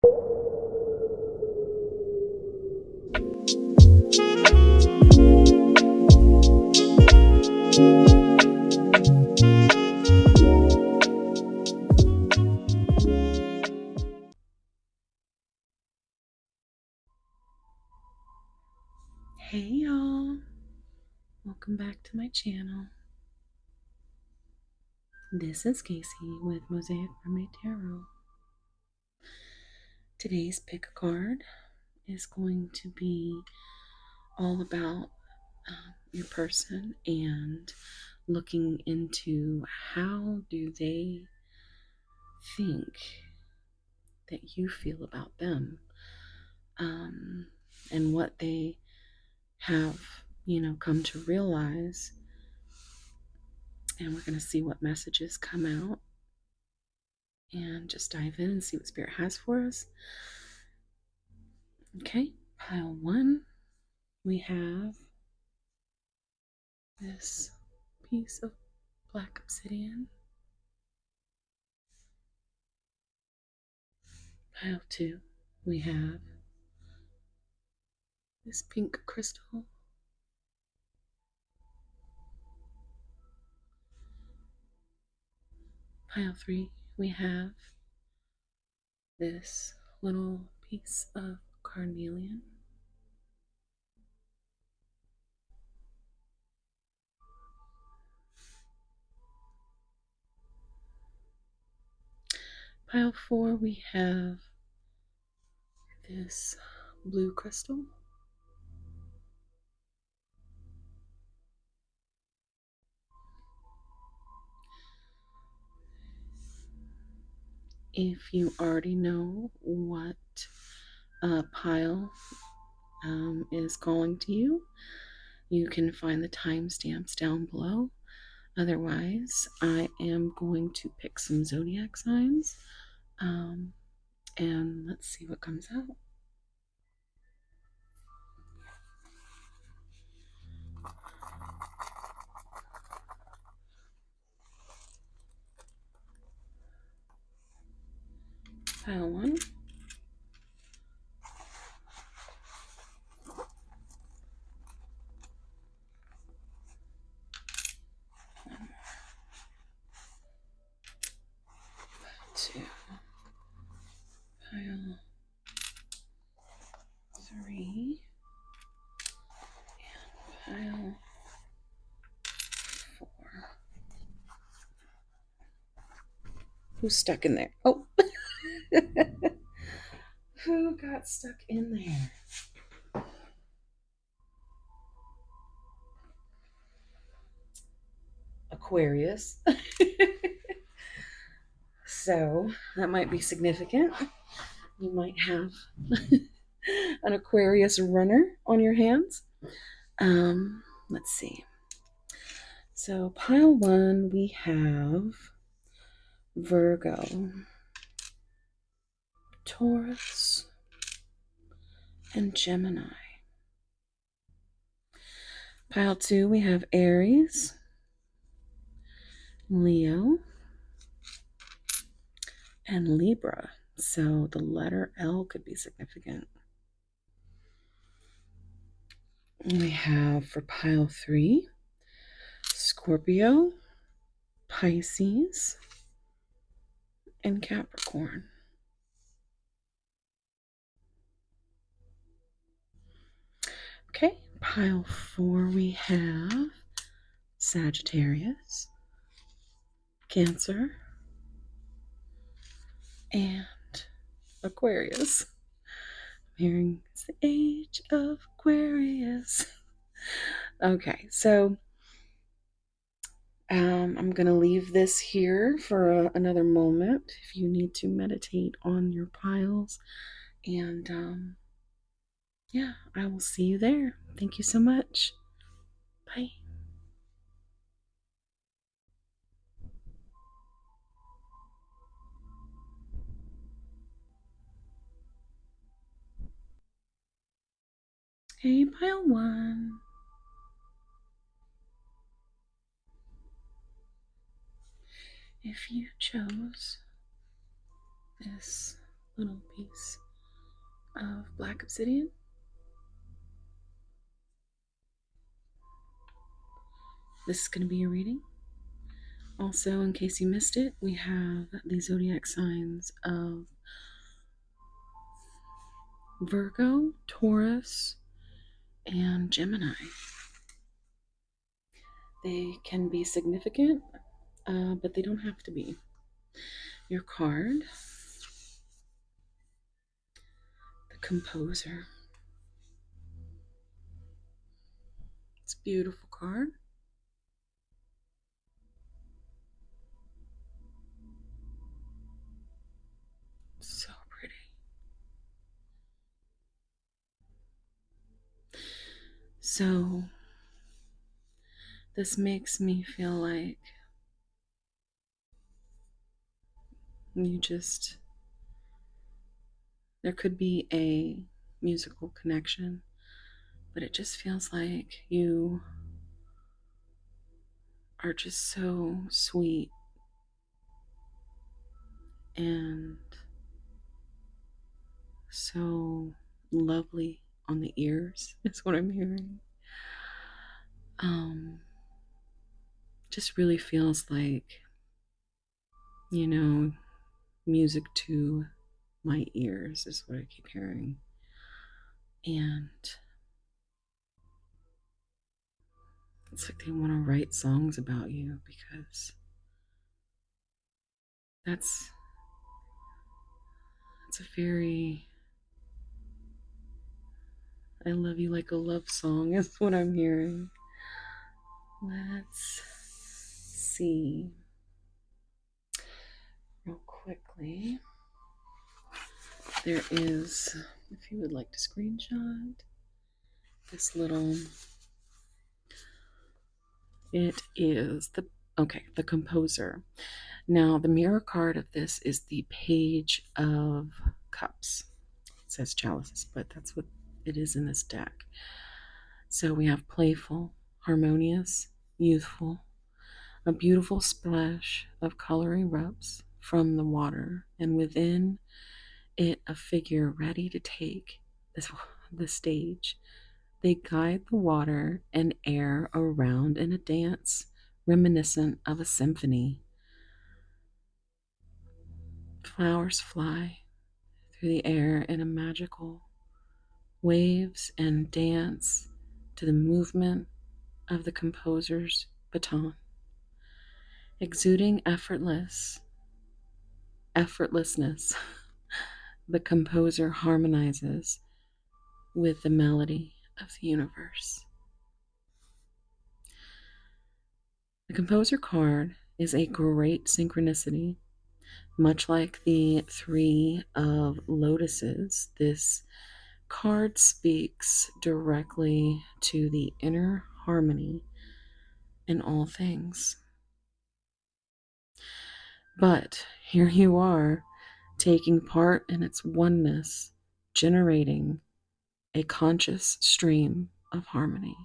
Hey y'all, welcome back to my channel. This is Casey with Mosaic Mermaid Tarot. Today's pick a card is going to be all about your person and looking into how do they think that you feel about them, and what they have, come to realize. And we're going to see what messages come out and just dive in and see what Spirit has for us. Okay, pile one, we have this piece of black obsidian. Pile two, we have this pink crystal. Pile three, we have this little piece of carnelian. Pile four, we have this blue crystal. If you already know what pile is calling to you, you can find the timestamps down below. Otherwise, I am going to pick some zodiac signs, and let's see what comes out. Pile one. Two. Pile three. And pile four. Who's stuck in there? Oh. Who got stuck in there? Aquarius. So that might be significant. You might have an Aquarius runner on your hands. Let's see. So pile one, we have Virgo, Taurus, and Gemini. Pile two, we have Aries, Leo, and Libra. So the letter L could be significant. We have for pile three, Scorpio, Pisces, and Capricorn. Okay, pile four, we have Sagittarius, Cancer, and Aquarius. I'm hearing it's the age of Aquarius. Okay, so I'm going to leave this here for another moment if you need to meditate on your piles. And yeah, I will see you there. Thank you so much. Bye. Hey, pile one. If you chose this little piece of black obsidian. This is going to be your reading. Also, in case you missed it, we have the zodiac signs of Virgo, Taurus, and Gemini. They can be significant, but they don't have to be. Your card, the Composer. It's a beautiful card. So pretty. So, this makes me feel like there could be a musical connection, but it just feels like you are just so sweet and so lovely on the ears, is what I'm hearing. Just really feels like, music to my ears is what I keep hearing. And it's like they want to write songs about you because that's a very I love you like a love song is what I'm hearing. Let's see real quickly. There is, if you would like to screenshot this little, it is the Composer. Now, the mirror card of this is the Page of Cups. It says chalices, but that's what it is in this deck. So we have playful, harmonious, youthful, a beautiful splash of color erupts from the water, and within it a figure ready to take the stage. They guide the water and air around in a dance reminiscent of a symphony. Flowers fly through the air in a magical waves and dance to the movement of the composer's baton. Exuding effortlessness, the composer harmonizes with the melody of the universe. The composer card is a great synchronicity. Much like the Three of Lotuses, this card speaks directly to the inner harmony in all things. But here you are, taking part in its oneness, generating a conscious stream of harmony.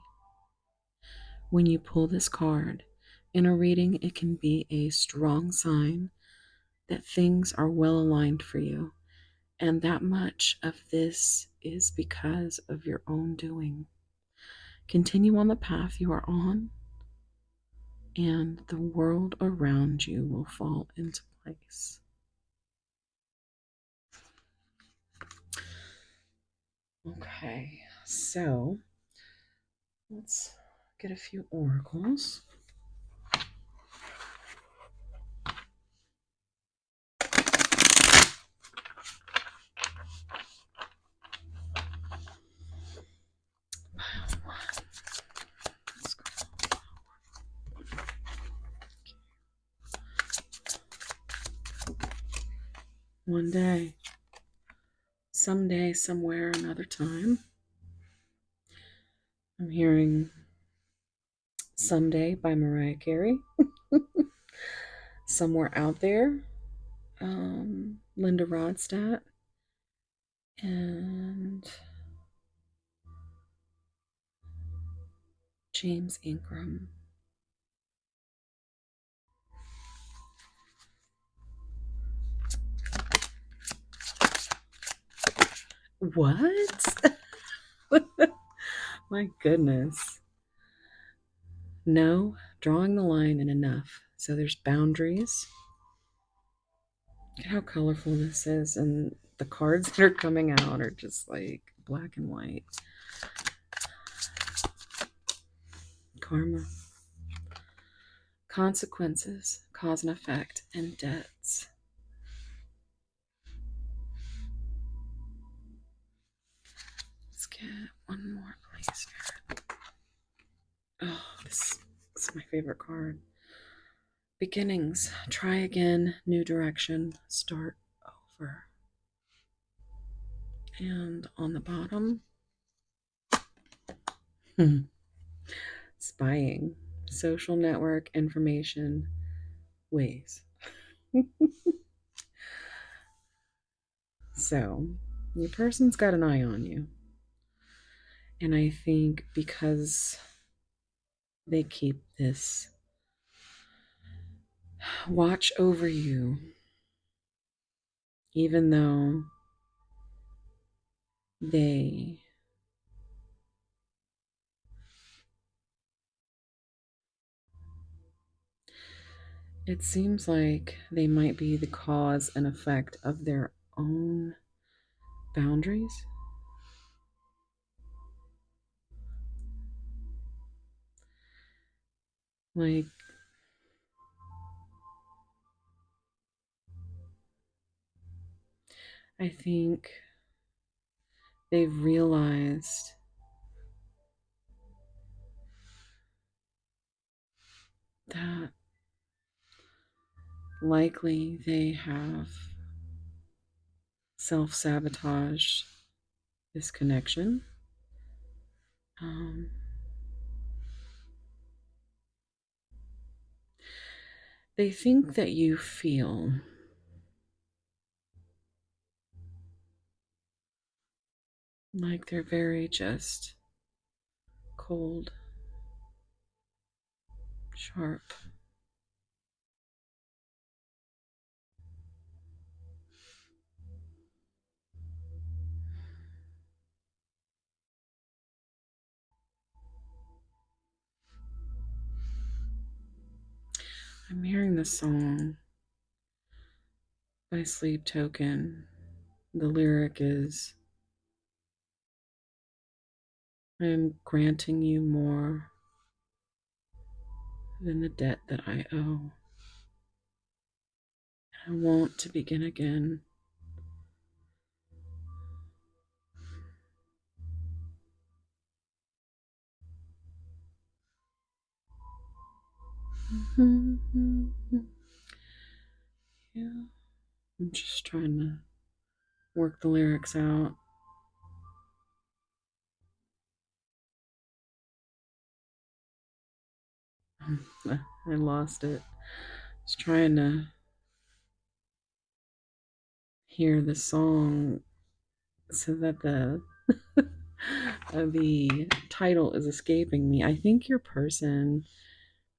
When you pull this card in a reading, it can be a strong sign that things are well aligned for you. And that much of this is because of your own doing. Continue on the path you are on, and the world around you will fall into place. Okay, so let's get a few oracles. One day, someday, somewhere, another time. I'm hearing Someday by Mariah Carey. Somewhere Out There, Linda Ronstadt, and James Ingram. What? My goodness. No, drawing the line and enough. So there's boundaries. Look at how colorful this is. And the cards that are coming out are just like black and white. Karma. Consequences, cause and effect, and debts. Let's get one more, please. Oh, this is my favorite card. Beginnings. Try again. New direction. Start over. And on the bottom, spying. Social network, information, ways. So, your person's got an eye on you. And I think because they keep this watch over you, even though they it seems like they might be the cause and effect of their own boundaries. Like, I think they've realized that likely they have self-sabotaged this connection. Um, they think that you feel like they're very just cold, sharp. I'm hearing this song by Sleep Token. The lyric is, I am granting you more than the debt that I owe. I want to begin again. Yeah. I'm just trying to work the lyrics out. I lost it. I was trying to hear the song so that the title is escaping me. I think your person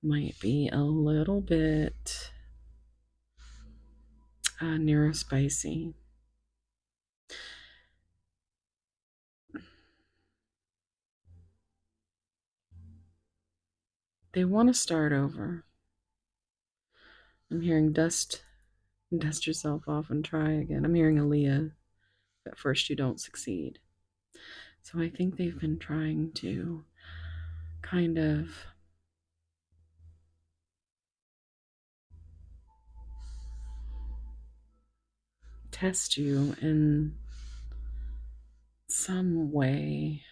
might be a little bit neurospicy. They want to start over. I'm hearing dust yourself off and try again. I'm hearing Aaliyah. At first, you don't succeed. So I think they've been trying to kind of test you in some way.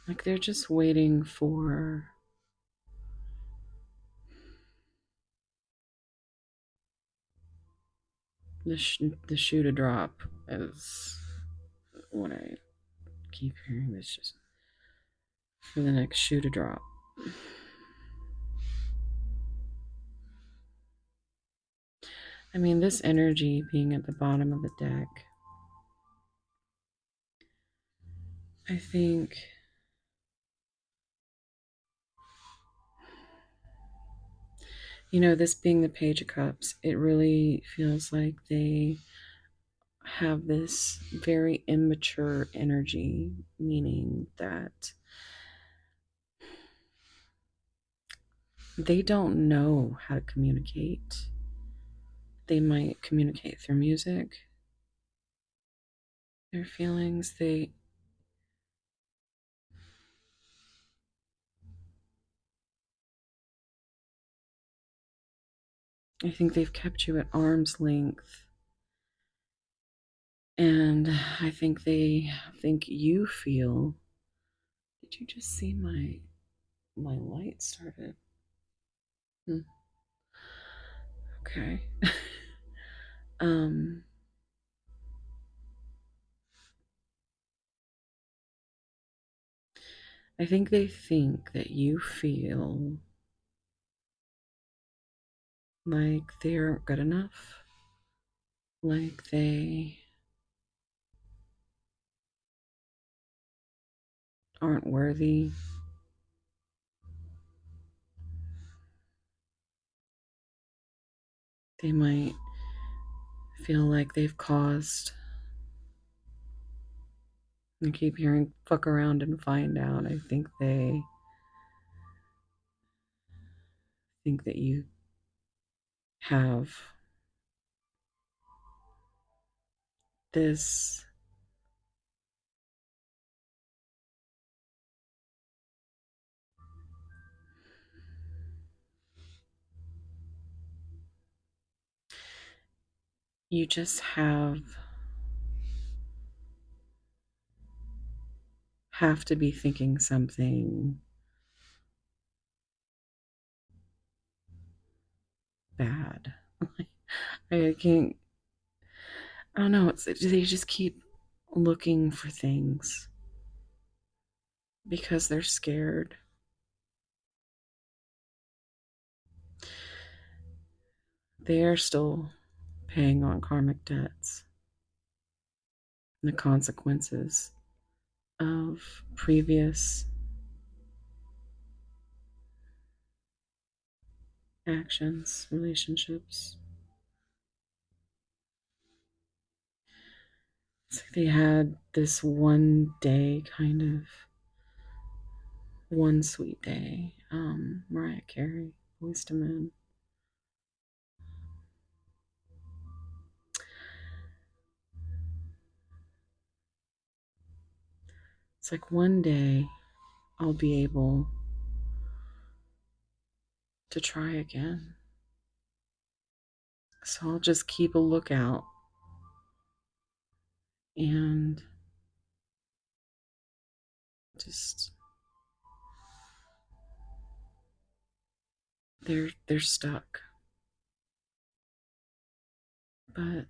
Like they're just waiting for the shoe to drop, is what I keep hearing. This just for the next shoe to drop. I mean, this energy being at the bottom of the deck, I think You know, this being the Page of Cups, it really feels like they have this very immature energy, meaning that they don't know how to communicate. They might communicate through music, their feelings. I think they've kept you at arm's length. And I think they think you feel. Did you just see my light started? Hmm. Okay. um I think they think that you feel like they aren't good enough, like they aren't worthy. They might feel like they've caused. I keep hearing fuck around and find out. I think that you have this you just have to be thinking something bad. I can't. I don't know. They just keep looking for things because they're scared. They are still paying on karmic debts, and the consequences of previous actions, relationships. It's like they had this one day, kind of one sweet day. Mariah Carey, Boyz II Men. It's like one day I'll be able to try again. So I'll just keep a lookout and just they're stuck. But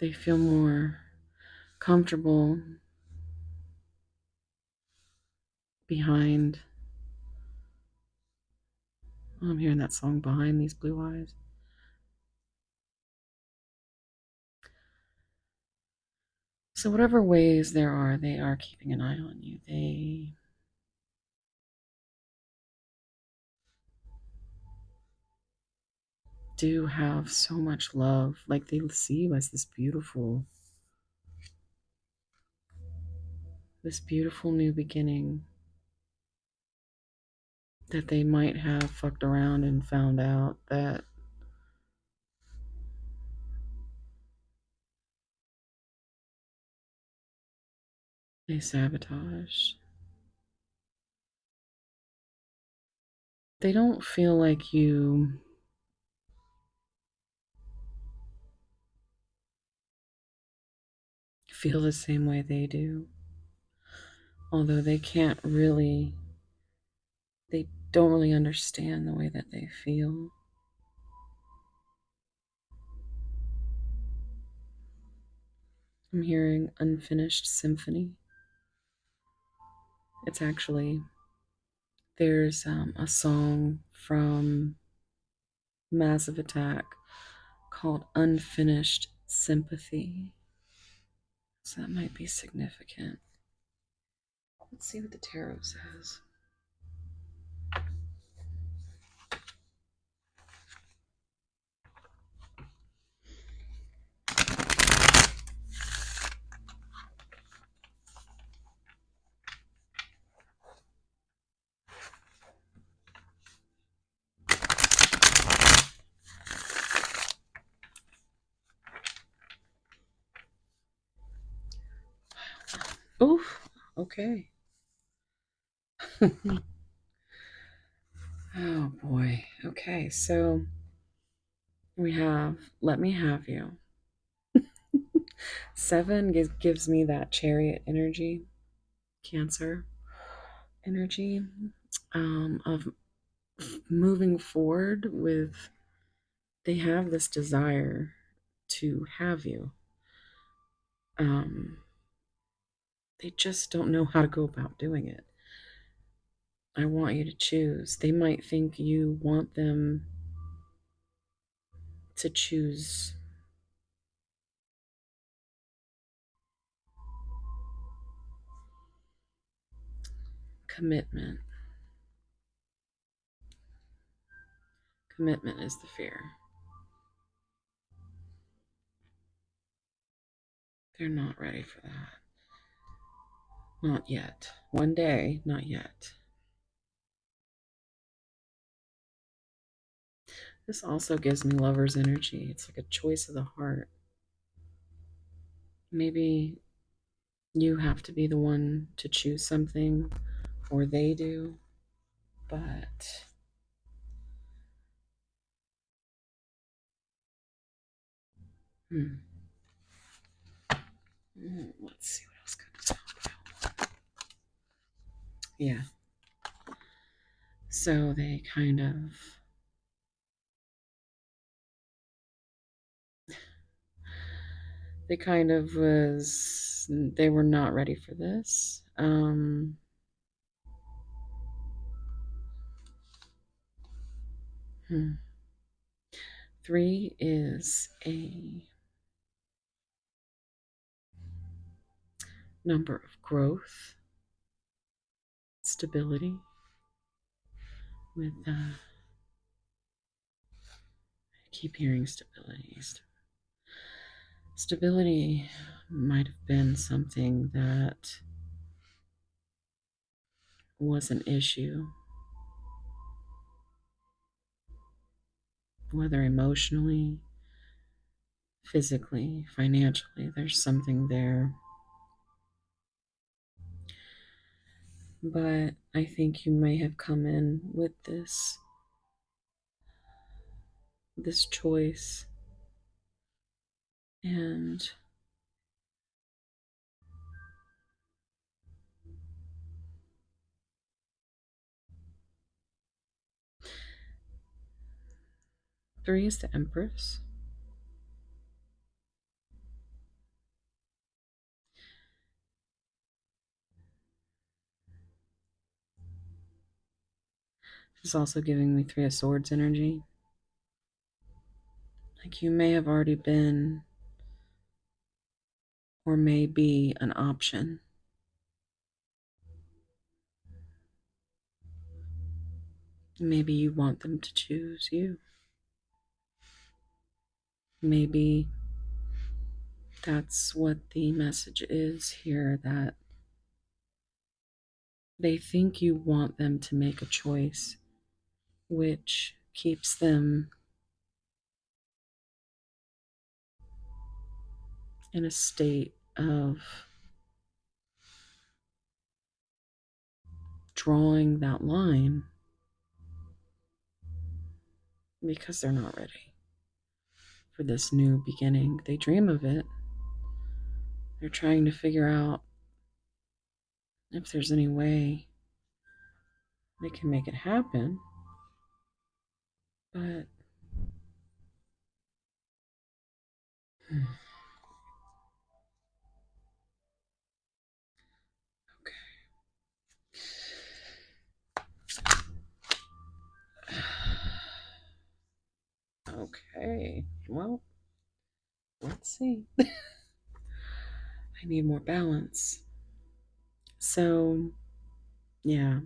they feel more comfortable behind. Oh, I'm hearing that song Behind These Blue Eyes. So whatever ways there are, they are keeping an eye on you. They do have so much love. Like they see you as this beautiful new beginning that they might have fucked around and found out that they sabotaged. They don't feel like you feel the same way they do. Although they don't really understand the way that they feel. I'm hearing Unfinished Symphony. It's actually, there's a song from Massive Attack called Unfinished Sympathy. So that might be significant. Let's see what the tarot says. Okay. Oh boy. Okay, so we have Let Me Have You. Seven gives me that chariot energy, Cancer energy, of moving forward with, they have this desire to have you. Um, they just don't know how to go about doing it. I want you to choose. They might think you want them to choose commitment. Commitment is the fear. They're not ready for that. Not yet. One day, not yet. This also gives me lover's energy. It's like a choice of the heart. Maybe you have to be the one to choose something, or they do, but hmm. Let's see what else could help. Yeah. So they were not ready for this. Hmm. Three is a number of growth, stability, with I keep hearing stability. Stability might have been something that was an issue, whether emotionally, physically, financially. There's something there. But I think you may have come in with this choice, and three is the Empress. She's also giving me Three of Swords energy. Like you may have already been, or may be, an option. Maybe you want them to choose you. Maybe that's what the message is here, that they think you want them to make a choice, which keeps them in a state of drawing that line because they're not ready for this new beginning. They dream of it. They're trying to figure out if there's any way they can make it happen. But okay. Well, let's see. I need more balance. So, yeah,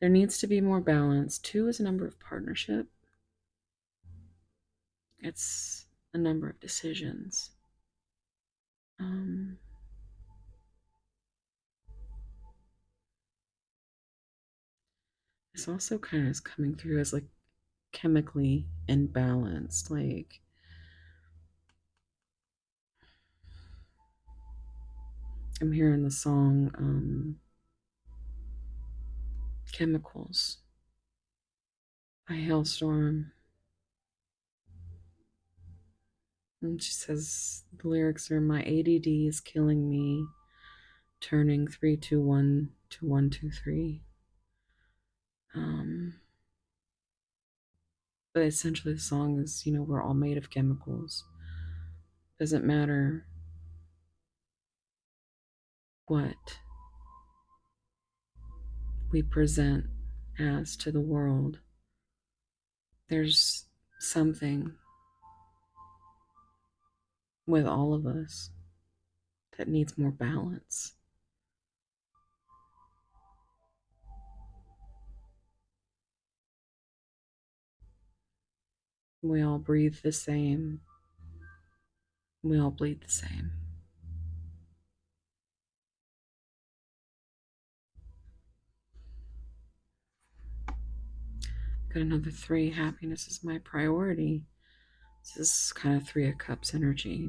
there needs to be more balance. Two is a number of partnership, it's a number of decisions. Um, this also kind of is coming through as like chemically imbalanced. Like, I'm hearing the song Chemicals by Hailstorm. And she says the lyrics are, my ADD is killing me, turning 3-2-1 to 1-2-3. But essentially the song is, we're all made of chemicals. Doesn't matter what we present as to the world. There's something with all of us that needs more balance. We all breathe the same. We all bleed the same. Got another 3. Happiness is my priority. This is kind of 3 of Cups energy.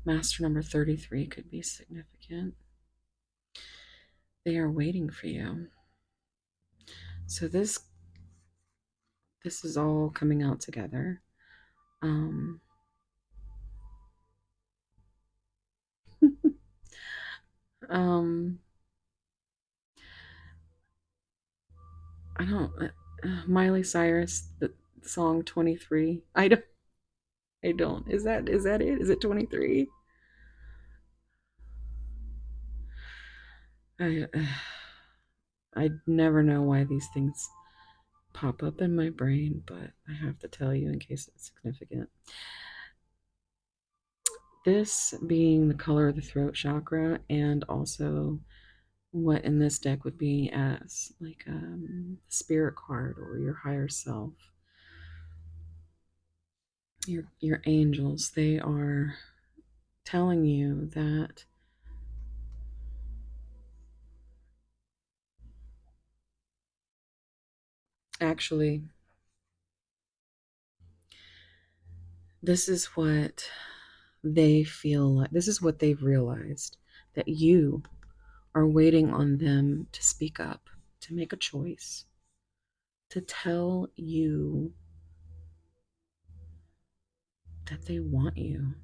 Master number 33 could be significant. They are waiting for you. So this is all coming out together. Um, I don't. Miley Cyrus, the song 23. I don't. Is that it? Is it 23? I never know why these things pop up in my brain, but I have to tell you in case it's significant. This being the color of the throat chakra, and also what in this deck would be as like the spirit card or your higher self, your angels. They are telling you that actually this is what they feel like. This is what they've realized, that you are waiting on them to speak up, to make a choice, to tell you that they want you,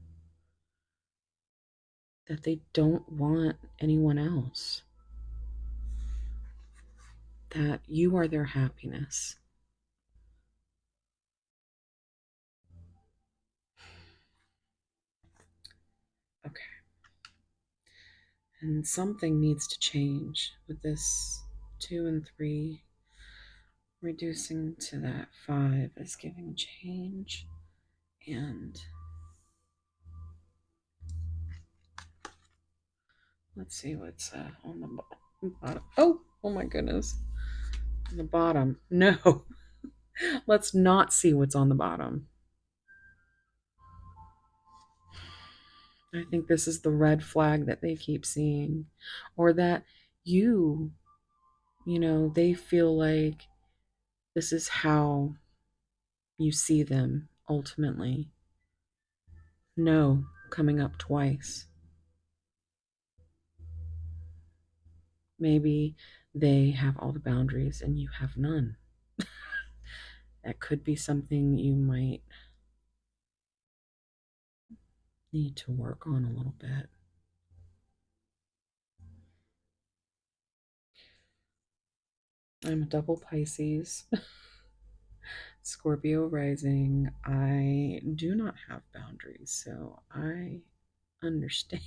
that they don't want anyone else, that you are their happiness. Okay. And something needs to change with this 2 and 3. Reducing to that 5 is giving change. And let's see what's on the bottom. Oh my goodness. On the bottom. No. Let's not see what's on the bottom. I think this is the red flag that they keep seeing. Or that they feel like this is how you see them ultimately. No, coming up twice. Maybe they have all the boundaries and you have none. That could be something you might need to work on a little bit. I'm a double Pisces, Scorpio rising. I do not have boundaries, so I understand.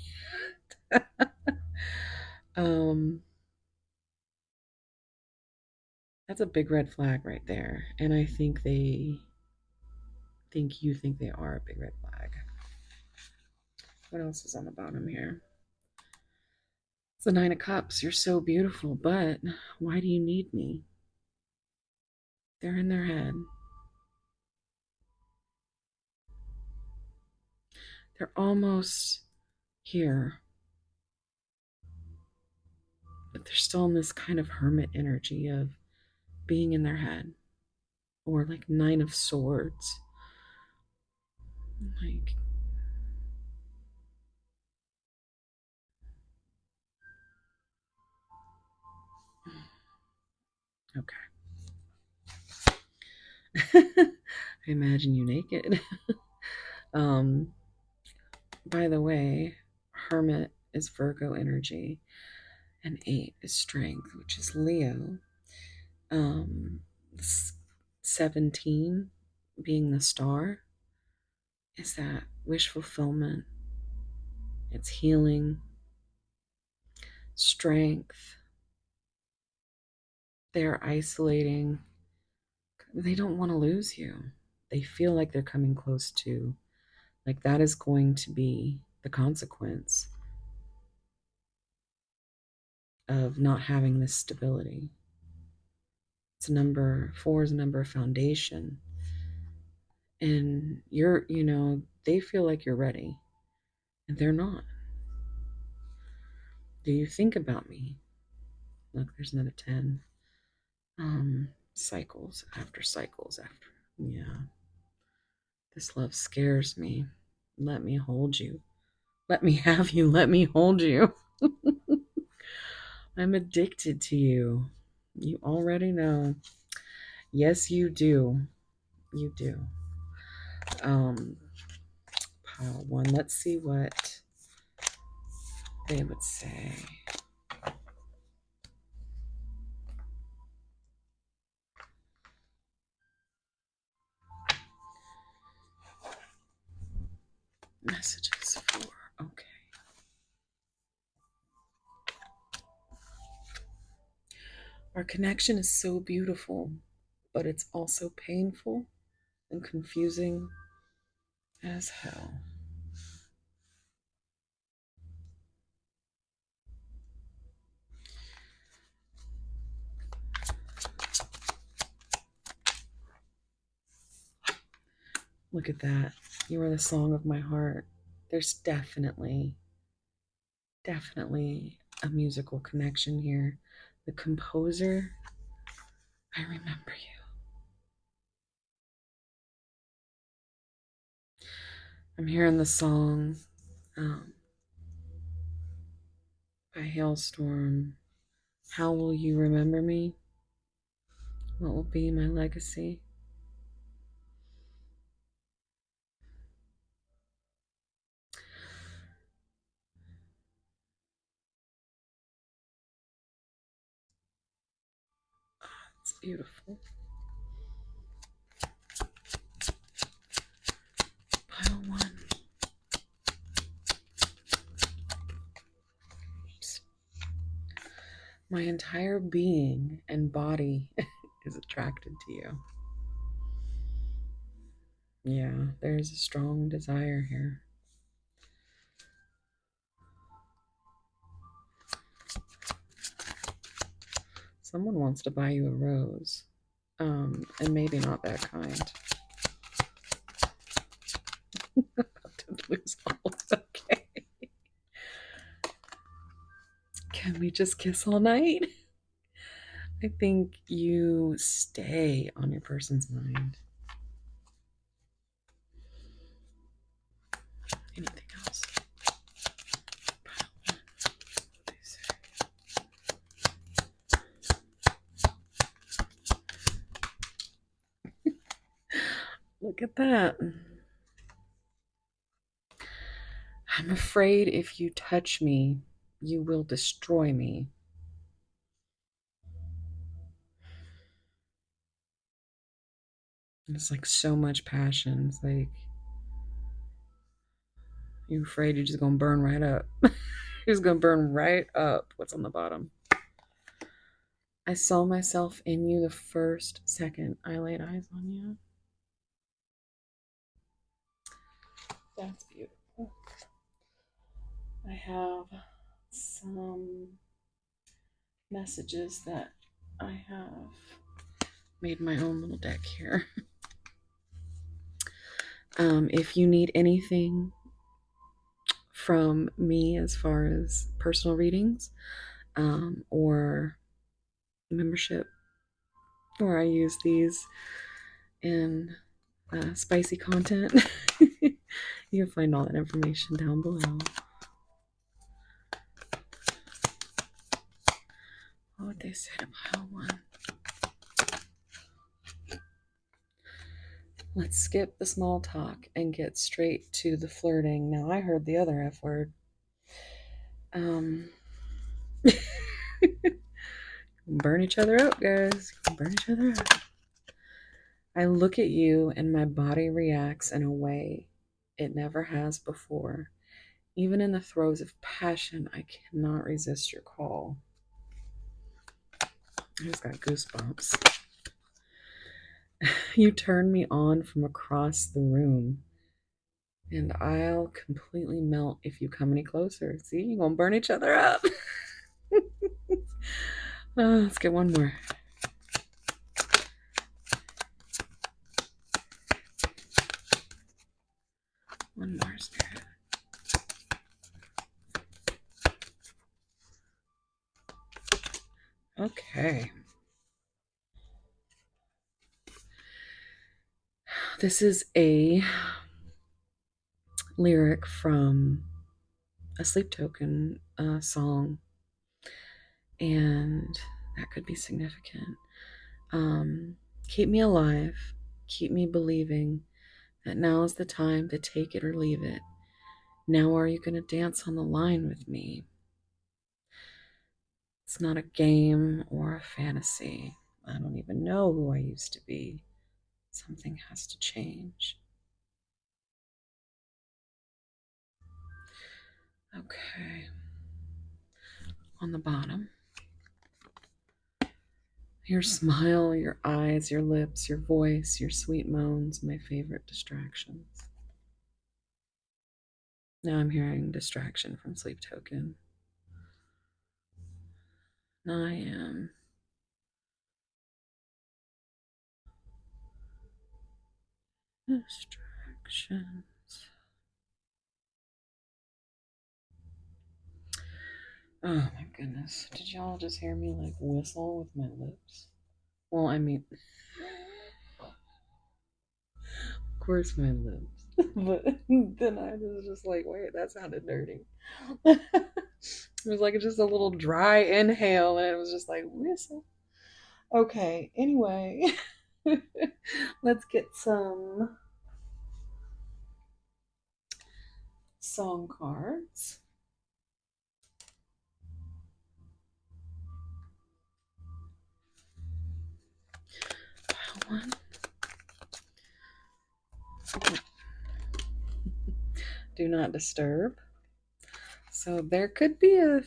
um, that's a big red flag right there, and I think you think they are a big red flag. What else is on the bottom here? It's the 9 of Cups. You're so beautiful, but why do you need me? They're in their head. They're almost here, but they're still in this kind of hermit energy of being in their head, or like 9 of Swords. Like, Okay. I imagine you naked. um, by the way, Hermit is Virgo energy, and 8 is Strength, which is Leo. Um, 17 being the star is that wish fulfillment. It's healing, strength. They're isolating. They don't want to lose you. They feel like they're coming close to, like that is going to be the consequence of not having this stability. It's number 4 is a number of foundation. And they feel like you're ready, and they're not. Do you think about me? Look, there's another 10. Cycles after cycles after. Yeah. This love scares me. Let me hold you. Let me have you. Let me hold you. I'm addicted to you. You already know. Yes, you do. You do. Pile 1. Let's see what they would say. Messages for, okay. Our connection is so beautiful, but it's also painful and confusing as hell. Look at that. You are the song of my heart. There's definitely a musical connection here. The composer, I remember you. I'm hearing the song by Hailstorm. How will you remember me? What will be my legacy? It's beautiful. Pile 1. Oops. My entire being and body is attracted to you. Yeah, there's a strong desire here. Someone wants to buy you a rose, and maybe not that kind. About to lose all. Okay. Can we just kiss all night? I think you stay on your person's mind. Anything else? Look at that. I'm afraid if you touch me, you will destroy me. It's like so much passion. It's like you're afraid you're just gonna burn right up. You're just gonna burn right up. What's on the bottom? I saw myself in you the first second I laid eyes on you. That's beautiful. I have some messages that I have made my own little deck here. If you need anything from me as far as personal readings or membership, or I use these in spicy content, you can find all that information down below. What would they say to pile 1? Let's skip the small talk and get straight to the flirting. Now, I heard the other F word. Burn each other up, guys. Burn each other up. I look at you and my body reacts in a way it never has before. Even in the throes of passion, I cannot resist your call. I just got goosebumps. You turn me on from across the room, and I'll completely melt if you come any closer. See, you're gonna burn each other up. Let's get one more. One more, Spirit. Okay. This is a lyric from a Sleep Token song, and that could be significant. Keep me alive, keep me believing that now is the time to take it or leave it. Now are you going to dance on the line with me? It's not a game or a fantasy. I don't even know who I used to be. Something has to change. Okay. On the bottom, your smile, your eyes, your lips, your voice, your sweet moans, my favorite distractions. Now I'm hearing distraction from Sleep Token. I am distractions. Oh my goodness. Did y'all just hear me like whistle with my lips? Well, I mean, of course my lips. But then I was just like, wait, that sounded dirty. It was like just a little dry inhale and it was just like whistle. Okay, anyway, let's get some song cards. One. Do not disturb. So there could be a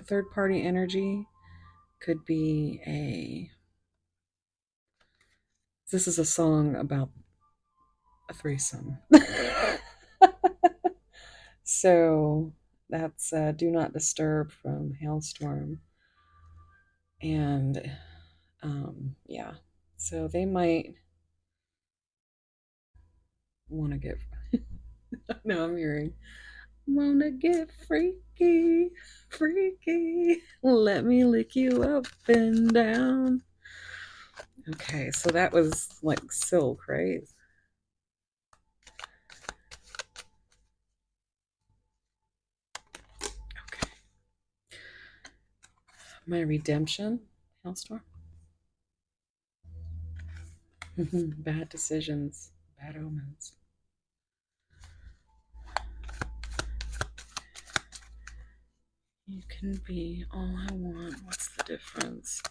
third party energy. Could be a. This is a song about a threesome. So that's Do Not Disturb from Hailstorm. And yeah, so they might want to get. No, I'm hearing. Wanna get freaky, freaky. Let me lick you up and down. Okay, so that was like silk, right? Okay. My redemption, Hailstorm. Bad decisions, bad omens. You can be all I want. What's the difference?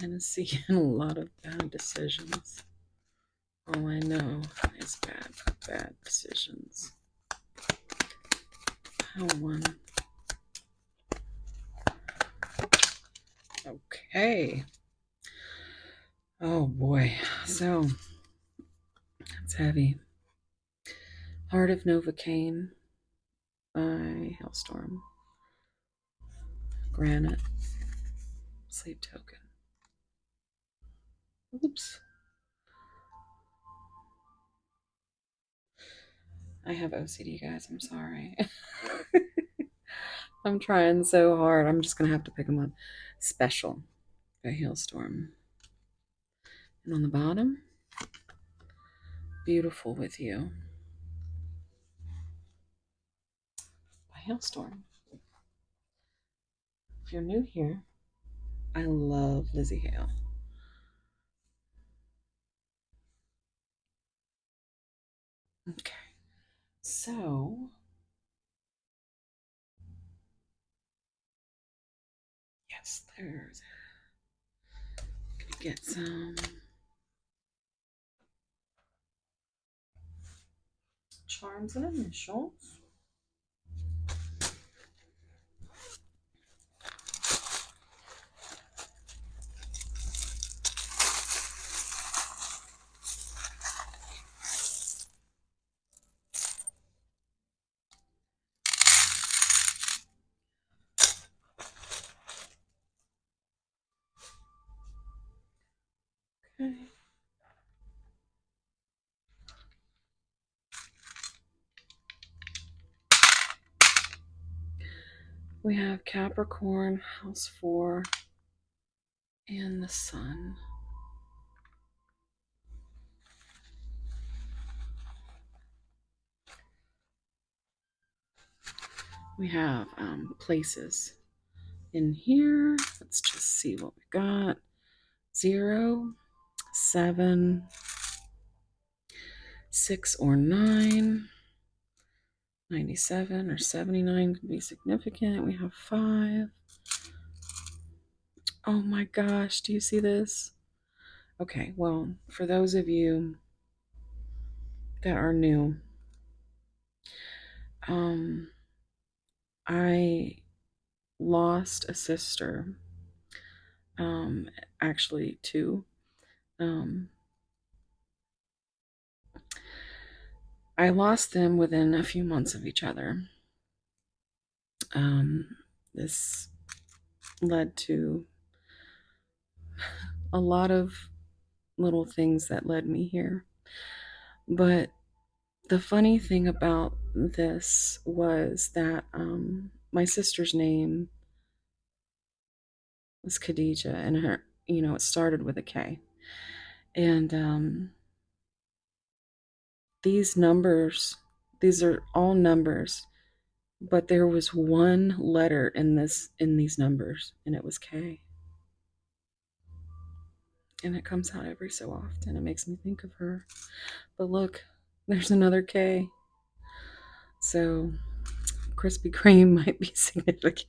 Hennessy and a lot of bad decisions. All I know is bad decisions. How one. Okay. Oh boy. So that's heavy. Heart of Novocaine by Hailstorm. Granite. Sleep Token. Oops. I have OCD, guys. I'm sorry. I'm trying so hard. I'm just going to have to pick them up. Special by Hailstorm. And on the bottom, Beautiful with You by Hailstorm. If you're new here, I love Lizzie Hale. So, yes, there's. Get some charms and initials. Okay. We have Capricorn, House 4, and the Sun. We have places in here. Let's just see what we got. 0, 7, 6 or 9. 97 or 79 could be significant. We have 5. Oh my gosh, do you see this? Okay, well, for those of you that are new, I lost a sister, actually 2. I lost them within a few months of each other. This led to a lot of little things that led me here. But the funny thing about this was that my sister's name was Khadija, and her, it started with a K. And these numbers, these are all numbers, but there was one letter in these numbers, and it was K. And it comes out every so often. It makes me think of her. But look, there's another K. So Krispy Kreme might be significant.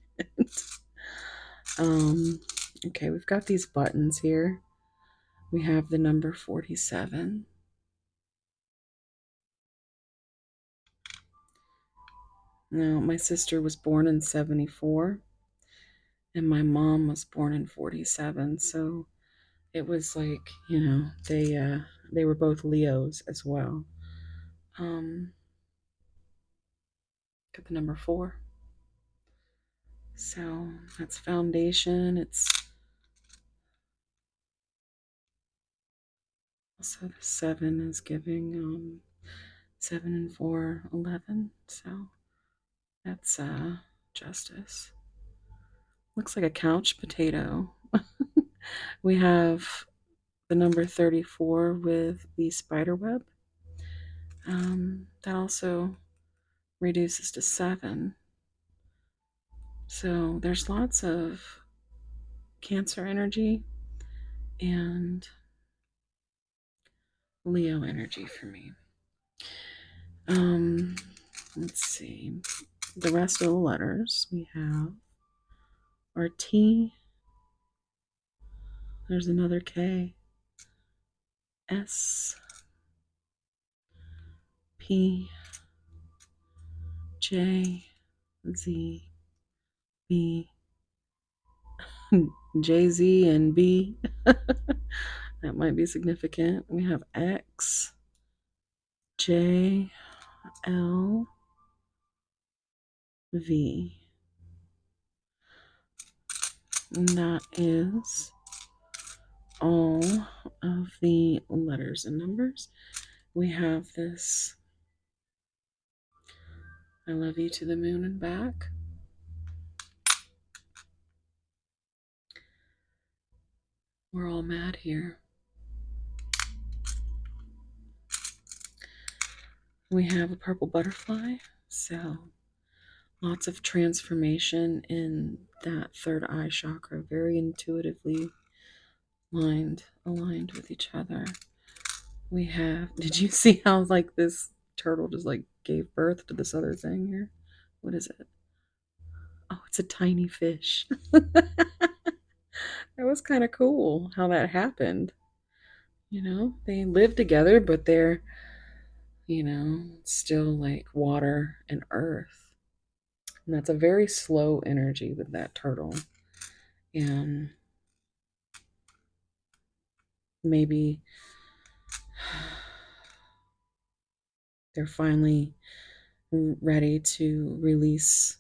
Okay, we've got these buttons here. We have the number 47. Now, my sister was born in 74, and my mom was born in 47. So it was like, they were both Leos as well. Got the number 4. So that's foundation. It's also the 7 is giving 7 and 4, 11. So that's justice. Looks like a couch potato. We have the number 34 with the spider web. That also reduces to 7. So there's lots of Cancer energy and Leo energy for me. Let's see. The rest of the letters we have are T. There's another K. S. P. J. Z. B. J. Z and B. That might be significant. We have X. J. L. V. And that is all of the letters and numbers. We have this I love you to the moon and back. We're all mad here. We have a purple butterfly, so lots of transformation in that third eye chakra, very intuitively aligned with each other. We have, did you see how like this turtle just like gave birth to this other thing here. What is it? Oh, it's a tiny fish. That was kind of cool how that happened. They live together, but they're, still like water and earth. And that's a very slow energy with that turtle. And maybe they're finally ready to release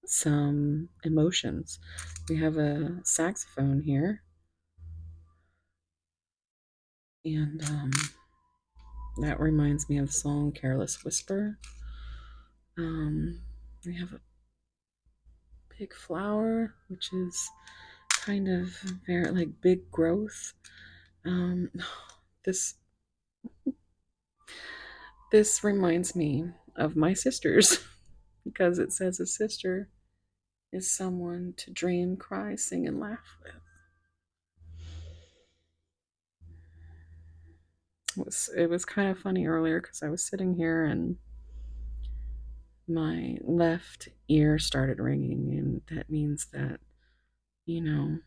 some emotions. We have a saxophone here. And that reminds me of the song Careless Whisper. We have a big flower, which is kind of very like big growth. This this reminds me of my sisters because it says a sister is someone to dream, cry, sing, and laugh with. It was kind of funny earlier because I was sitting here and my left ear started ringing, and that means that, you know,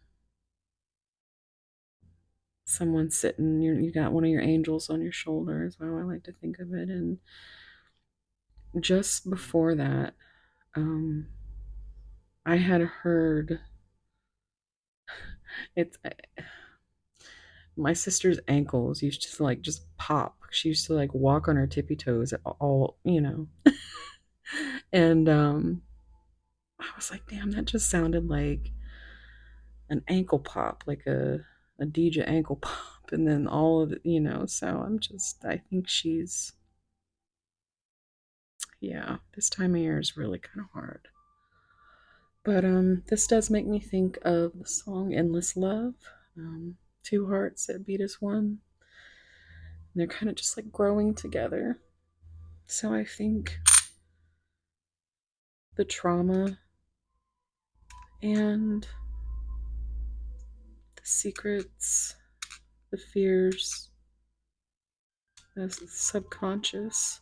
someone's sitting, you got one of your angels on your shoulder, is how I like to think of it. And just before that, I had heard it's my sister's ankles used to like just pop. She used to like walk on her tippy toes at all. And I was like, damn, that just sounded like an ankle pop, like a DJ ankle pop. And then all of it. So I think she's, yeah, this time of year is really kind of hard. But this does make me think of the song Endless Love. Two hearts that beat as one. And they're kind of just like growing together. So I think the trauma and the secrets, the fears, the subconscious,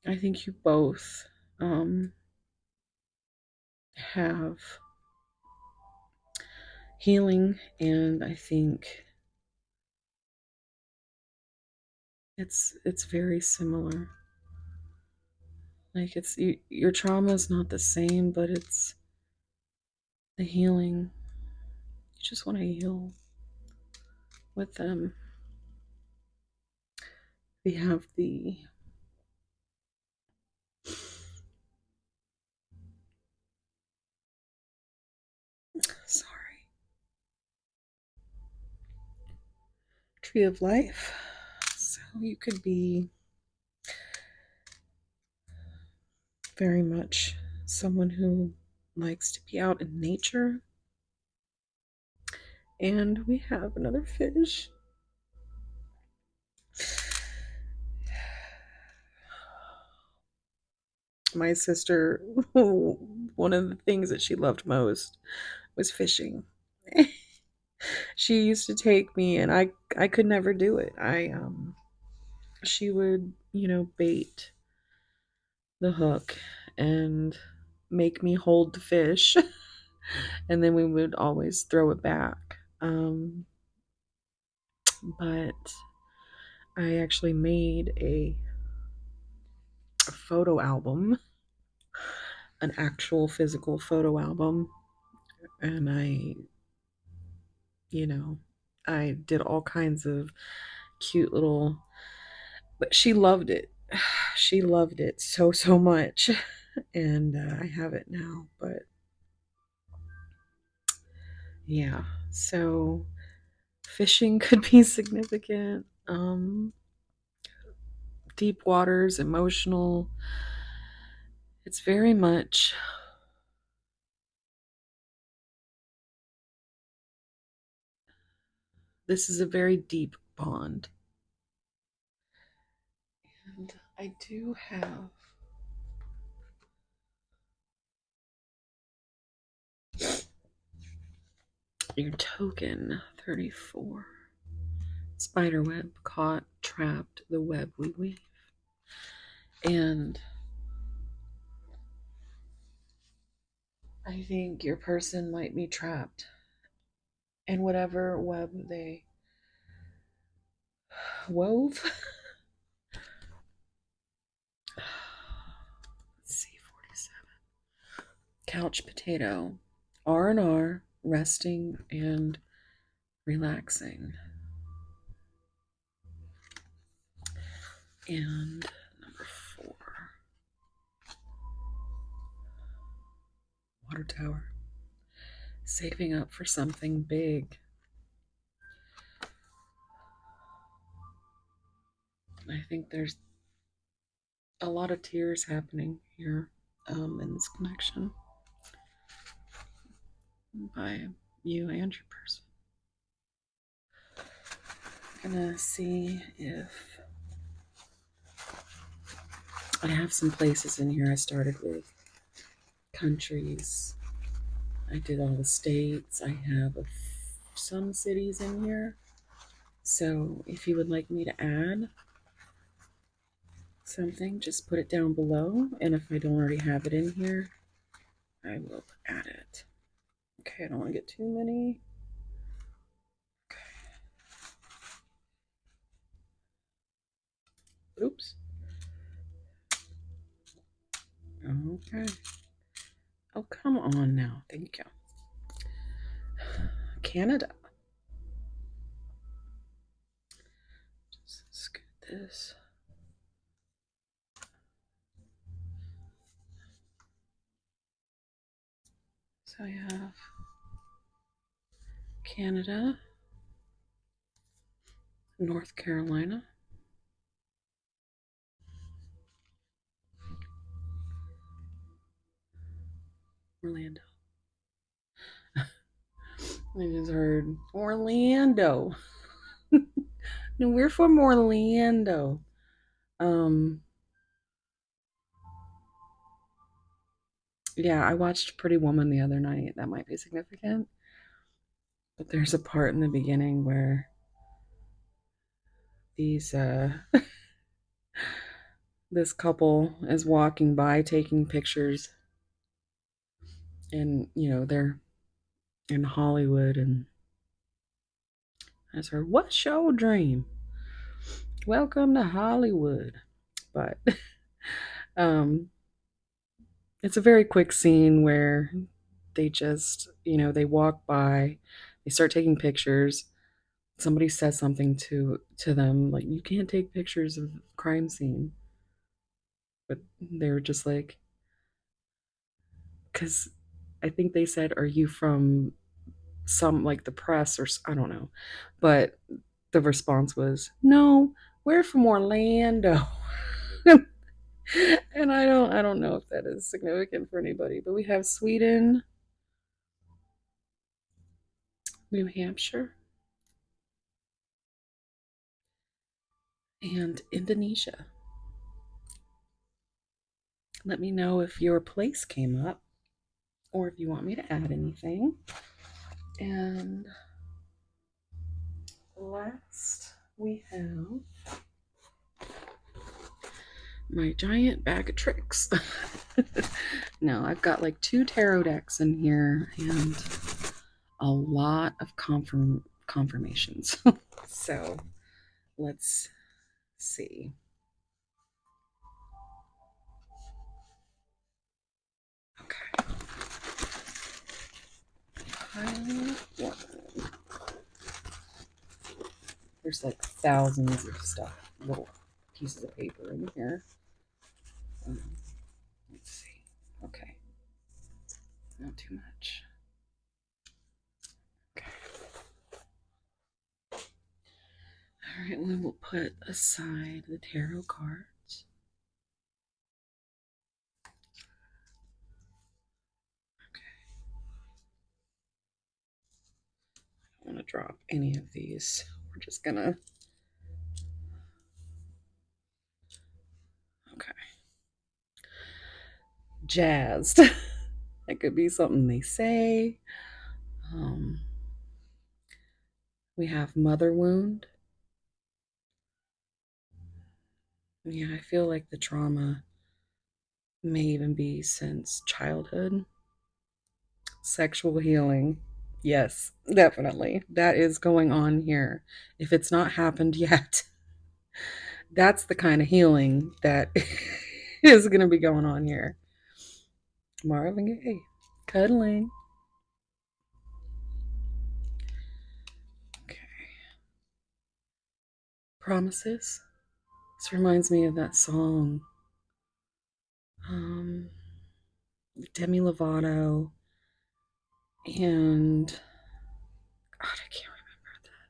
I think you both have healing, and I think it's very similar. Like your trauma is not the same, but it's the healing. You just want to heal with them. We have the tree of life. So you could be very much someone who likes to be out in nature. And we have another fish. My sister, one of the things that she loved most was fishing. She used to take me, and I could never do it. She would, bait the hook and make me hold the fish, and then we would always throw it back. But I actually made a photo album, an actual physical photo album, and you know, I did all kinds of cute little, but she loved it. She loved it so much, and I have it now. But yeah, so fishing could be significant. Deep waters, emotional. It's very much. This is a very deep bond. And I do have your token 34. Spiderweb caught, trapped, the web we weave. And I think your person might be trapped in whatever web they wove. Let's see, 47. Couch potato, R&R, resting and relaxing. And number 4, water tower, saving up for something big. I think there's a lot of tears happening here in this connection by you and your person. I'm gonna see if I have some places in here. I started with countries. I did all the states. I have some cities in here. So if you would like me to add something, just put it down below. And if I don't already have it in here, I will add it. Okay, I don't want to get too many. Okay. Oops. Okay. Oh, come on now. Thank you. Canada. Just scoot this. So I have Canada, North Carolina, Orlando. I just heard Orlando. No, we're from Orlando. Yeah, I watched Pretty Woman the other night. That might be significant. But there's a part in the beginning where these this couple is walking by taking pictures, and they're in Hollywood, and I just heard, "What's your dream? Welcome to Hollywood." But um it's a very quick scene where they just, they walk by, they start taking pictures. Somebody says something to them like, "You can't take pictures of crime scene." But they were just like, because I think they said, "Are you from some, like, the press or I don't know?" But the response was, "No, we're from Orlando." And I don't know if that is significant for anybody, but we have Sweden, New Hampshire, and Indonesia. Let me know if your place came up or if you want me to add anything. And last, we have my giant bag of tricks. No, I've got like 2 tarot decks in here and a lot of confirmations. So let's see. Okay. There's like thousands of stuff, little pieces of paper in here. Let's see. Okay. Not too much. Okay. All right, we will put aside the tarot cards. Okay. I don't want to drop any of these. We're just gonna. Okay. Jazzed. That could be something they say. We have mother wound, Yeah, I feel like the trauma may even be since childhood. Sexual healing. Yes, definitely. That is going on here. If it's not happened yet, that's the kind of healing that is going to be going on here. Marvin Gaye, cuddling. Okay. Promises. This reminds me of that song. Um, Demi Lovato and God, I can't remember that.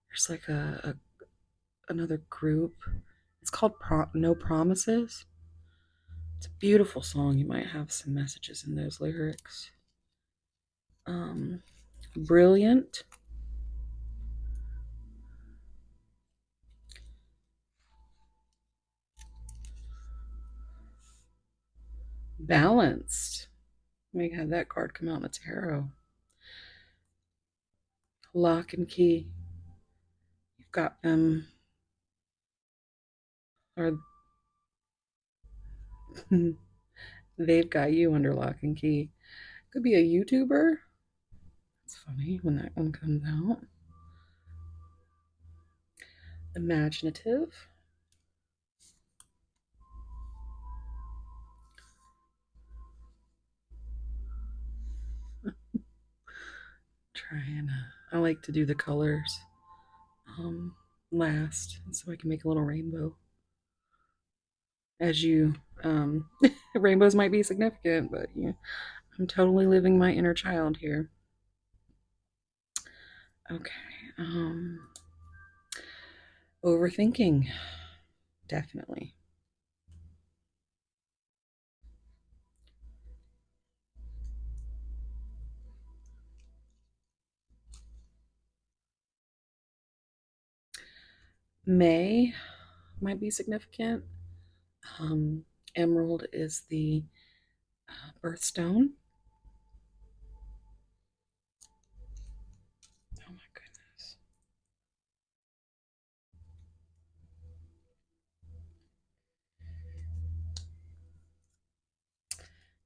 There's like another group. It's called No Promises. It's a beautiful song. You might have some messages in those lyrics. Um, Brilliant, balanced. Let me have that card come out in the tarot. Lock and key. You've got them, or they've got you under lock and key. Could be a YouTuber. It's funny when that one comes out. Imaginative. Trying. I like to do the colors um, last, so I can make a little rainbow. As you, rainbows might be significant, but yeah, I'm totally living my inner child here. Okay. Overthinking, definitely. May might be significant. Um, Emerald is the birthstone. Oh my goodness.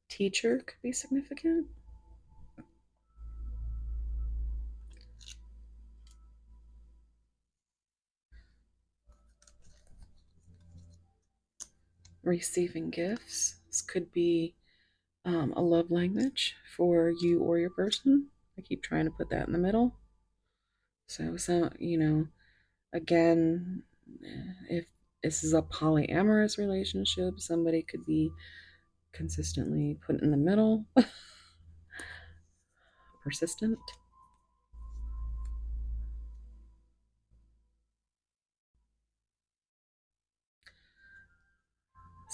Teacher could be significant. Receiving gifts. This could be a love language for you or your person. I keep trying to put that in the middle. So again, if this is a polyamorous relationship, somebody could be consistently put in the middle, persistent.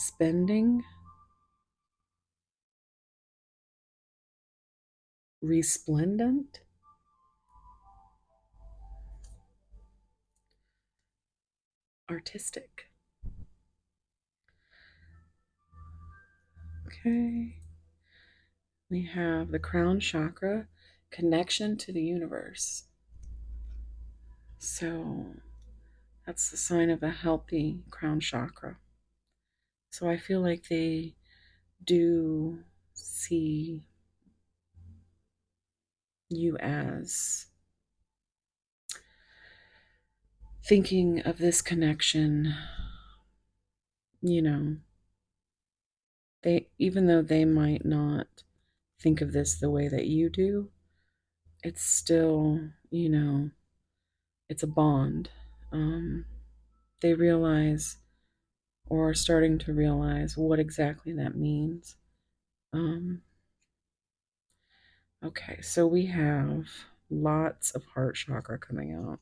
Spending, resplendent, artistic. Okay. We have the crown chakra, connection to the universe. So that's the sign of a healthy crown chakra. So I feel like they do see you as thinking of this connection, you know, they, even though they might not think of this the way that you do, it's still, it's a bond. They realize or are starting to realize what exactly that means. Um, okay, so we have lots of heart chakra coming out.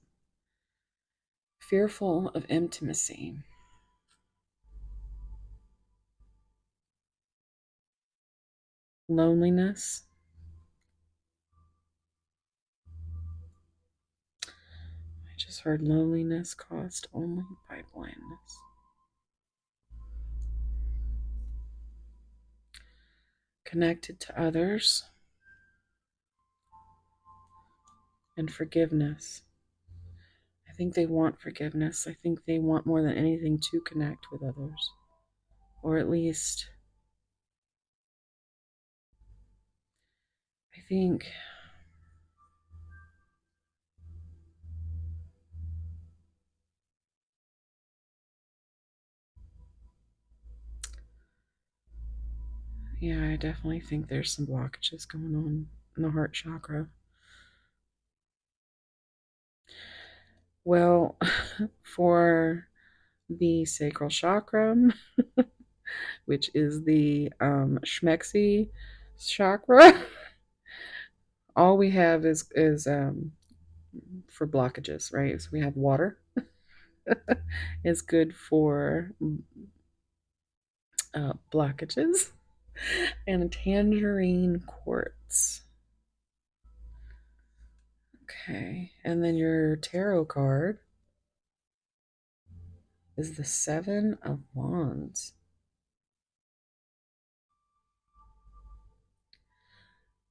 Fearful of intimacy. Loneliness. I just heard loneliness caused only by blindness. Connected to others. And forgiveness. I think they want forgiveness. I think they want more than anything to connect with others. Or at least, I think, yeah, I definitely think there's some blockages going on in the heart chakra. Well, for the sacral chakra, which is the schmexy chakra, all we have is for blockages, right? So we have water is good for blockages, and tangerine quartz. Okay, and then your tarot card is the Seven of Wands.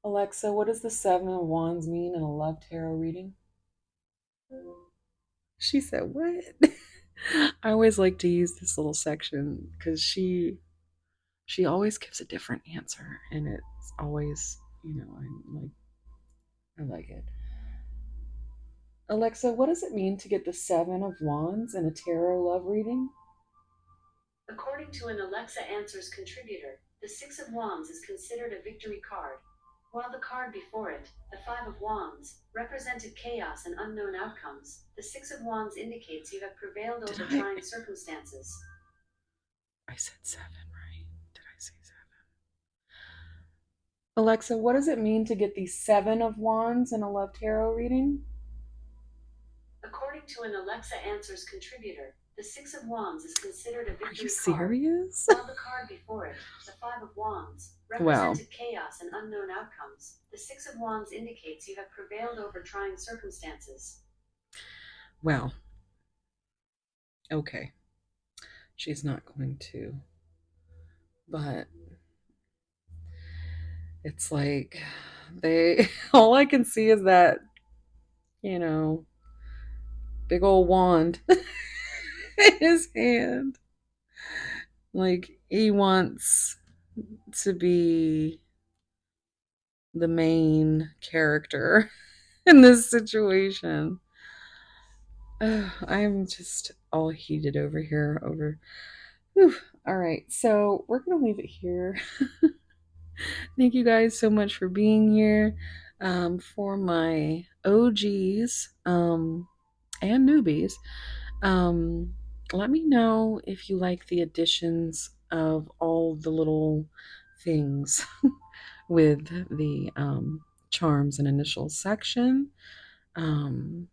Alexa, what does the Seven of Wands mean in a love tarot reading? She said, "What?" I always like to use this little section because she always gives a different answer, and it's always, I like it. Alexa, what does it mean to get the Seven of Wands in a tarot love reading? According to an Alexa Answers contributor, the Six of Wands is considered a victory card, while the card before it, the Five of Wands, represented chaos and unknown outcomes. The Six of Wands indicates you have prevailed over trying circumstances. I said seven, right? Did I say seven? Alexa, what does it mean to get the Seven of Wands in a love tarot reading? According to an Alexa Answers contributor, the Six of Wands is considered a victory card. Are you serious? While the card before it, the Five of Wands, represented chaos and unknown outcomes. The Six of Wands indicates you have prevailed over trying circumstances. Well, okay. She's not going to. But it's like all I can see is that, you know, big old wand in his hand. Like he wants to be the main character in this situation. I'm just all heated over here over. Whew. All right, so we're gonna leave it here. Thank you guys so much for being here. For my OGs and newbies, um, let me know if you like the additions of all the little things with the charms and initials section, and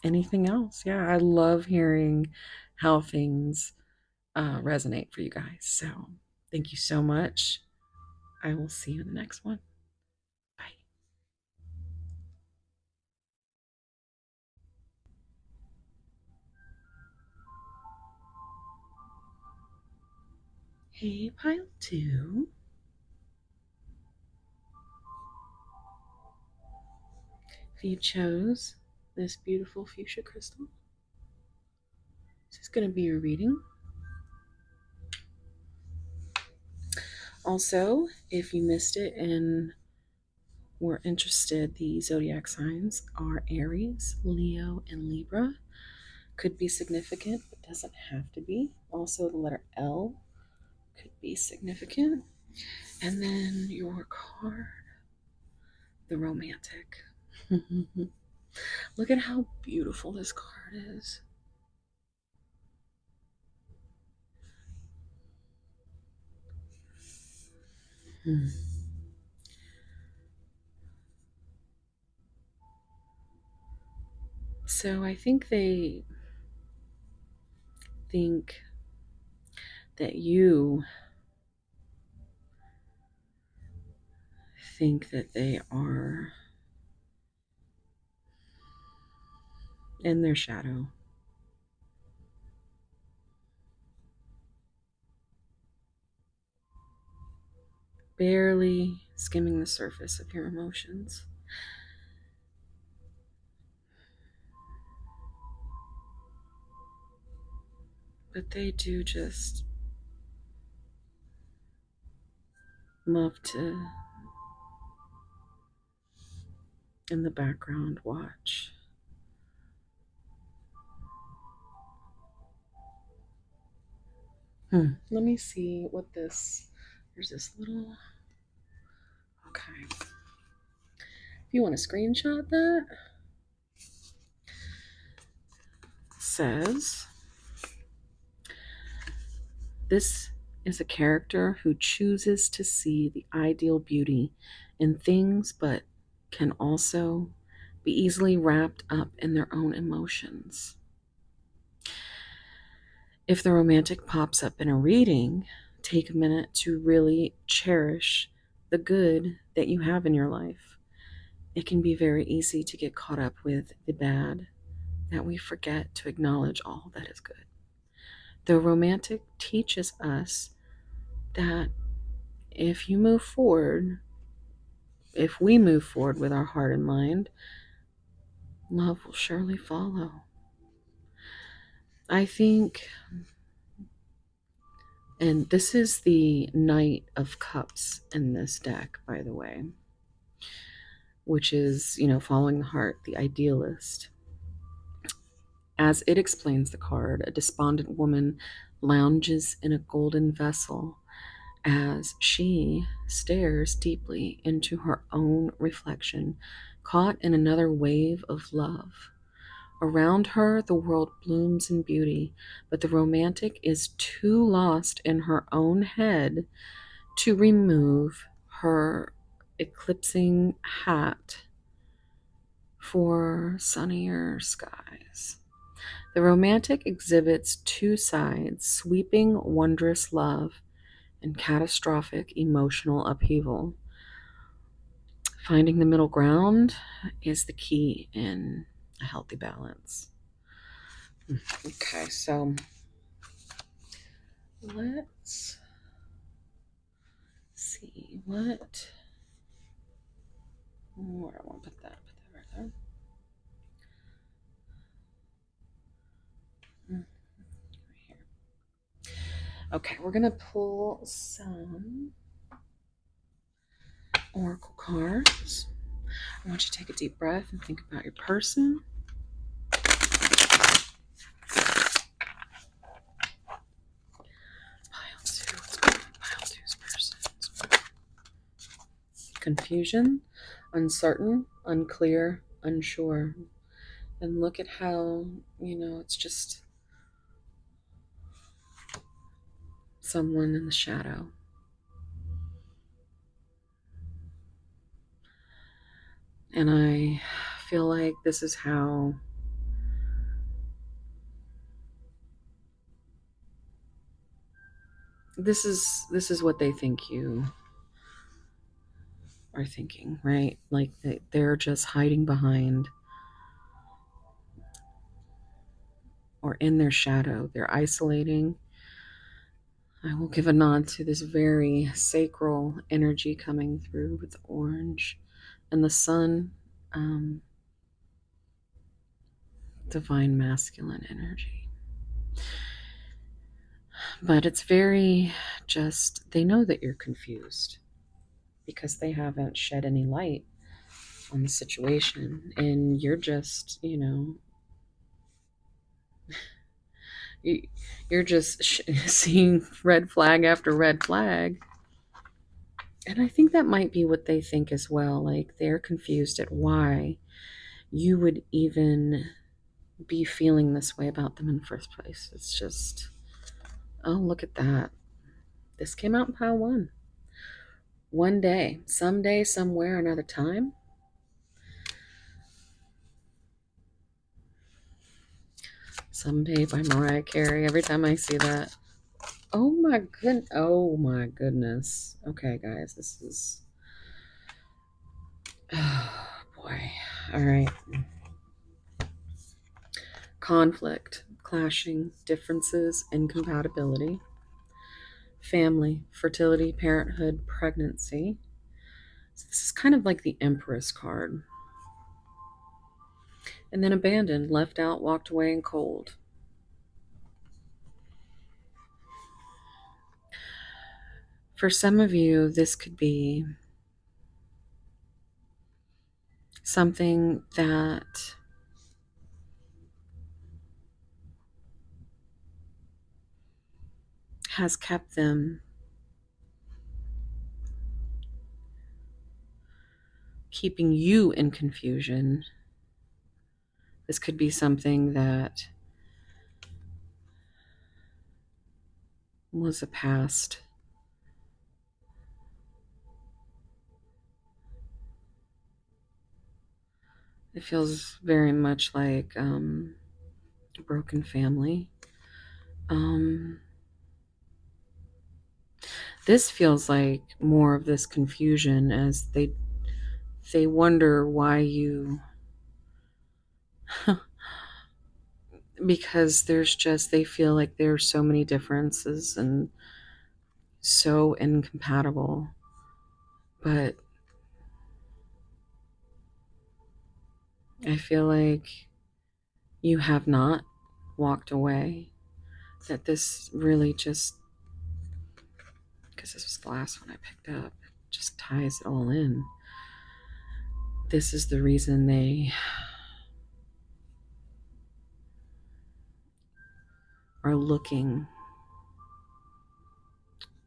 anything else. Yeah, I love hearing how things resonate for you guys. So thank you so much. I will see you in the next one. Bye. Hey, pile two. If you chose this beautiful fuchsia crystal, this is going to be your reading. Also, if you missed it and were interested, the zodiac signs are Aries, Leo, and Libra. Could be significant, but doesn't have to be. Also, the letter L could be significant. And then your card, the romantic. Look at how beautiful this card is. Hmm. So I think they think that you think that they are in their shadow. Barely skimming the surface of your emotions. But they do just love to, in the background, watch. Let me see what this. There's this little. Okay. If you want to screenshot that, says this is a character who chooses to see the ideal beauty in things but can also be easily wrapped up in their own emotions. If the romantic pops up in a reading, take a minute to really cherish the good that you have in your life. It can be very easy to get caught up with the bad, that we forget to acknowledge all that is good. The romantic teaches us that if you move forward, if we move forward with our heart and mind, love will surely follow. I think, and this is the Knight of Cups in this deck, by the way, which is, following the heart, the idealist. As it explains the card, a despondent woman lounges in a golden vessel as she stares deeply into her own reflection, caught in another wave of love. Around her, the world blooms in beauty, but the romantic is too lost in her own head to remove her eclipsing hat for sunnier skies. The romantic exhibits two sides: sweeping, wondrous love and catastrophic emotional upheaval. Finding the middle ground is the key in a healthy balance. Okay, so let's see where I want to put that. Put that right there. Right here. Okay, we're gonna pull some oracle cards. I want you to take a deep breath and think about your person. Pile two. What's going on? Pile two's person. Confusion, uncertain, unclear, unsure. And look at how, it's just someone in the shadow. And I feel like this is how this is what they think you are thinking, right? Like they're just hiding behind or in their shadow. They're isolating. I will give a nod to this very sacral energy coming through with orange and the sun, divine masculine energy. But it's very just, they know that you're confused because they haven't shed any light on the situation. And you're just, you're just seeing red flag after red flag. And I think that might be what they think as well. Like they're confused at why you would even be feeling this way about them in the first place. It's just, oh, look at that. This came out in pile one. One day, someday, somewhere, another time. Someday by Mariah Carey. Every time I see that, oh my goodness. Okay, guys, this is, oh boy. All right. Conflict, clashing, differences, incompatibility, family, fertility, parenthood, pregnancy. So this is kind of like the Empress card. And then abandoned, left out, walked away, and cold. For some of you, this could be something that has kept them keeping you in confusion. This could be something that was a past. It feels very much like a broken family. Um, this feels like more of this confusion as they wonder why you because there's just they feel like there's so many differences and so incompatible. But I feel like you have not walked away. That this really just, because this was the last one I picked up, just ties it all in. This is the reason they are looking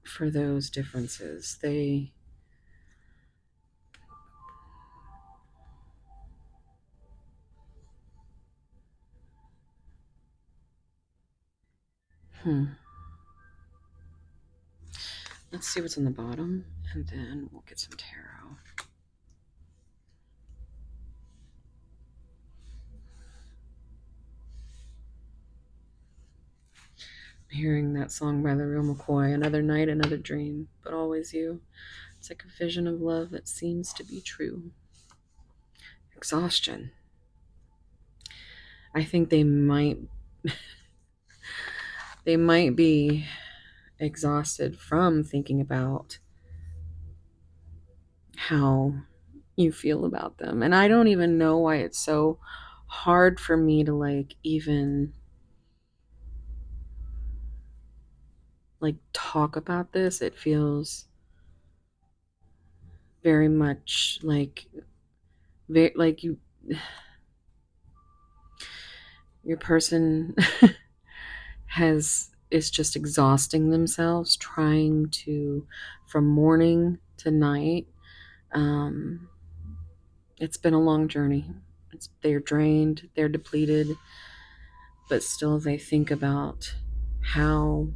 for those differences. Hmm. Let's see what's on the bottom, and then we'll get some tarot. Hearing that song by the real McCoy, another night, another dream, but always you. It's like a vision of love that seems to be true. Exhaustion. I think they might be exhausted from thinking about how you feel about them. And I don't even know why it's so hard for me to even talk about this. It feels very much like your person is just exhausting themselves trying to, from morning to night. It's been a long journey. They're drained, they're depleted, but still they think about how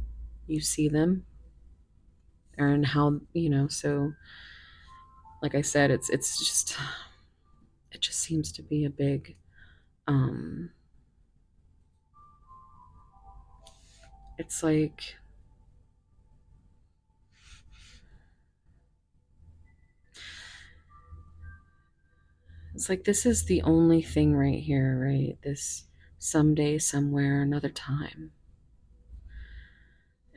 you see them and how, so like I said, it's just, it just seems to be a big it's like this is the only thing right here, right? This someday, somewhere, another time.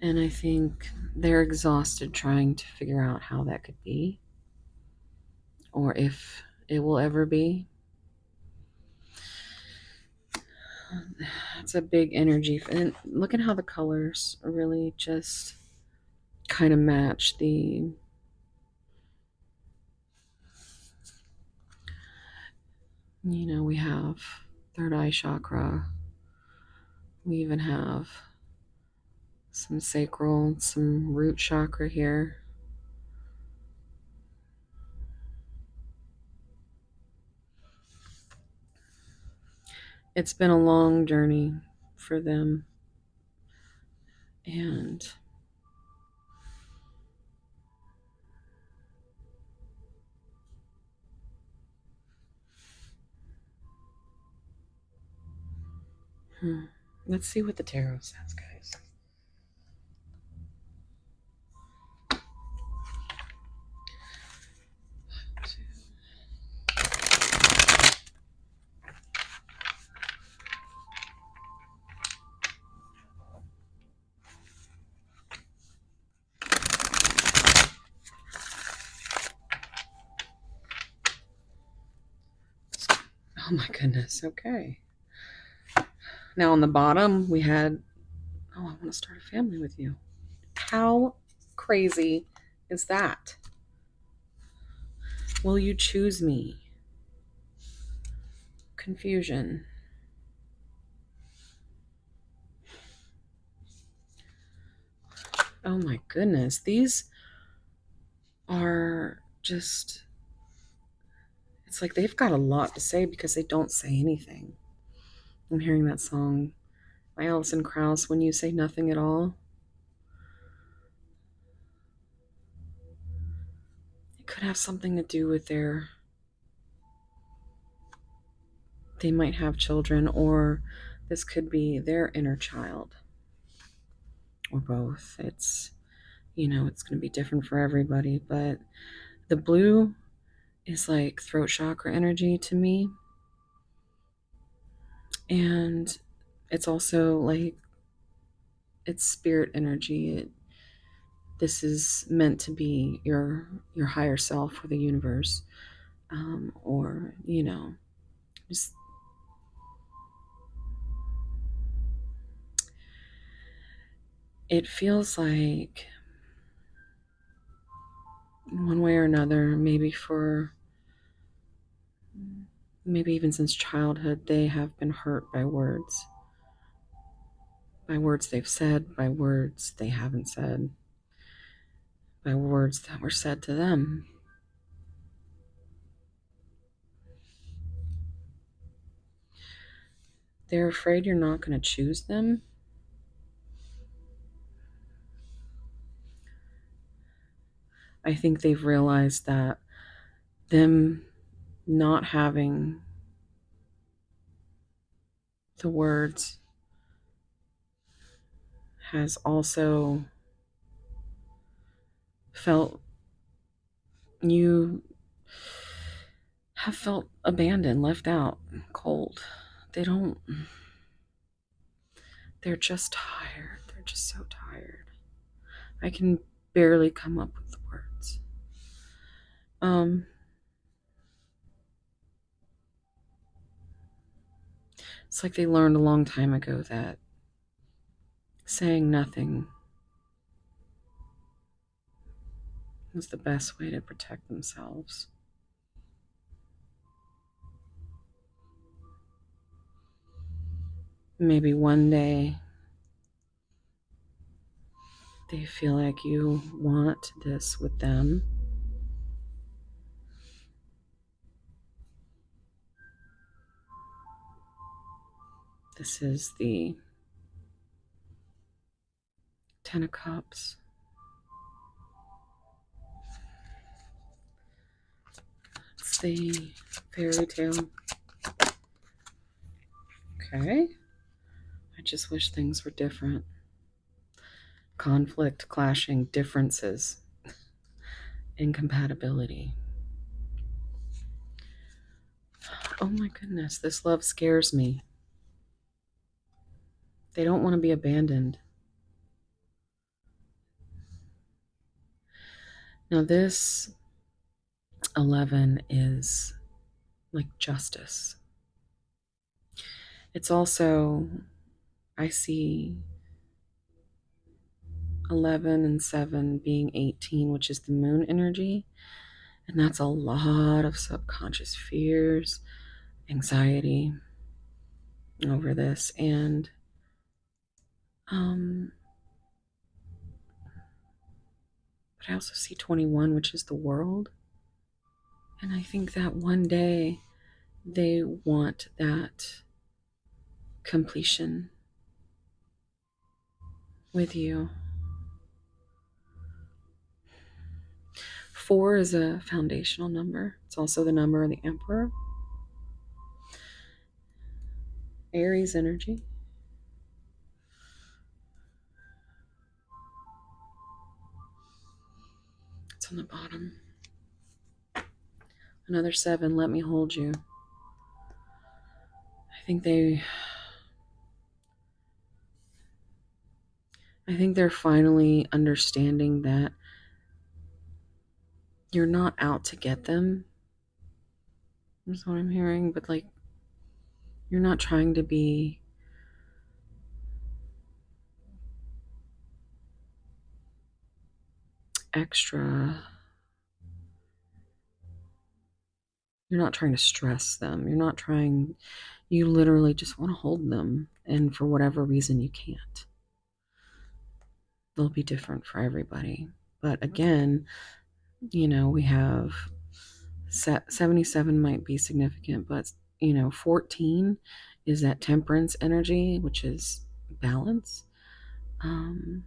And I think they're exhausted trying to figure out how that could be or if it will ever be. It's a big energy. And look at how the colors really just kind of match the, we have third eye chakra. We even have some sacral, some root chakra here. It's been a long journey for them. And let's see what the tarot says, guys. Oh my goodness. Okay. Now on the bottom, we had, oh, I want to start a family with you. How crazy is that? Will you choose me? Confusion. Oh my goodness. These are just, it's like they've got a lot to say because they don't say anything. I'm hearing that song by Alison Krauss, When You Say Nothing at All. It could have something to do with they might have children, or this could be their inner child, or both. It's going to be different for everybody, but the blue is like throat chakra energy to me. And it's also like it's spirit energy. This is meant to be your higher self or the universe, or just it feels like one way or another, maybe even since childhood, they have been hurt by words they've said, by words they haven't said, by words that were said to them. They're afraid you're not going to choose them. I think they've realized that them not having the words has also felt you have felt abandoned, left out, cold. They don't, they're just tired. They're just so tired. I can barely come up with the words. It's like they learned a long time ago that saying nothing was the best way to protect themselves. Maybe one day they feel like you want this with them. This is the Ten of Cups. It's the fairy tale. Okay. I just wish things were different. Conflict, clashing, differences, incompatibility. Oh my goodness, this love scares me. They don't want to be abandoned. Now, this 11 is like justice. It's also, I see 11 and 7 being 18, which is the moon energy. And that's a lot of subconscious fears, anxiety over this. And but I also see 21, which is the world. And I think that one day they want that completion with you. 4 is a foundational number. It's also the number of the Emperor. Aries energy. It's on the bottom. Another 7, let me hold you. I think they're finally understanding that you're not out to get them. That's what I'm hearing, but like you're not trying to be extra, you're not trying to stress them. You're not trying, you literally just want to hold them. And for whatever reason, you can't. They'll be different for everybody. But again, we have 77 might be significant, but 14 is that temperance energy, which is balance. Um,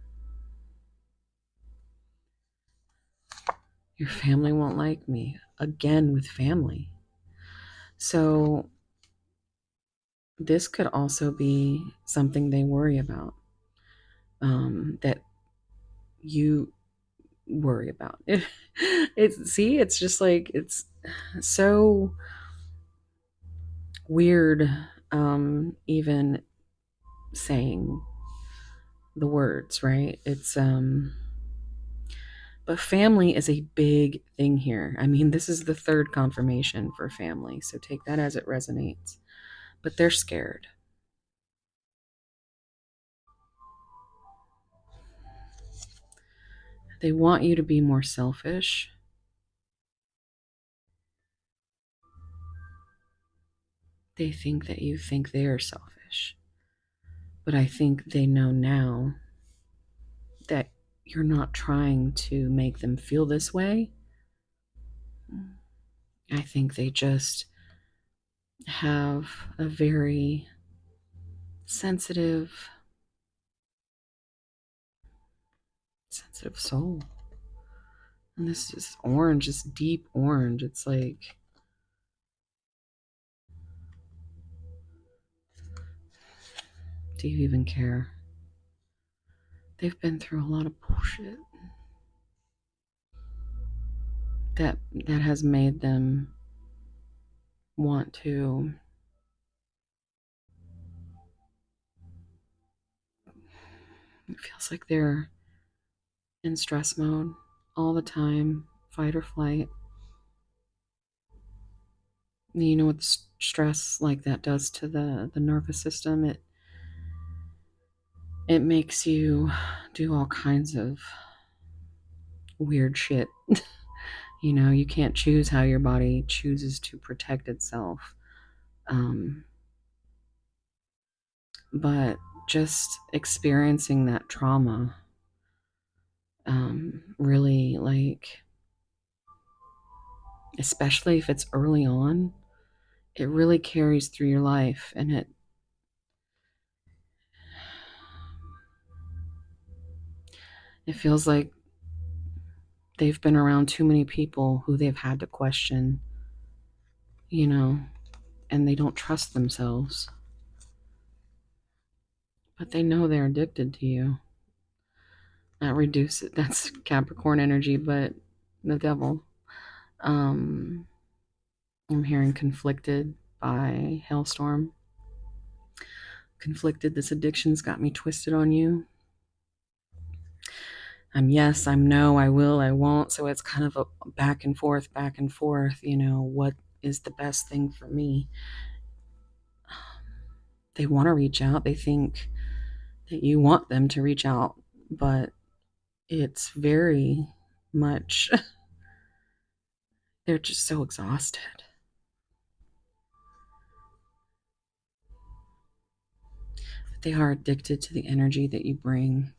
your family won't like me. Again, with family. So, this could also be something they worry about, that you worry about. It's just like, it's so weird, even saying the words, right? But family is a big thing here. I mean, this is the third confirmation for family, so take that as it resonates. But they're scared. They want you to be more selfish. They think that you think they are selfish. But I think they know now that you're not trying to make them feel this way. I think they just have a very sensitive, sensitive soul. And this is orange, it's deep orange. It's like, do you even care? They've been through a lot of bullshit that has made them want to, it feels like they're in stress mode all the time, fight or flight. You know what stress like that does to the nervous system? It makes you do all kinds of weird shit. You can't choose how your body chooses to protect itself. Um, but just experiencing that trauma, really, like, especially if it's early on, it really carries through your life, and it feels like they've been around too many people who they've had to question, you know, and they don't trust themselves. But they know they're addicted to you. That reduce it. That's Capricorn energy, but the devil. Um, I'm hearing conflicted by Hailstorm. Conflicted. This addiction's got me twisted on you. I'm yes, I'm no, I will, I won't. So it's kind of a back and forth, back and forth. What is the best thing for me? They want to reach out. They think that you want them to reach out, but it's very much, they're just so exhausted. They are addicted to the energy that you bring.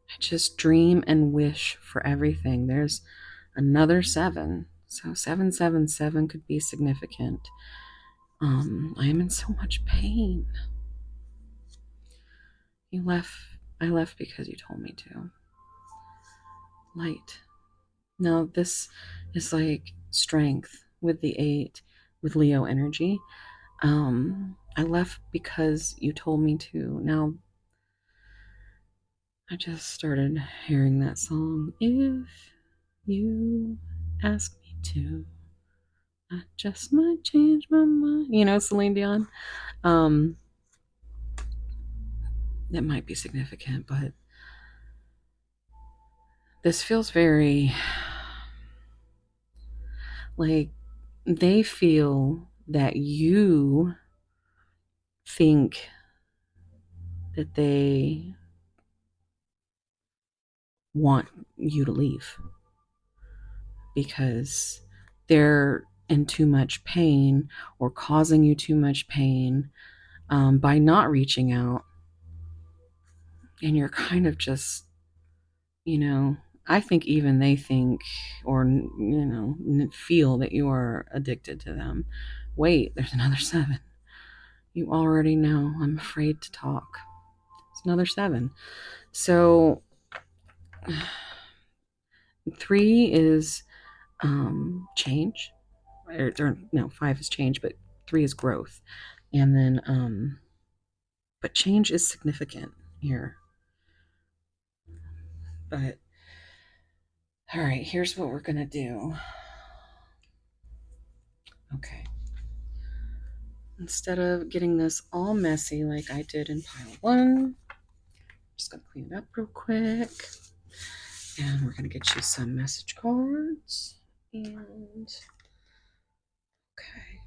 I just dream and wish for everything. There's another 7. So 777 could be significant. I am in so much pain. I left because you told me to. Light. Now this is like strength with the 8, with Leo energy. I left because you told me to. Now I just started hearing that song. If you ask me to, I just might change my mind. Celine Dion. Um, that might be significant, but this feels very like they feel that you think that they want you to leave because they're in too much pain or causing you too much pain by not reaching out. And you're kind of just, you know, I think even they think or, feel that you are addicted to them. Wait, there's another 7. You already know I'm afraid to talk. It's another 7. So 3 is change. Or no, 5 is change, but 3 is growth. And then, but change is significant here. But, all right, here's what we're going to do. Okay. Instead of getting this all messy like I did in pile 1, I'm just going to clean it up real quick. And we're going to get you some message cards. And, okay.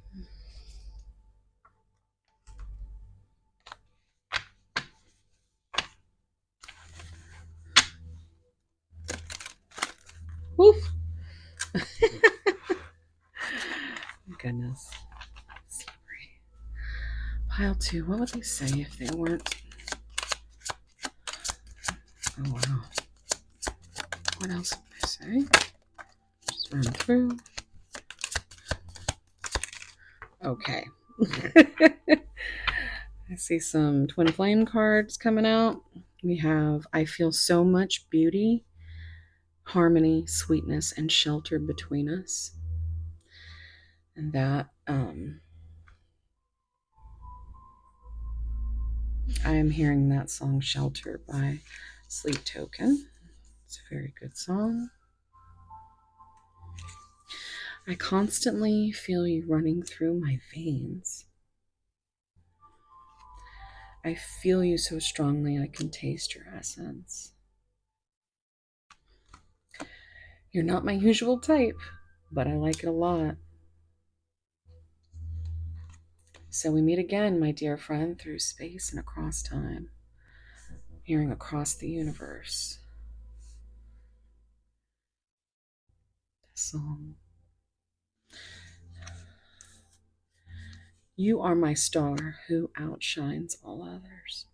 Woof. Goodness. Slippery. Pile 2. What would they say if they weren't? Oh, wow. What else would they say? Just run through. Okay. I see some twin flame cards coming out. We have I feel so much beauty, harmony, sweetness, and shelter between us. And that I am hearing that song Shelter by Sleep Token. It's a very good song. I constantly feel you running through my veins. I feel you so strongly I can taste your essence. You're not my usual type, but I like it a lot. So we meet again, my dear friend, through space and across time, hearing across the universe. The song. You are my star who outshines all others.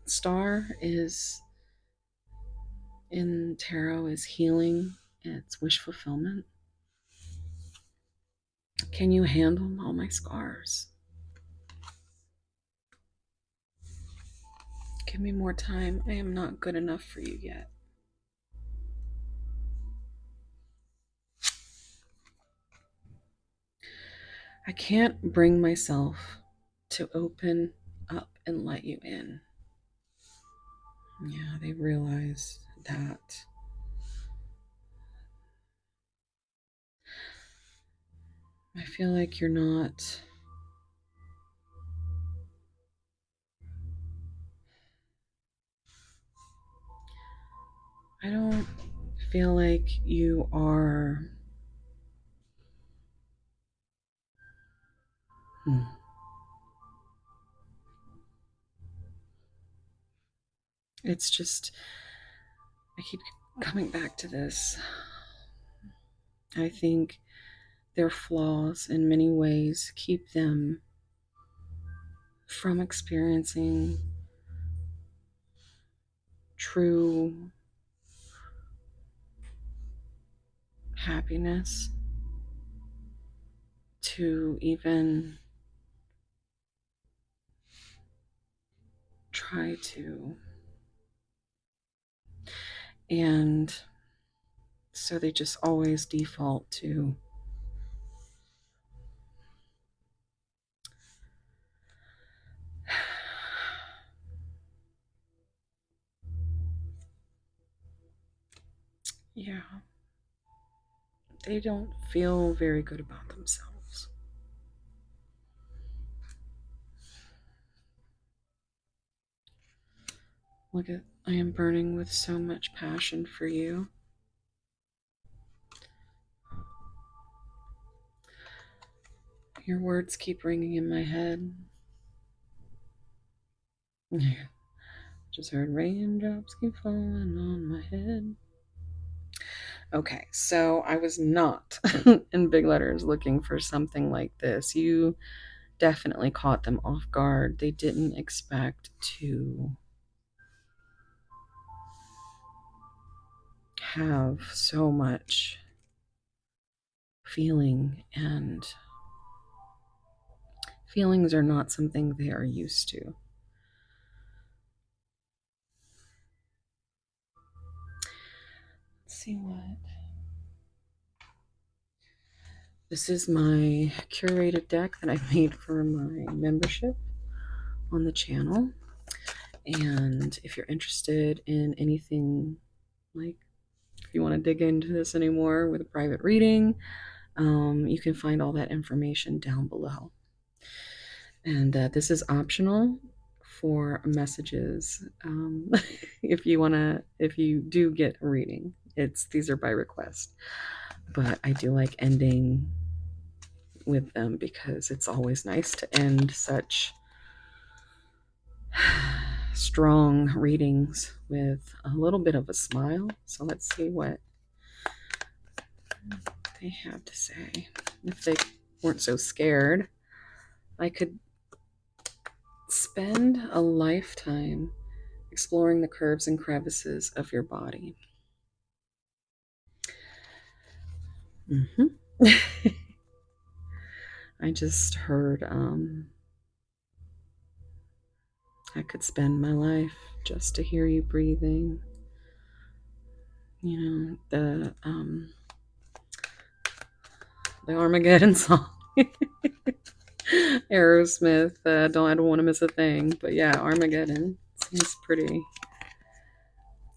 Star is in tarot is healing, it's wish fulfillment. Can you handle all my scars? Give me more time. I am not good enough for you yet. I can't bring myself to open up and let you in. Yeah, they realize that. I feel like you're not. I don't feel like you are. It's just, I keep coming back to this. I think their flaws in many ways keep them from experiencing true happiness, to even try to. And so they just always default to yeah, they don't feel very good about themselves. Look at, I am burning with so much passion for you. Your words keep ringing in my head. Just heard raindrops keep falling on my head. Okay, so I was not in big letters looking for something like this. You definitely caught them off guard. They didn't expect to have so much feeling, and feelings are not something they are used to. Let's see what. This is my curated deck that I made for my membership on the channel. And if you're interested in anything, like if you want to dig into this anymore with a private reading, you can find all that information down below. And this is optional for messages. If you do get a reading, these are by request. But I do like ending with them because it's always nice to end such strong readings with a little bit of a smile. So let's see what they have to say. If they weren't so scared, I could spend a lifetime exploring the curves and crevices of your body. I just heard I could spend my life just to hear you breathing. You know, the Armageddon song. Aerosmith, I don't want to miss a thing. But yeah, Armageddon seems pretty.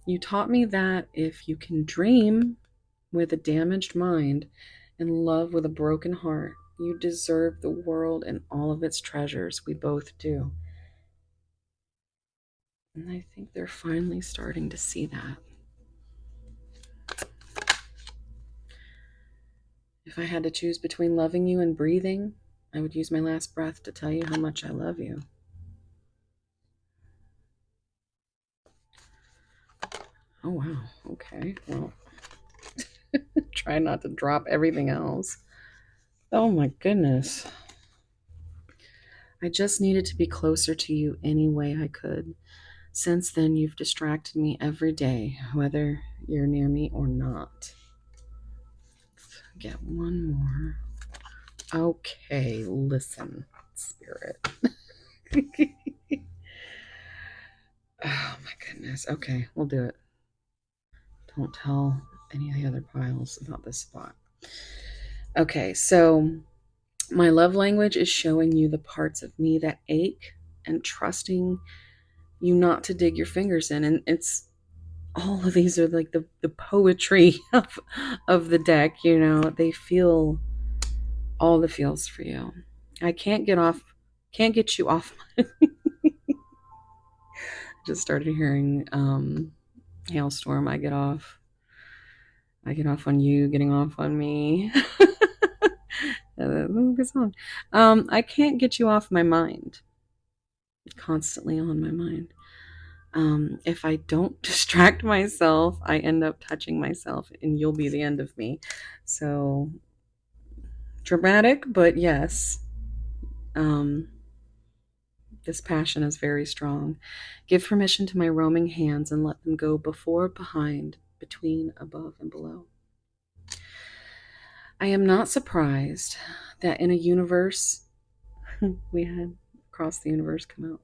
You taught me that if you can dream with a damaged mind and love with a broken heart, you deserve the world and all of its treasures. We both do. And I think they're finally starting to see that. If I had to choose between loving you and breathing, I would use my last breath to tell you how much I love you. Oh, wow. Okay. Well, try not to drop everything else. Oh, my goodness. I just needed to be closer to you any way I could. Since then, you've distracted me every day, whether you're near me or not. Let's get one more. Okay, listen, Spirit. Oh my goodness. Okay, we'll do it. Don't tell any of the other piles about this spot. Okay, so my love language is showing you the parts of me that ache and trusting you not to dig your fingers in. And it's all of these are like the poetry of the deck, you know. They feel all the feels for you. I can't get you off. Just started hearing Hailstorm. I get off on you, getting off on me. Good song. I can't get you off my mind. Constantly on my mind. If I don't distract myself, I end up touching myself, and you'll be the end of me. So dramatic, but yes. This passion is very strong. Give permission to my roaming hands and let them go before, behind, between, above, and below. I am not surprised that in a universe, we had Across the Universe come out.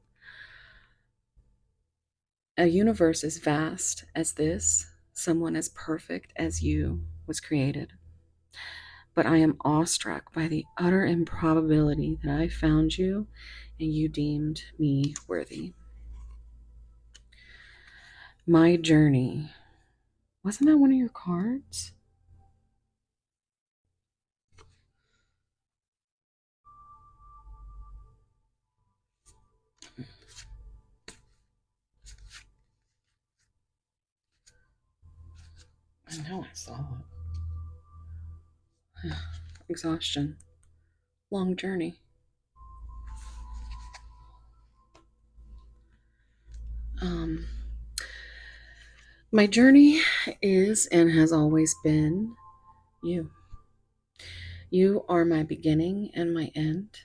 A universe as vast as this, someone as perfect as you was created. But I am awestruck by the utter improbability that I found you and you deemed me worthy. My journey. Wasn't that one of your cards? I know I saw it. Exhaustion. Long journey. Um, my journey is and has always been you. You are my beginning and my end.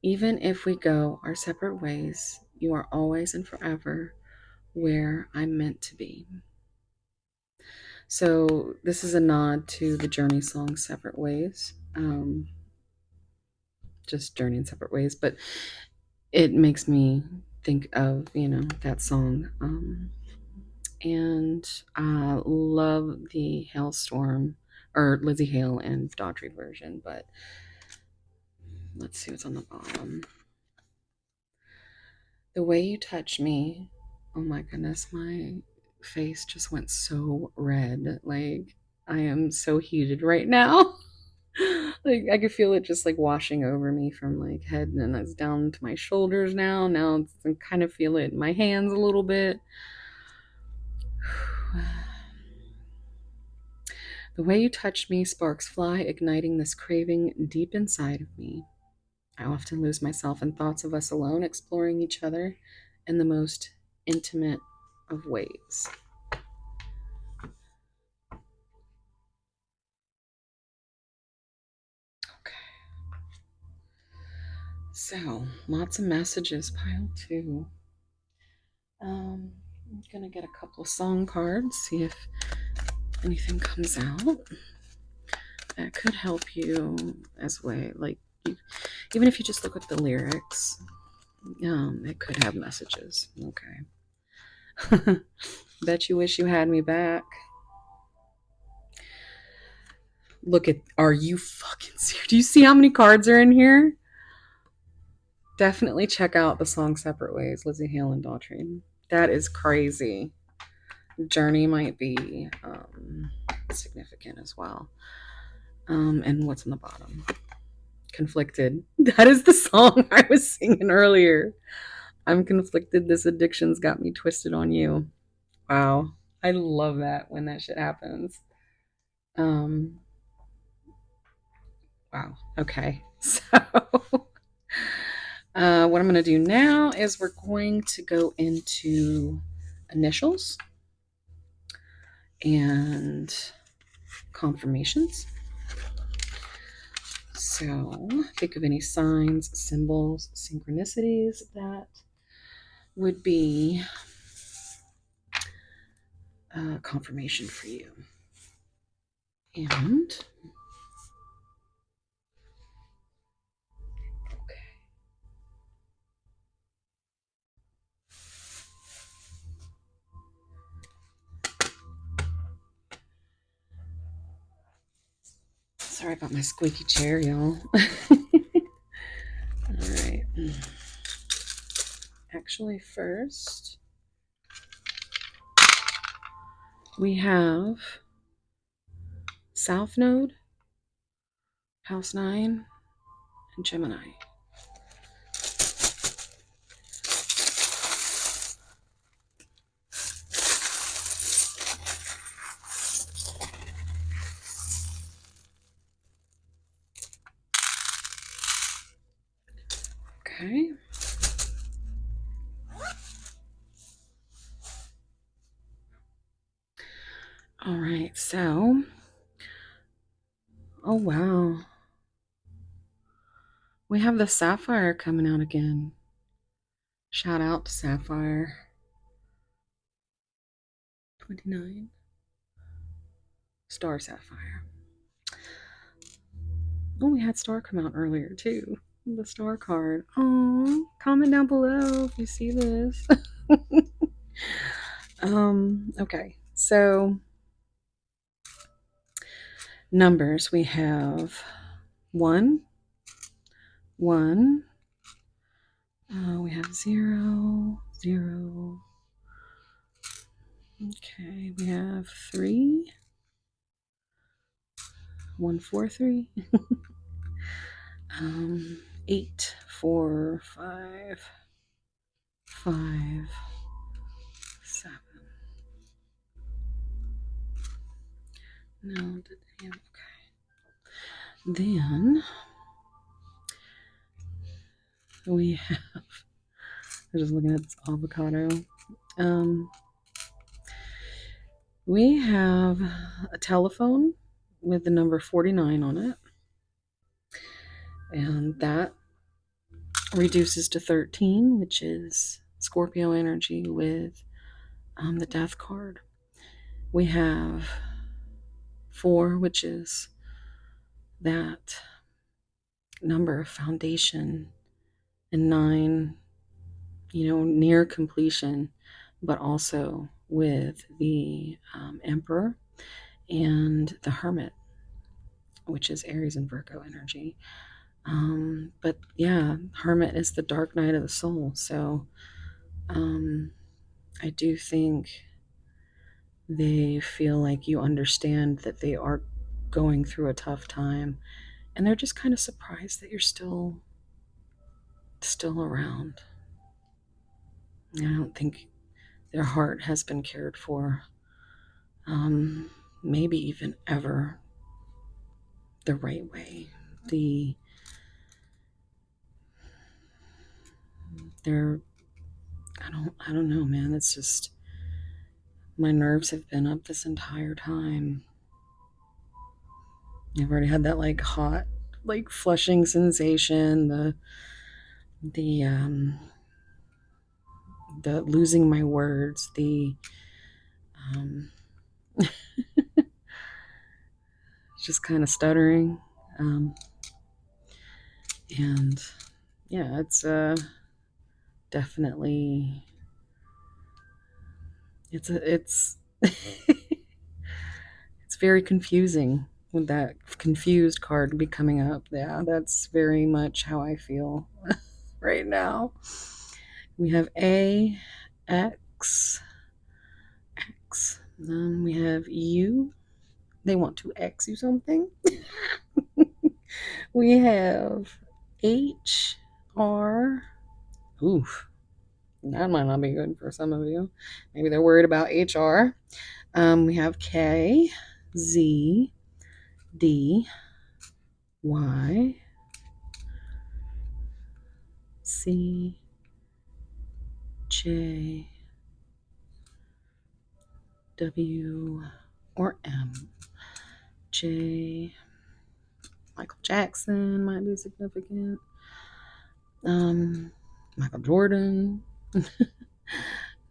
Even if we go our separate ways, you are always and forever where I'm meant to be. So, this is a nod to the Journey song Separate Ways. Just Journey in Separate Ways, but it makes me think of, that song. And I love the Hailstorm or Lizzie Hale and Daughtry version, but let's see what's on the bottom. The way you touch me, oh my goodness, my face just went so red. Like, I am so heated right now. Like, I could feel it just like washing over me from like head and it's down to my shoulders now. Now I kind of feel it in my hands a little bit. The way you touch me sparks fly, igniting this craving deep inside of me. I often lose myself in thoughts of us alone, exploring each other in the most intimate of ways. Okay. So, lots of messages, pile two. I'm gonna get a couple of song cards, see if anything comes out that could help you as way. Like, even if you just look at the lyrics, it could have messages. Okay. Bet you wish you had me back. Look at, are you fucking serious? Do you see how many cards are in here? Definitely check out the song Separate Ways, Lizzie Hale and Daughtry. That is crazy. Journey might be significant as well. And what's on the bottom? Conflicted. That is the song I was singing earlier. I'm conflicted. This addiction's got me twisted on you. Wow. I love that when that shit happens. Um, wow. Okay. So, what I'm going to do now is we're going to go into initials and confirmations. So, think of any signs, symbols, synchronicities that would be confirmation for you. And okay. Sorry about my squeaky chair, y'all. All right. Actually, first, we have South Node, House 9, and Gemini. Okay. All right, so, oh wow. We have the Sapphire coming out again. Shout out to Sapphire. 29. Star Sapphire. Oh, we had Star come out earlier too. The Star card. Oh, comment down below if you see this. Okay. So numbers, we have 1, 1. We have 0, 0. Okay, we have 3, 1, 4, 3. 8, 4, 5, 5, 7. No, okay. Then we have, I'm just looking at this avocado. Um, we have a telephone with the number 49 on it, and that reduces to 13, which is Scorpio energy with the death card. We have 4, which is that number of foundation, and 9, near completion, but also with the Emperor and the Hermit, which is Aries and Virgo energy. But yeah, Hermit is the dark night of the soul. So um, I do think they feel like you understand that they are going through a tough time, and they're just kind of surprised that you're still around. I don't think their heart has been cared for, maybe even ever, the right way. The they're I don't know, man. It's just my nerves have been up this entire time. I've already had that like hot, like flushing sensation, the the losing my words, the um, just kind of stuttering, um, and yeah, it's definitely it's it's very confusing with that confused card be coming up. Yeah, that's very much how I feel right now. We have A, X, X. Then we have U. They want to X you something. We have H, R. Oof, that might not be good for some of you. Maybe they're worried about HR. We have K, Z, D, Y, C, J, W, or M. J, Michael Jackson might be significant. Michael Jordan.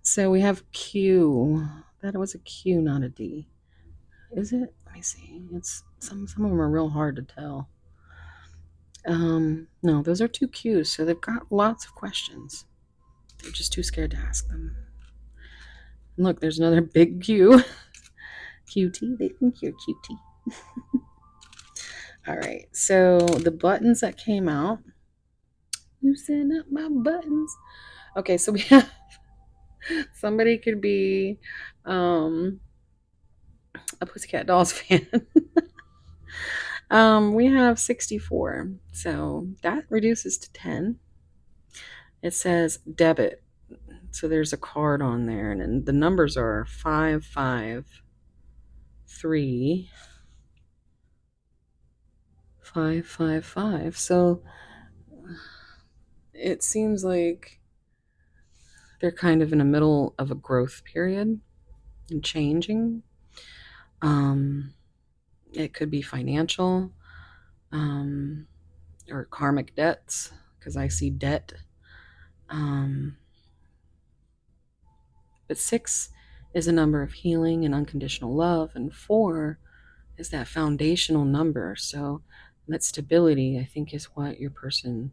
So we have Q. That was a Q, not a D. Is it? Let me see. It's some of them are real hard to tell. No, those are 2 Qs, so they've got lots of questions. They're just too scared to ask them. And look, there's another big Q. QT. They think you're QT. All right. So the buttons that came out. Loosen up my buttons. Okay, so we have somebody could be a Pussycat Dolls fan. We have 64. So that reduces to 10. It says debit. So there's a card on there, and the numbers are 553 555. So it seems like they're kind of in the middle of a growth period and changing. Um, it could be financial, um, or karmic debts, because I see debt. Um, but 6 is a number of healing and unconditional love, and 4 is that foundational number. So that stability, I think, is what your person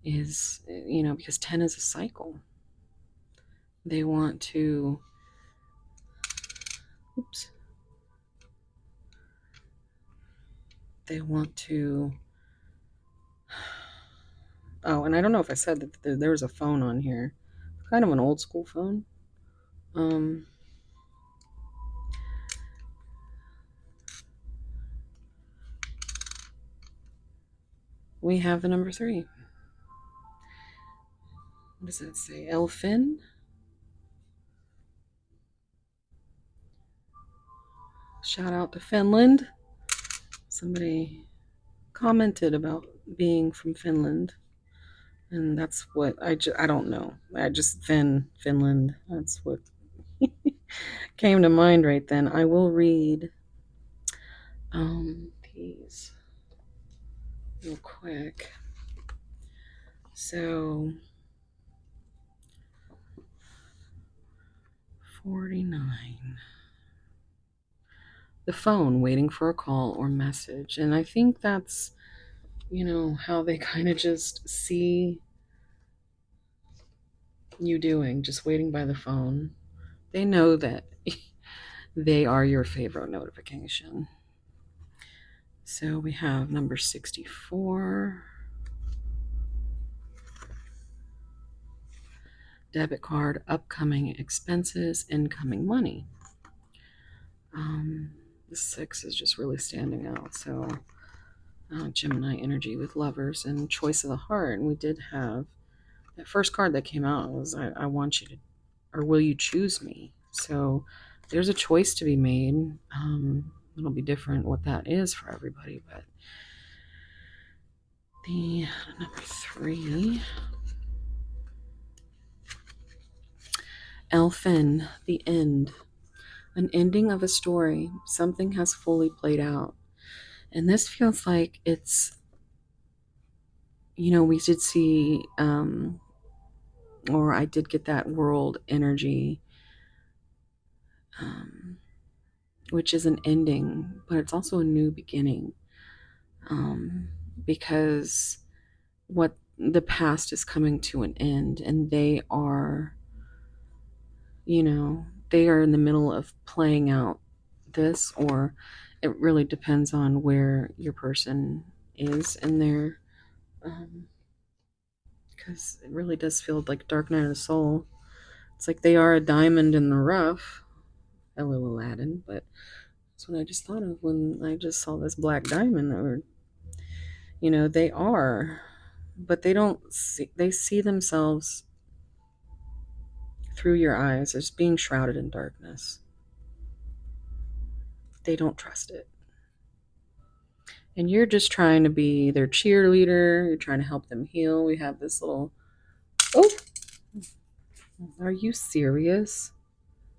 is, because 10 is a cycle. They want to, oops, they want to, oh, and I don't know if I said that there was a phone on here, kind of an old school phone. Um, we have the number 3. What does that say? Elfin? Shout out to Finland. Somebody commented about being from Finland. And that's what I don't know. I just Finland. That's what came to mind right then. I will read these real quick. So 49. The phone waiting for a call or message. And I think that's, how they kind of just see you doing, just waiting by the phone. They know that they are your favorite notification. So we have number 64. Debit card, upcoming expenses, incoming money. The 6 is just really standing out. So Gemini energy with lovers and choice of the heart. And we did have that first card that came out was I want you to, or will you choose me? So there's a choice to be made. It'll be different what that is for everybody, but the number 3, Elfin, the end, an ending of a story. Something has fully played out, and this feels like it's, we did see, or I did get that world energy, which is an ending, but it's also a new beginning, because what the past is coming to an end, and they are in the middle of playing out this, or it really depends on where your person is in their, because it really does feel like Dark Night of the Soul. It's like they are a diamond in the rough. Hello, Aladdin. But that's what I just thought of when I just saw this black diamond. They are, but they don't see. They see themselves through your eyes as being shrouded in darkness. They don't trust it. And you're just trying to be their cheerleader. You're trying to help them heal. We have this little. Oh, are you serious?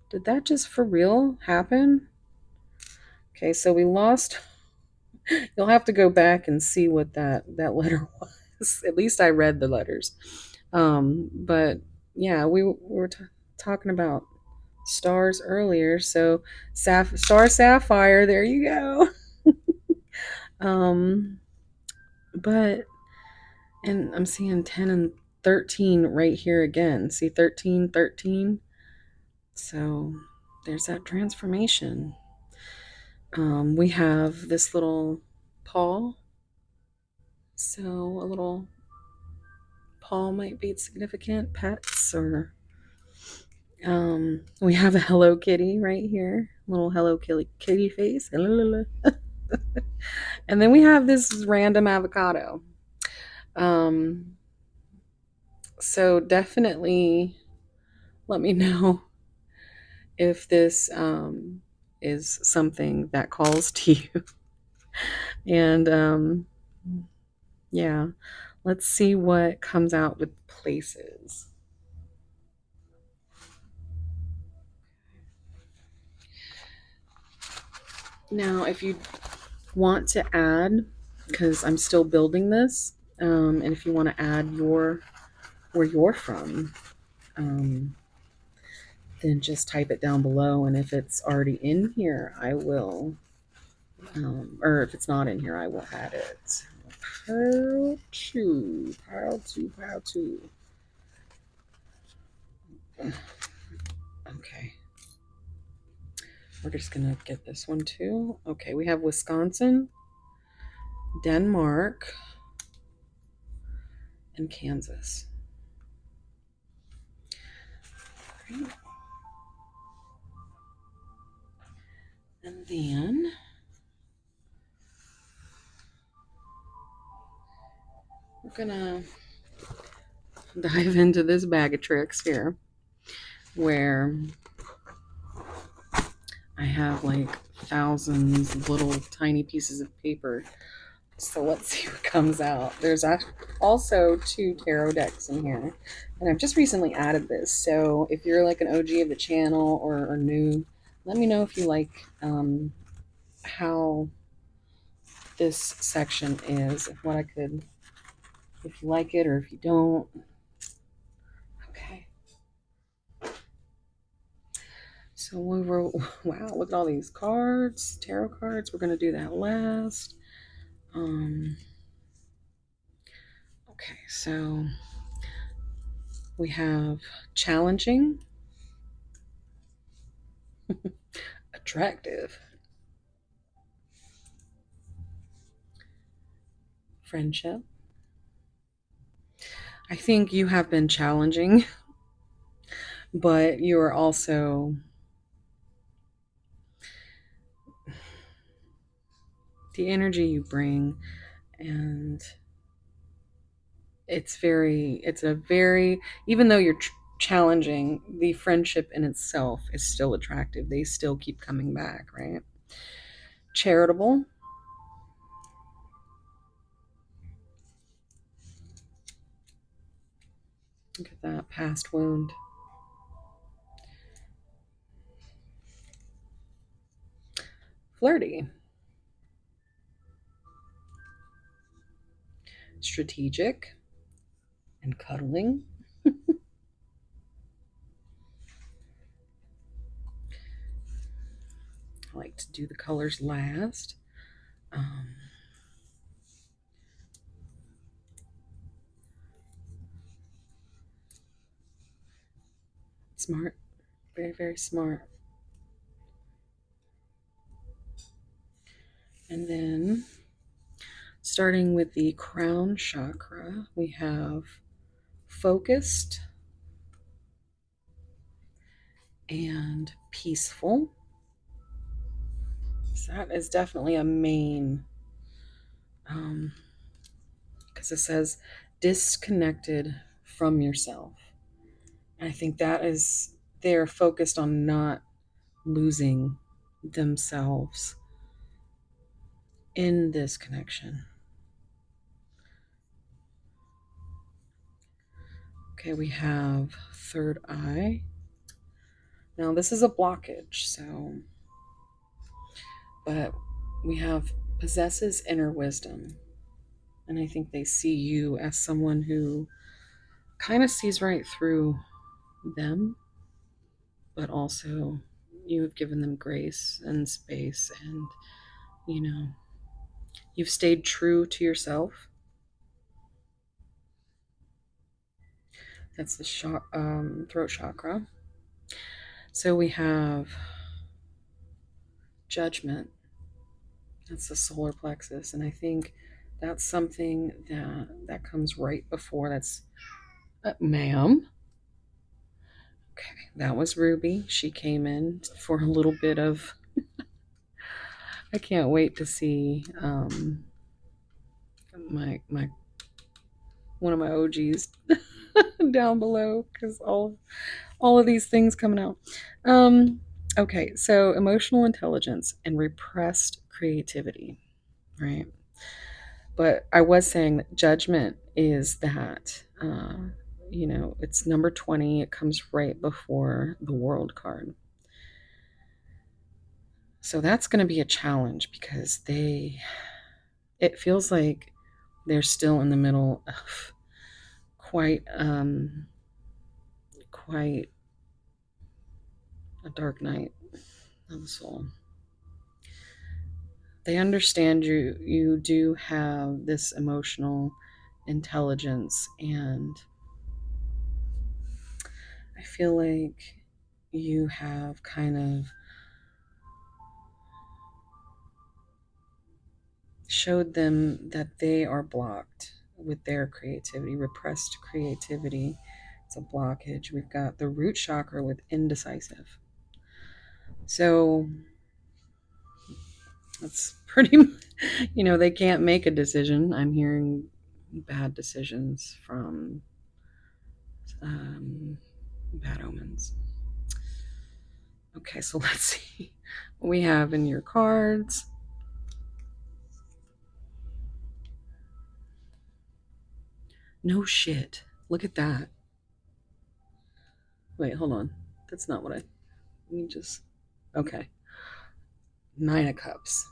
Did that just for real happen? Okay, so we lost. You'll have to go back and see what that letter was. At least I read the letters. But yeah, we were talking about stars earlier. So star sapphire. There you go. um, but and I'm seeing 10 and 13 right here again. See 13, 13. So there's that transformation. We have this little paw. So a little paw might be significant. Pets, or we have a Hello Kitty right here. Little Hello Kitty face. And then we have this random avocado. So definitely let me know if this is something that calls to you. And yeah, let's see what comes out with places. Now, if you want to add, because I'm still building this, and if you want to add where you're from, then just type it down below. And if it's already in here, I will, or if it's not in here, I will add it. Pile two. Okay. We're just going to get this one too. Okay, we have Wisconsin, Denmark, and Kansas. Right. And then we're going to dive into this bag of tricks here, where I have like thousands of little tiny pieces of paper So let's see what comes out. There's also 2 tarot decks in here. And I've just recently added this. So if you're like an OG of the channel or new, let me know if you like how this section is. If what I could, if you like it or if you don't. Okay. So we were, wow, look at all these cards, tarot cards. We're going to do that last. Okay, so we have challenging, attractive, friendship. I think you have been challenging, but you are also the energy you bring, and it's a very, even though you're challenging, the friendship in itself is still attractive. They still keep coming back, right? Charitable. Look at that past wound. Flirty. Strategic and cuddling. I like to do the colors last. Smart. Very, very smart. And then starting with the crown chakra, we have focused and peaceful. So that is definitely a main, because it says disconnected from yourself. And I think that is, they're focused on not losing themselves in this connection. Okay, we have third eye. Now, this is a blockage, so, but we have possesses inner wisdom. And I think they see you as someone who kind of sees right through them, but also you have given them grace and space, and, you know, you've stayed true to yourself. That's the throat chakra. So we have judgment. That's the solar plexus, and I think that's something that comes right before. That's ma'am. Okay, that was Ruby. She came in for a little bit of. I can't wait to see my one of my OGs down below, because all of these things coming out. Okay, so emotional intelligence and repressed creativity, right? But I was saying that judgment is that, it's number 20. It comes right before the world card. So that's going to be a challenge because it feels like they're still in the middle of quite a dark night of the soul. They understand you do have this emotional intelligence, and I feel like you have kind of showed them that they are blocked with their creativity, repressed creativity. It's a blockage. We've got the root chakra with indecisive. So that's pretty, they can't make a decision. I'm hearing bad decisions from bad omens. Okay, so let's see what we have in your cards. No shit. Look at that. Wait, hold on. That's not what I. Let me just. Okay. Nine of Cups.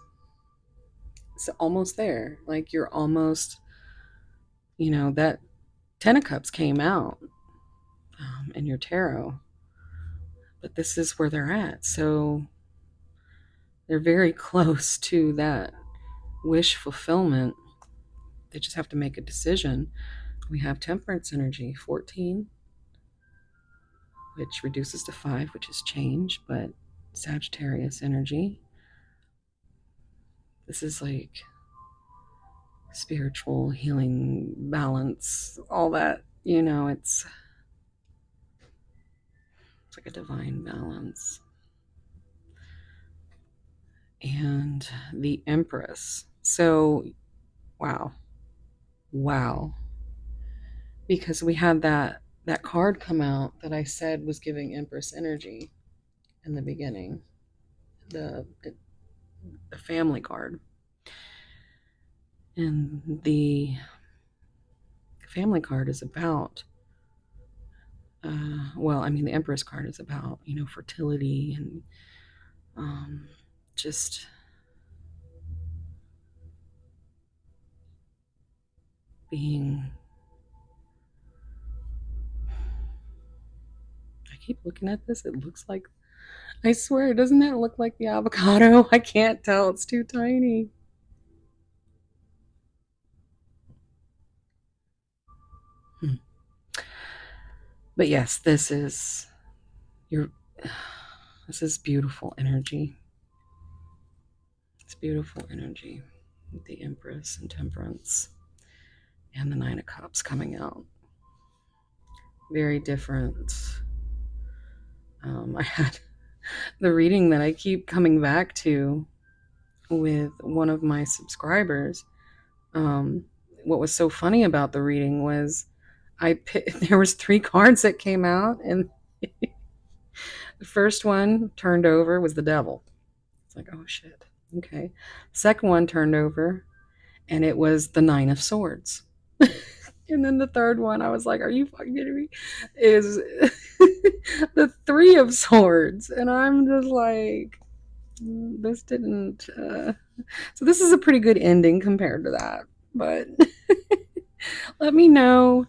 So almost there. Like you're almost, that Ten of Cups came out in your tarot, but this is where they're at. So they're very close to that wish fulfillment. They just have to make a decision. We have Temperance energy, 14, which reduces to 5, which is change, but Sagittarius energy. This is like spiritual healing, balance, all that. It's like a divine balance. And the Empress. So, wow. Wow. Because we had that card come out that I said was giving Empress energy in the beginning. The family card. And the family card is about the Empress card is about, fertility and just being. I keep looking at this. It looks like, I swear, doesn't that look like the avocado? I can't tell. It's too tiny. Hmm. But yes, your this is beautiful energy. It's beautiful energy. The Empress and Temperance and the Nine of Cups coming out. Very different. I had the reading that I keep coming back to with one of my subscribers. What was so funny about the reading was there was 3 cards that came out, and the first one turned over was the devil. It's like, oh shit. Okay. Second one turned over, and it was the Nine of Swords. And then the third one, I was like, are you fucking kidding me? Is the Three of Swords. And I'm just like, this didn't. So this is a pretty good ending compared to that. But let me know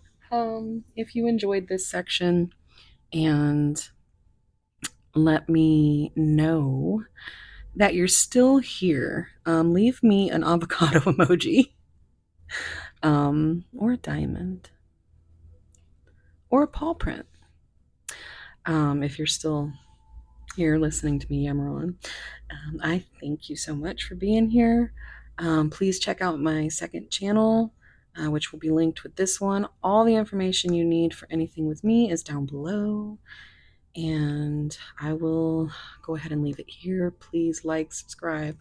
if you enjoyed this section, and let me know that you're still here. Leave me an avocado emoji, or a diamond, or a paw print. If you're still here listening to me yammer on, I thank you so much for being here. Please check out my second channel, which will be linked with this one. All the information you need for anything with me is down below. And I will go ahead and leave it here. Please like, subscribe.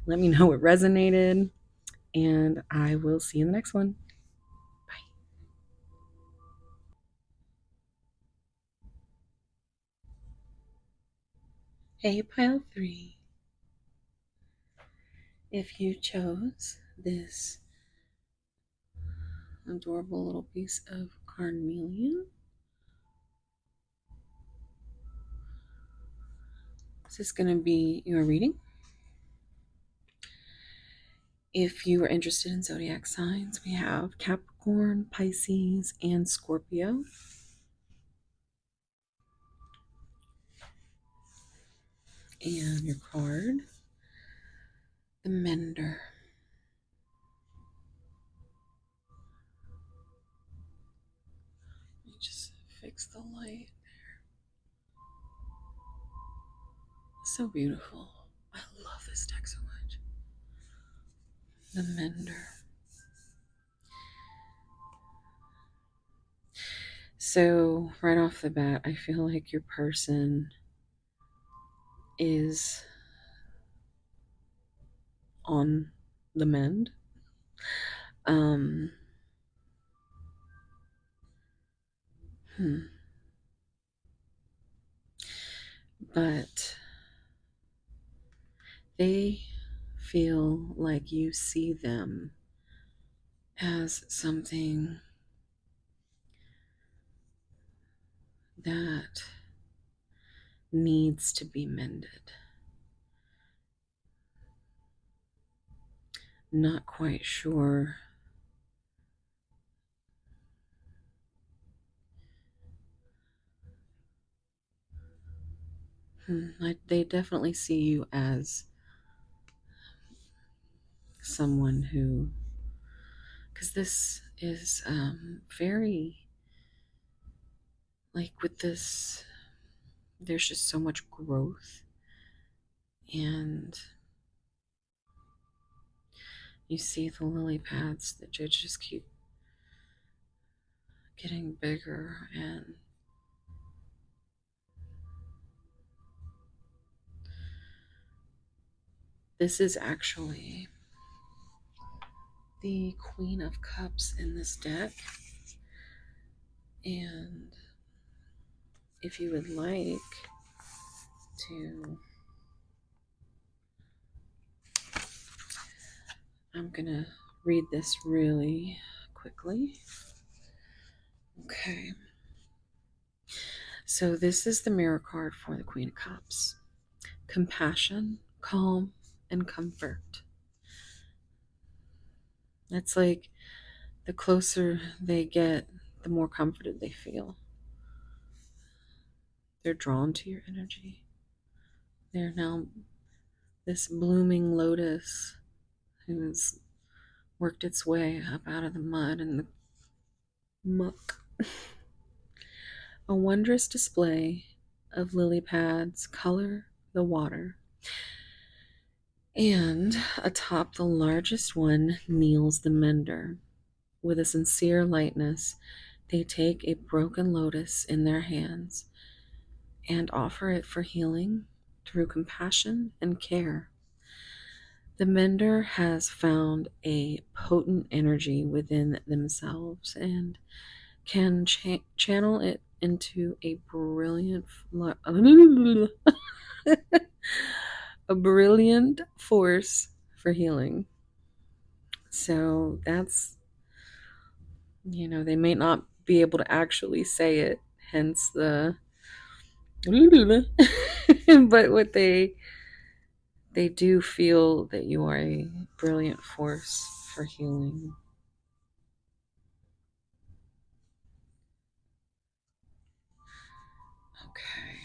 Let me know what resonated. And I will see you in the next one. Bye. Hey, pile 3. If you chose this adorable little piece of carnelian, this is going to be your reading. If you are interested in zodiac signs, we have Capricorn, Pisces, and Scorpio. And your card, the Mender. Let me just fix the light. So beautiful. I love this deck so much. The Mender. So, right off the bat, I feel like your person is on the mend. Um, But they feel like you see them as something that needs to be mended. Not quite sure they definitely see you as someone who, because this is very, like with this, there's just so much growth, and you see the lily pads that just keep getting bigger, and this is actually the Queen of Cups in this deck. And if you would like to, I'm gonna read this really quickly. Okay. So this is the mirror card for the Queen of Cups. Compassion, calm, and comfort. It's like the closer they get, the more comforted they feel. They're drawn to your energy. They're now this blooming lotus who's worked its way up out of the mud and the muck. A wondrous display of lily pads color the water. And atop the largest one kneels the mender. With a sincere lightness, they take a broken lotus in their hands and offer it for healing through compassion and care. The mender has found a potent energy within themselves and can channel it into a brilliant a brilliant force for healing. So that's, they may not be able to actually say it, hence the but what they do feel that you are a brilliant force for healing. Okay.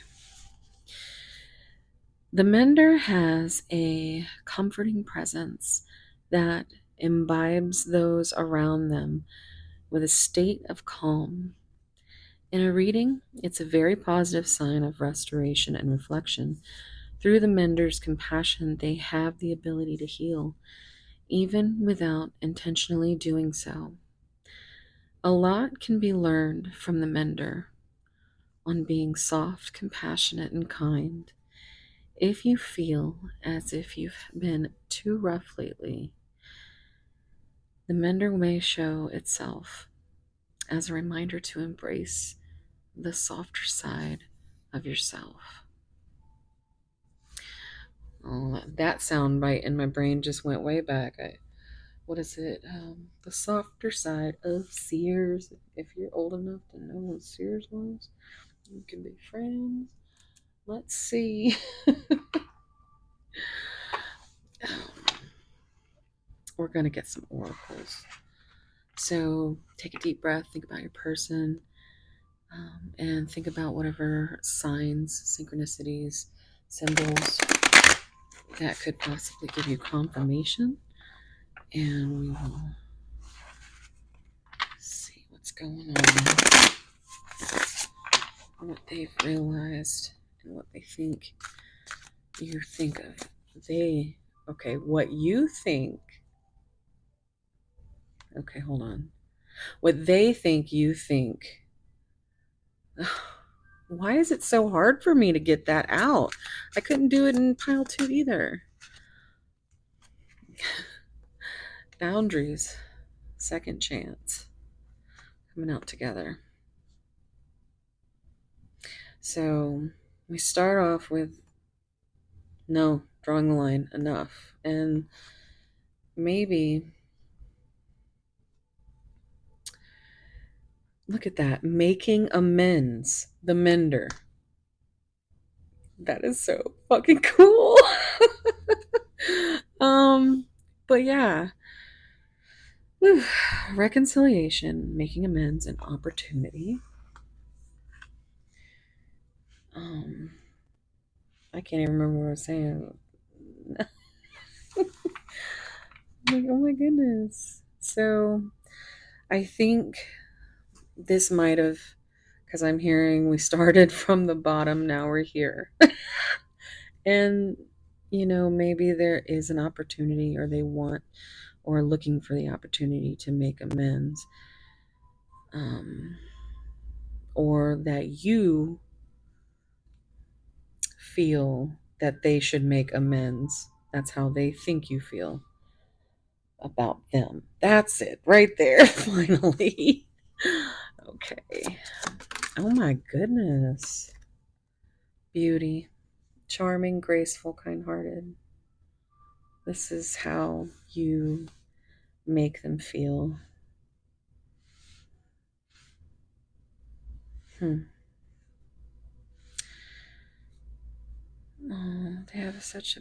The mender has a comforting presence that imbibes those around them with a state of calm. In a reading, it's a very positive sign of restoration and reflection. Through the mender's compassion, they have the ability to heal, even without intentionally doing so. A lot can be learned from the mender on being soft, compassionate, and kind. If you feel as if you've been too rough lately, the mender may show itself as a reminder to embrace the softer side of yourself. Oh, that sound bite in my brain just went way back. What is it? The softer side of Sears. If you're old enough to know what Sears was, you can be friends. Let's see. We're going to get some oracles. So take a deep breath, think about your person, and think about whatever signs, synchronicities, symbols that could possibly give you confirmation. And we will see what's going on, what they've realized, and what they think you think of. What you think. Okay, hold on. What they think you think. Why is it so hard for me to get that out? I couldn't do it in pile 2 either. Boundaries, second chance, coming out together. So we start off with no, drawing the line, enough. And maybe Look at that. Making amends. The mender. That is so fucking cool. um, but yeah. Whew. Reconciliation, making amends, and opportunity. Um, I can't even remember what I was saying. Like, oh my goodness. So I think this might have, because I'm hearing we started from the bottom, now we're here. And, maybe there is an opportunity, or they want or are looking for the opportunity to make amends. Or that you feel that they should make amends. That's how they think you feel about them. That's it right there, finally. Okay. Oh my goodness. Beauty. Charming, graceful, kind hearted. This is how you make them feel. Hmm. Oh, they have such a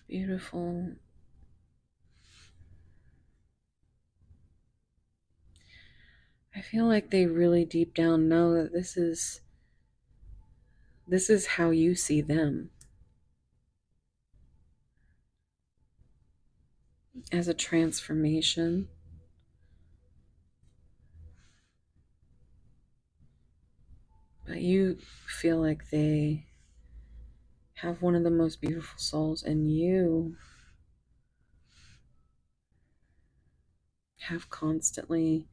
beautiful. I feel like they really deep down know that this is how you see them, as a transformation. But you feel like they have one of the most beautiful souls, and you have constantly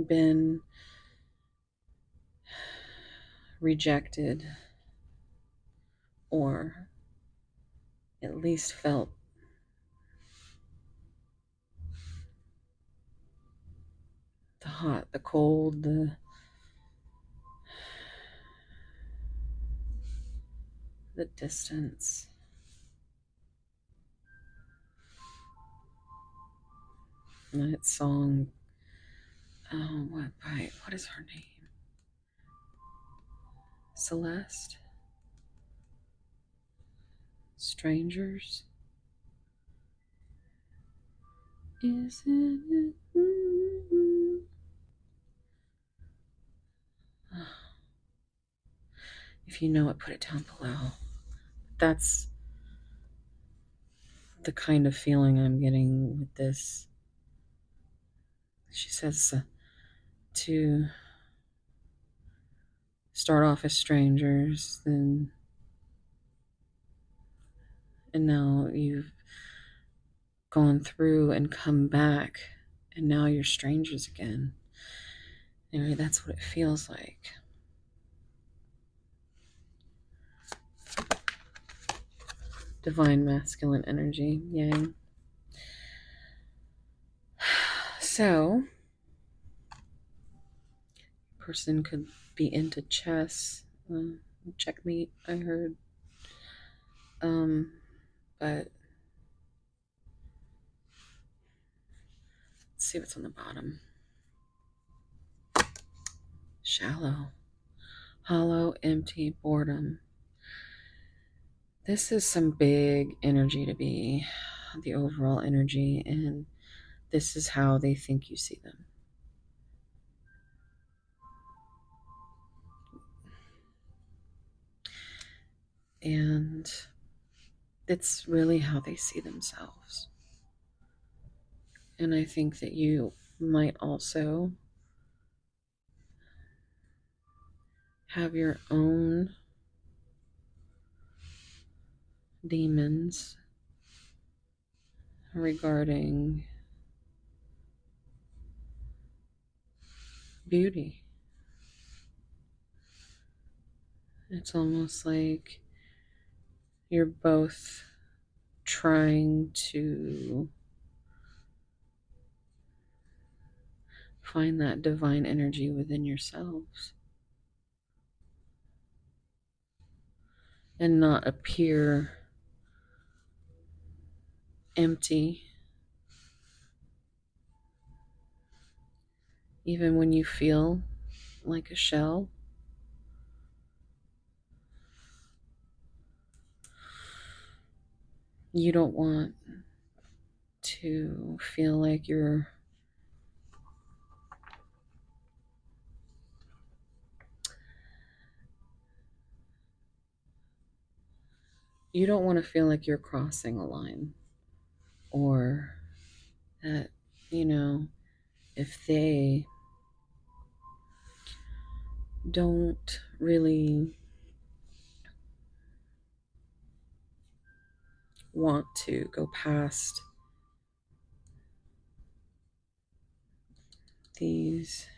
been rejected, or at least felt the hot, the cold, the distance. That song, what is her name? Celeste? Strangers? Isn't it? If you know it, put it down below. That's the kind of feeling I'm getting with this. She says to start off as strangers, then and now you've gone through and come back, and now you're strangers again. Anyway, that's what it feels like. Divine masculine energy, yang. So, person could be into chess, checkmate, I heard. But let's see what's on the bottom. Shallow, hollow, empty, boredom. This is some big energy to be the overall energy, and this is how they think you see them. And it's really how they see themselves. And I think that you might also have your own demons regarding beauty. It's almost like you're both trying to find that divine energy within yourselves and not appear empty even when you feel like a shell. You don't want to feel like you don't want to feel like you're crossing a line, or that, you know, if they don't really want to go past these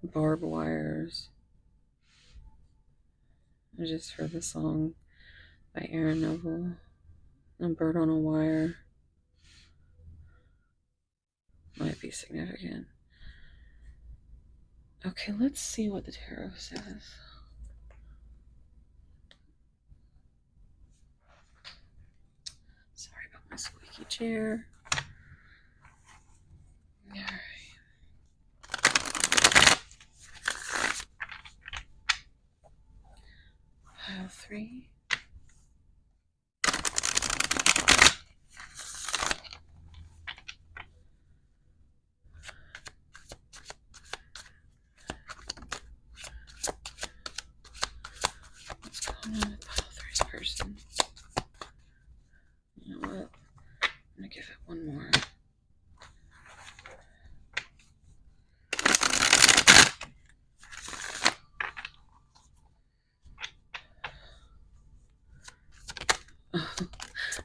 barbed wires. I just heard the song by Aaron Neville, A Bird on a Wire. Might be significant. Okay, let's see what the tarot says. Sorry about my squeaky chair. Alright. Pile 3. What's going on with pile 3's person? You know what? I'm gonna give it one more.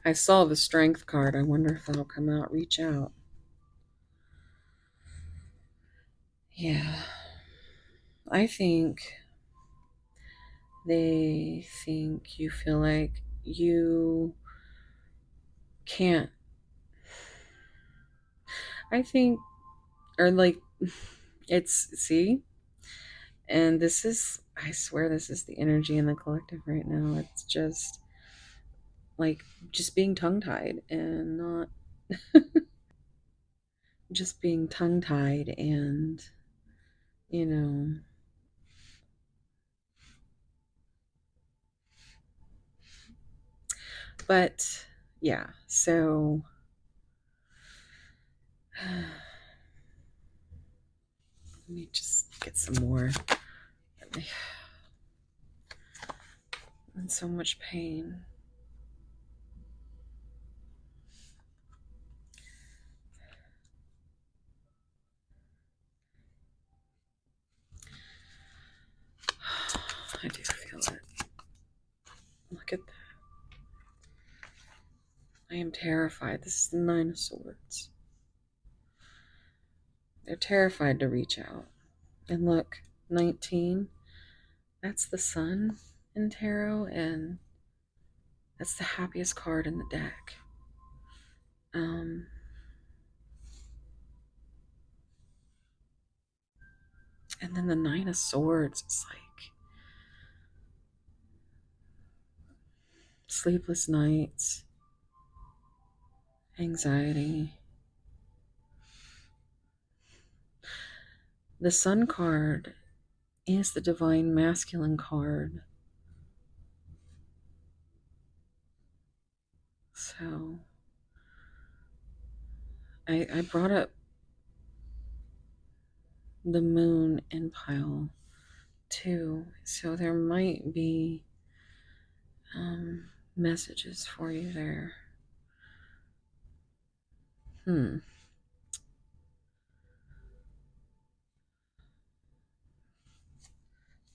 I saw the strength card. I wonder if that'll come out. Reach out. Yeah. I think they think you feel like you can't. I think, or like, it's, see? And this is, I swear, this is the energy in the collective right now. It's just like, just being tongue tied and not just being tongue tied and, you know, but yeah, so let me just get some more. I'm in so much pain. I do feel it. Look at that. I am terrified. This is the 9 of Swords. They're terrified to reach out. And look, 19, that's the Sun in tarot, and that's the happiest card in the deck. And then the 9 of Swords is like sleepless nights, anxiety. The Sun card is the divine masculine card. So I brought up the moon in pile 2. So there might be messages for you there.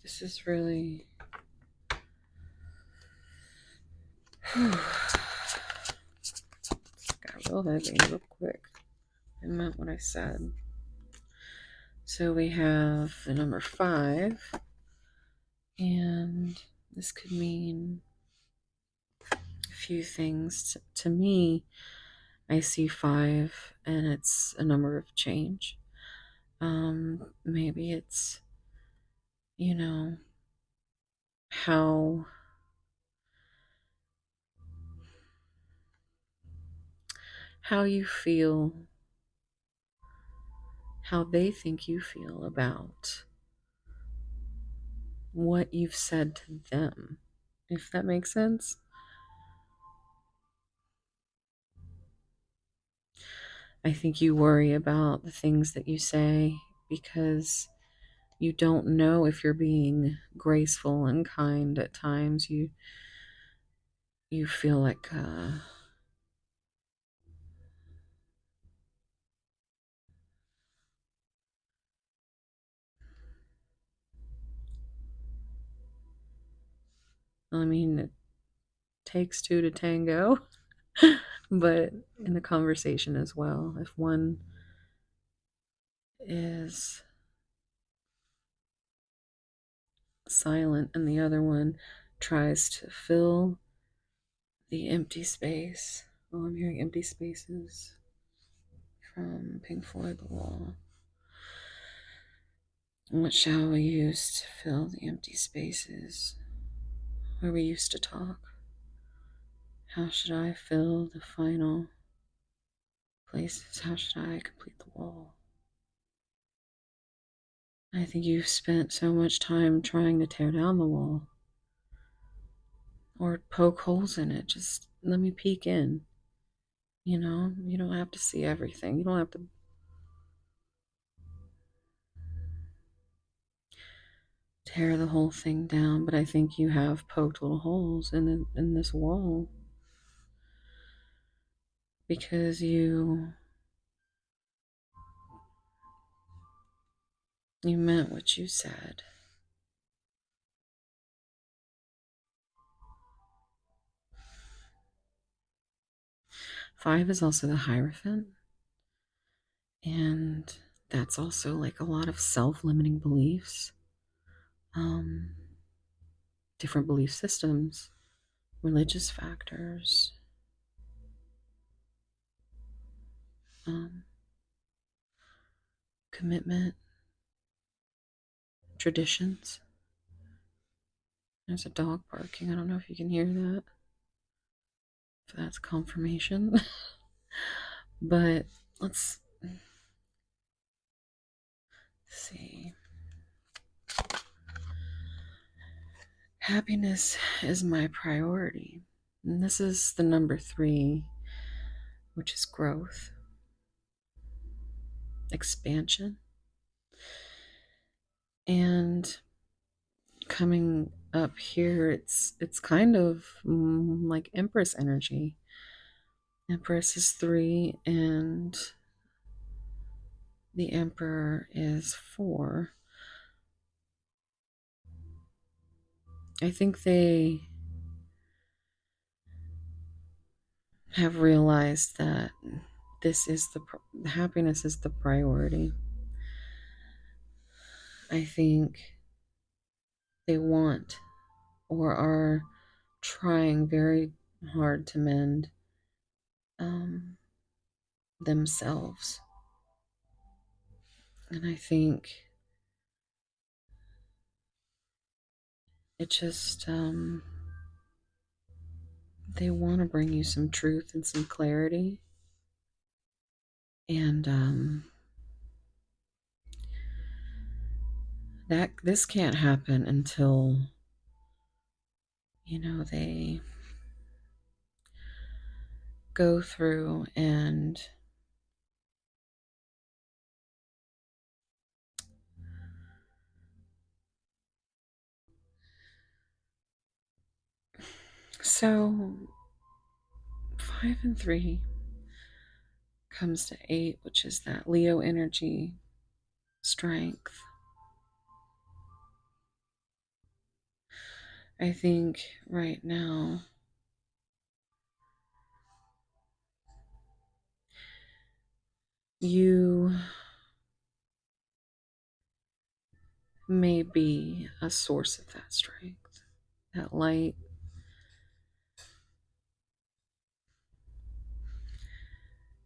This is really got real heavy real quick. I meant what I said. So we have the number 5, and this could mean a few things. To me, I see 5, and it's a number of change. Maybe it's, you know, how you feel how they think you feel about what you've said to them, if that makes sense. I think you worry about the things that you say because you don't know if you're being graceful and kind at times. You feel like I mean, it takes two to tango, but in a conversation as well. If one is silent and the other one tries to fill the empty space. Oh, I'm hearing empty spaces from Pink Floyd, The Wall. What shall we use to fill the empty spaces where we used to talk? How should I fill the final places? How should I complete the wall? I think you've spent so much time trying to tear down the wall or poke holes in it. Just let me peek in. You don't have to see everything. You don't have to tear the whole thing down, but I think you have poked little holes in this wall because you meant what you said. Five is also the Hierophant, and that's also like a lot of self-limiting beliefs, um, different belief systems, religious factors, um, commitment, traditions. There's a dog barking. I don't know if you can hear that. If that's confirmation. But let's see. Happiness is my priority. And this is the number three, which is growth, expansion, and coming up here, it's kind of like Empress energy. Empress is three, and the Emperor is four. I think they have realized that this is the happiness is the priority. I think they want or are trying very hard to mend um, themselves. And I think it just, they want to bring you some truth and some clarity. And that this can't happen until, they go through and so 5 and 3 comes to 8, which is that Leo energy, strength. I think right now you may be a source of that strength, that light.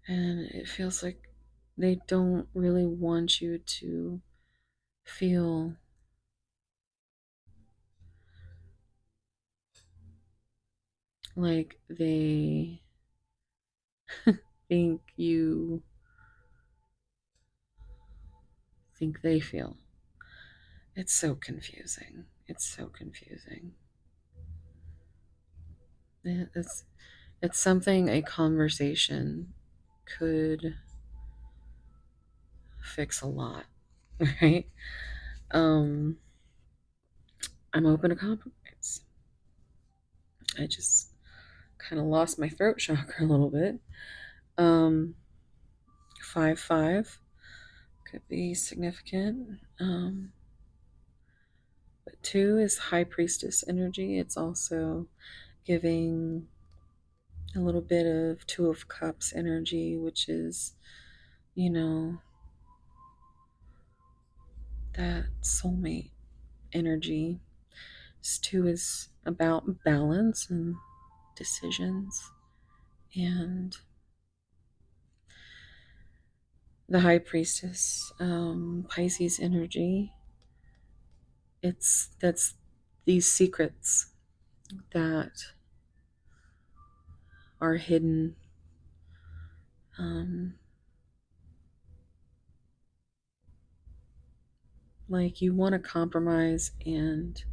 And it feels like they don't really want you to feel like they think you think they feel. It's so confusing. It's so confusing. It's it's something a conversation could fix a lot, right? Um, I'm open to compromise. I just kind of lost my throat chakra a little bit. Um, 5-5 could be significant. But 2 is high priestess energy. It's also giving a little bit of 2 of Cups energy, which is, you know, that soulmate energy. This 2 is about balance and decisions. And the high priestess, Pisces energy, that's these secrets that are hidden. Um, like you want to compromise, and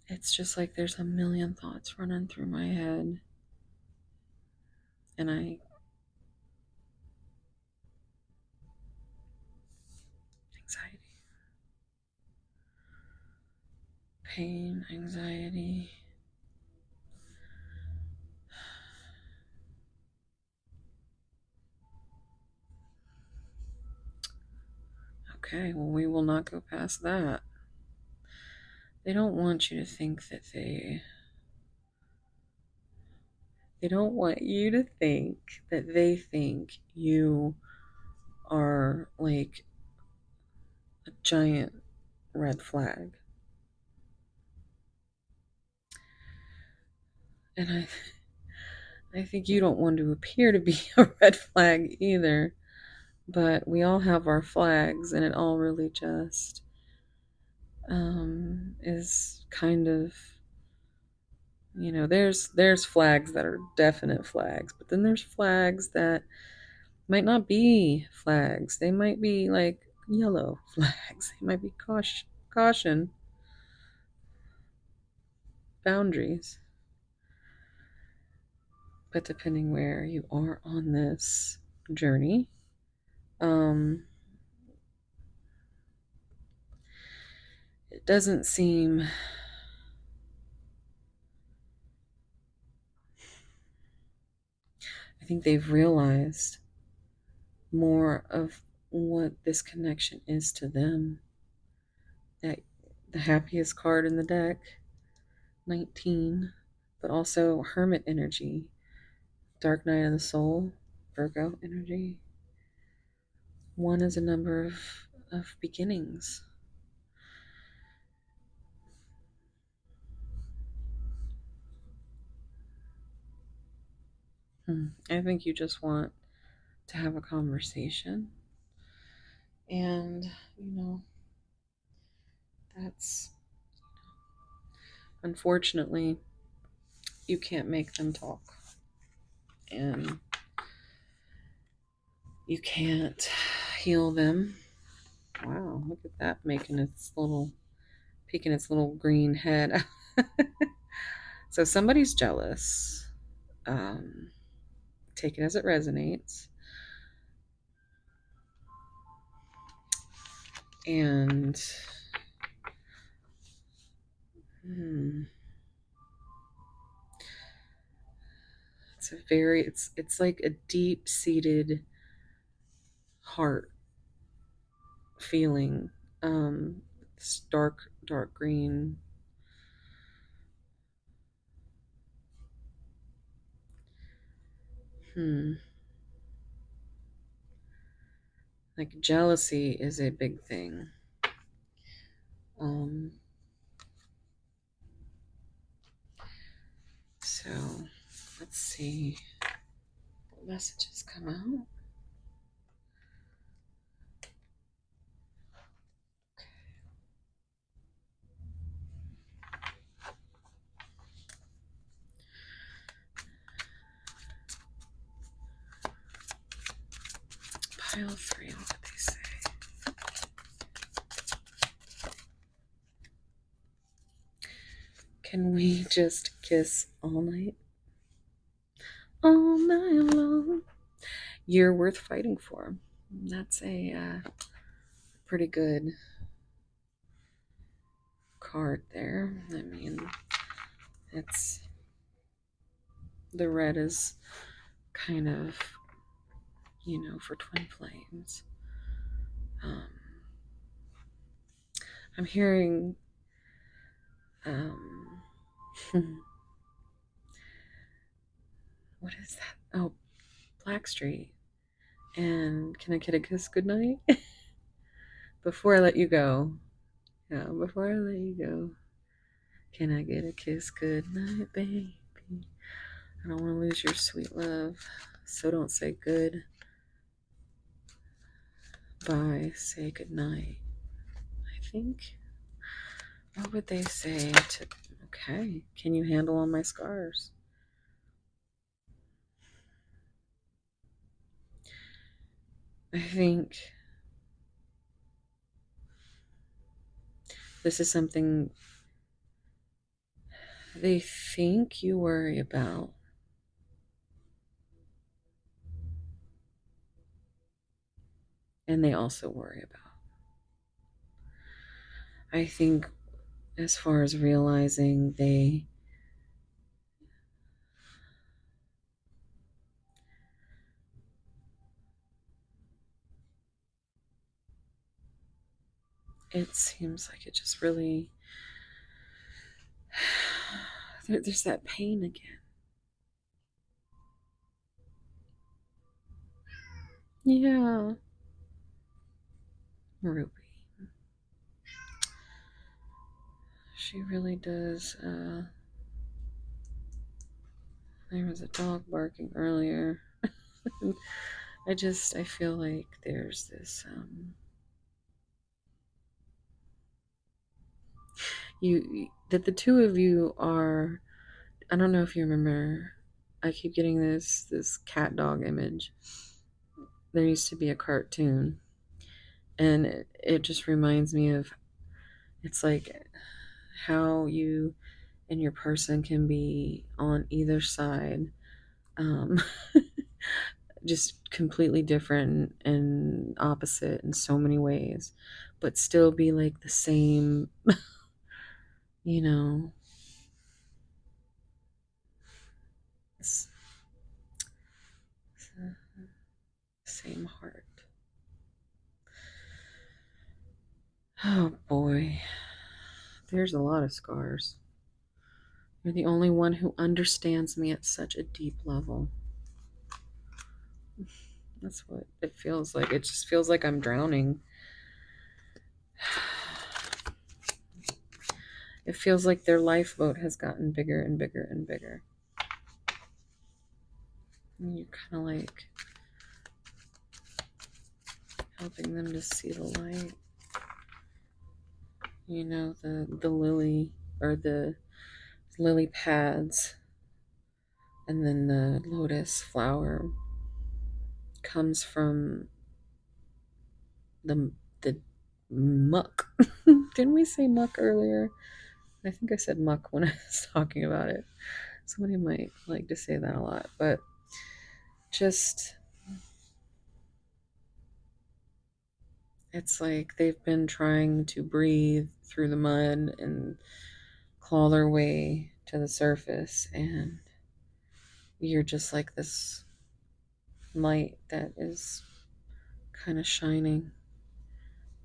it's just like there's a million thoughts running through my head, and anxiety, pain, anxiety. Okay, well, we will not go past that. They don't want you to think that they don't want you to think that they think you are like a giant red flag. And I think you don't want to appear to be a red flag either. But we all have our flags, and it all really just is kind of, there's flags that are definite flags, but then there's flags that might not be flags. They might be like yellow flags. They might be caution, boundaries. But depending where you are on this journey, um, it doesn't seem. I think they've realized more of what this connection is to them. That the happiest card in the deck, 19, but also Hermit energy, Dark Night of the Soul, Virgo energy. 1 is a number of beginnings. I think you just want to have a conversation. And, that's unfortunately, you can't make them talk. And you can't heal them. Wow, look at that peeking its little green head. So somebody's jealous. Take it as it resonates. And it's like a deep-seated heart feeling. It's dark green. Like jealousy is a big thing. So let's see what messages come out. Pile 3, what did they say? Can we just kiss all night? All night long. You're worth fighting for. That's a pretty good card there. I mean, it's the red is kind of, for twin flames. I'm hearing what is that? Oh, Blackstreet. And can I get a kiss goodnight? Before I let you go. Yeah, before I let you go. Can I get a kiss goodnight, baby? I don't want to lose your sweet love. So don't say good. Bye. Say goodnight. I think. What would they say to. Okay. Can you handle all my scars? I think this is something they think you worry about. And they also worry about. I think as far as realizing it seems like it just really there's that pain again. Yeah. Ruby. She really does. There was a dog barking earlier. I feel like there's this, that the two of you are, I don't know if you remember, I keep getting this cat dog image. There used to be a cartoon, and it just reminds me of, it's like how you and your person can be on either side, um, just completely different and opposite in so many ways, but still be like the same, you know, same heart. Oh boy, there's a lot of scars. You're the only one who understands me at such a deep level. That's what it feels like. It just feels like I'm drowning. It feels like their lifeboat has gotten bigger and bigger and bigger. And you're kind of like helping them to see the light. The lily, or the lily pads, and then the lotus flower comes from the muck. Didn't we say muck earlier? I think I said muck when I was talking about it. Somebody might like to say that a lot, but just, it's like they've been trying to breathe through the mud and claw their way to the surface, and you're just like this light that is kind of shining,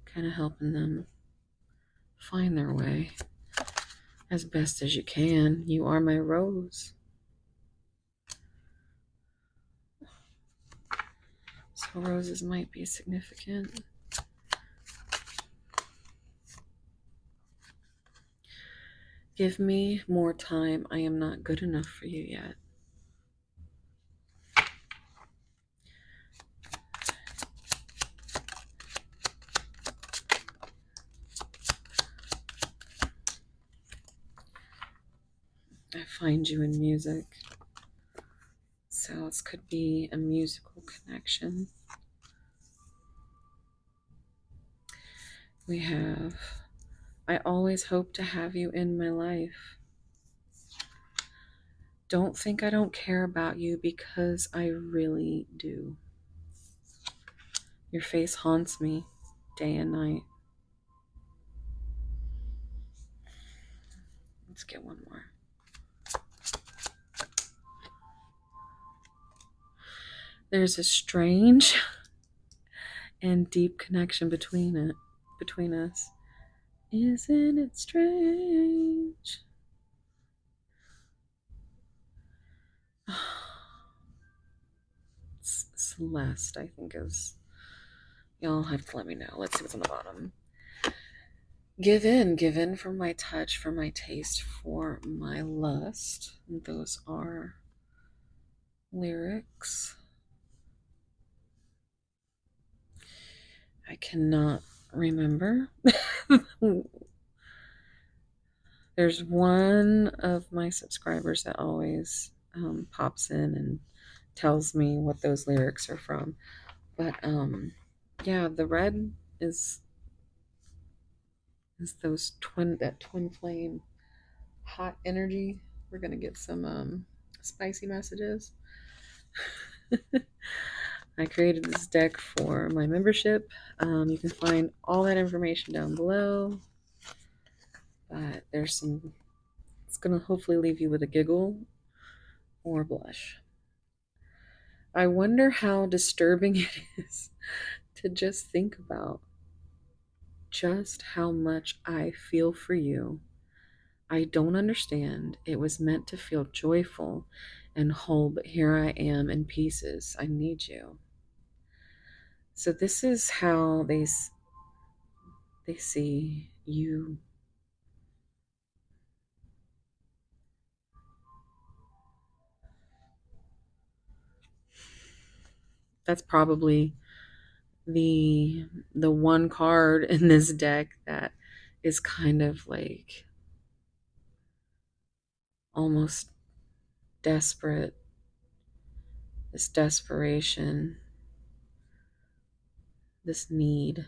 kind of helping them find their way as best as you can. You are my rose. So roses might be significant. Give me more time. I am not good enough for you yet. I find you in music. So this could be a musical connection. We have, I always hope to have you in my life. Don't think I don't care about you because I really do. Your face haunts me day and night. Let's get one more. There's a strange and deep connection between us. Isn't it strange? Celeste, I think is. Y'all have to let me know. Let's see what's on the bottom. Give in for my touch, for my taste, for my lust. Those are lyrics. I cannot remember. There's one of my subscribers that always pops in and tells me what those lyrics are from. But yeah, the red is those twin flame hot energy. We're gonna get some spicy messages. I created this deck for my membership. You can find all that information down below. But there's some, it's gonna hopefully leave you with a giggle or blush. I wonder how disturbing it is to just think about just how much I feel for you. I don't understand. It was meant to feel joyful and whole, but here I am in pieces. I need you. So this is how they see you. That's probably the one card in this deck that is kind of like almost desperate. This desperation, this need,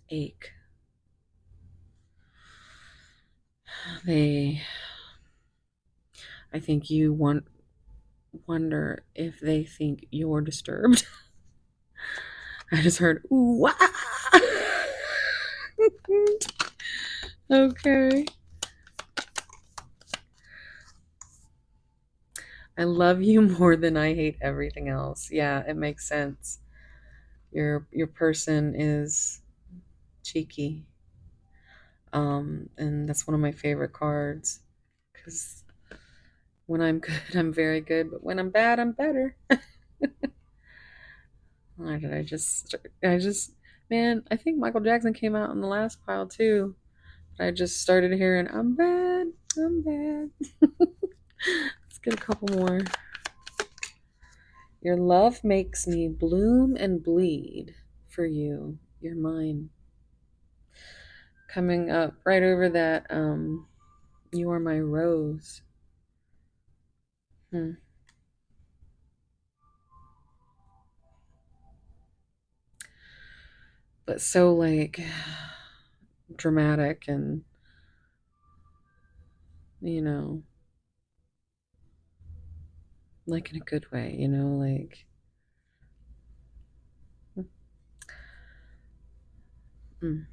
ache. They, I think you wonder if they think you're disturbed. I just heard ooh, ah! Okay. I love you more than I hate everything else. Yeah, it makes sense. Your person is cheeky. And that's one of my favorite cards because when I'm good, I'm very good, but when I'm bad, I'm better. Why did I just, man, I think Michael Jackson came out in the last pile too. But I just started hearing, I'm bad, I'm bad. Let's get a couple more. Your love makes me bloom and bleed for you. You're mine. Coming up right over that, you are my rose. Hmm. But so like dramatic and you know like in a good way, like mm.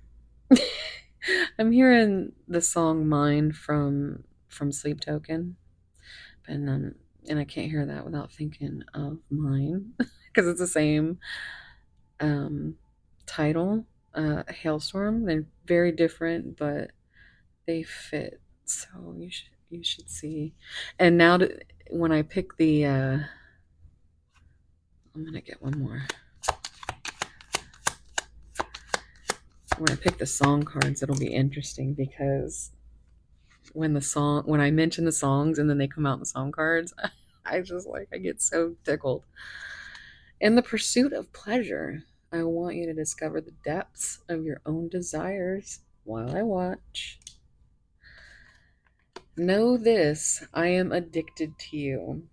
I'm hearing the song Mine from Sleep Token, and I can't hear that without thinking of mine because it's the same um title, Hailstorm. They're very different, but they fit. So you should see. And now when I pick the I'm gonna get one more. When I pick the song cards, it'll be interesting because when I mention the songs and then they come out in the song cards, I get so tickled. In the pursuit of pleasure, I want you to discover the depths of your own desires while I watch. Know this, I am addicted to you.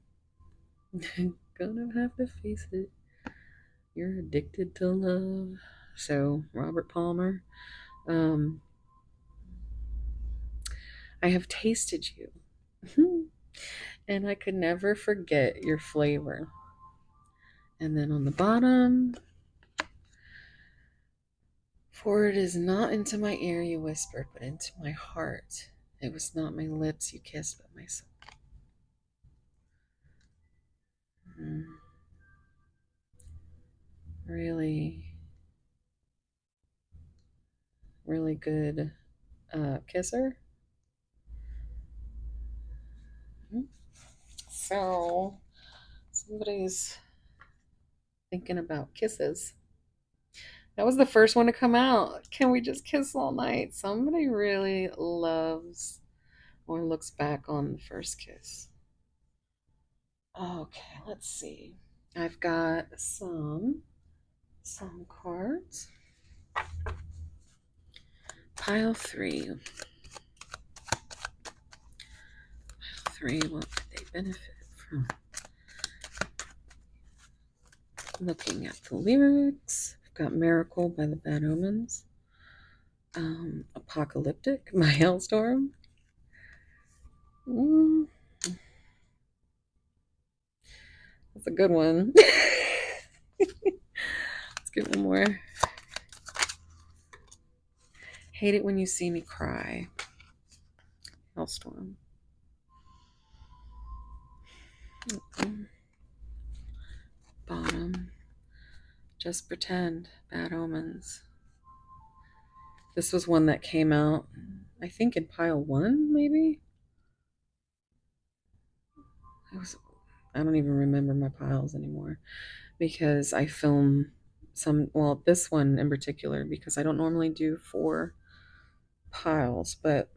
Gonna have to face it. You're addicted to love. So, Robert Palmer, um, I have tasted you, and I could never forget your flavor. And then on the bottom, for it is not into my ear you whispered, but into my heart. It was not my lips you kissed, but my soul. Mm. Really, really good kisser. Mm. So, somebody's thinking about kisses. That was the first one to come out. Can we just kiss all night? Somebody really loves or looks back on the first kiss. Okay, let's see. I've got some cards. Pile three. Three, what could they benefit from? Looking at the lyrics, I've got Miracle by the Bad Omens, Apocalyptic by Hailstorm. Mm, that's a good one. Let's get one more. Hate It When You See Me Cry. Hailstorm. Bottom. Just Pretend. Bad Omens. This was one that came out, I think, in pile one, maybe? It was, I don't even remember my piles anymore because I film some, well, this one in particular, because I don't normally do 4 piles, but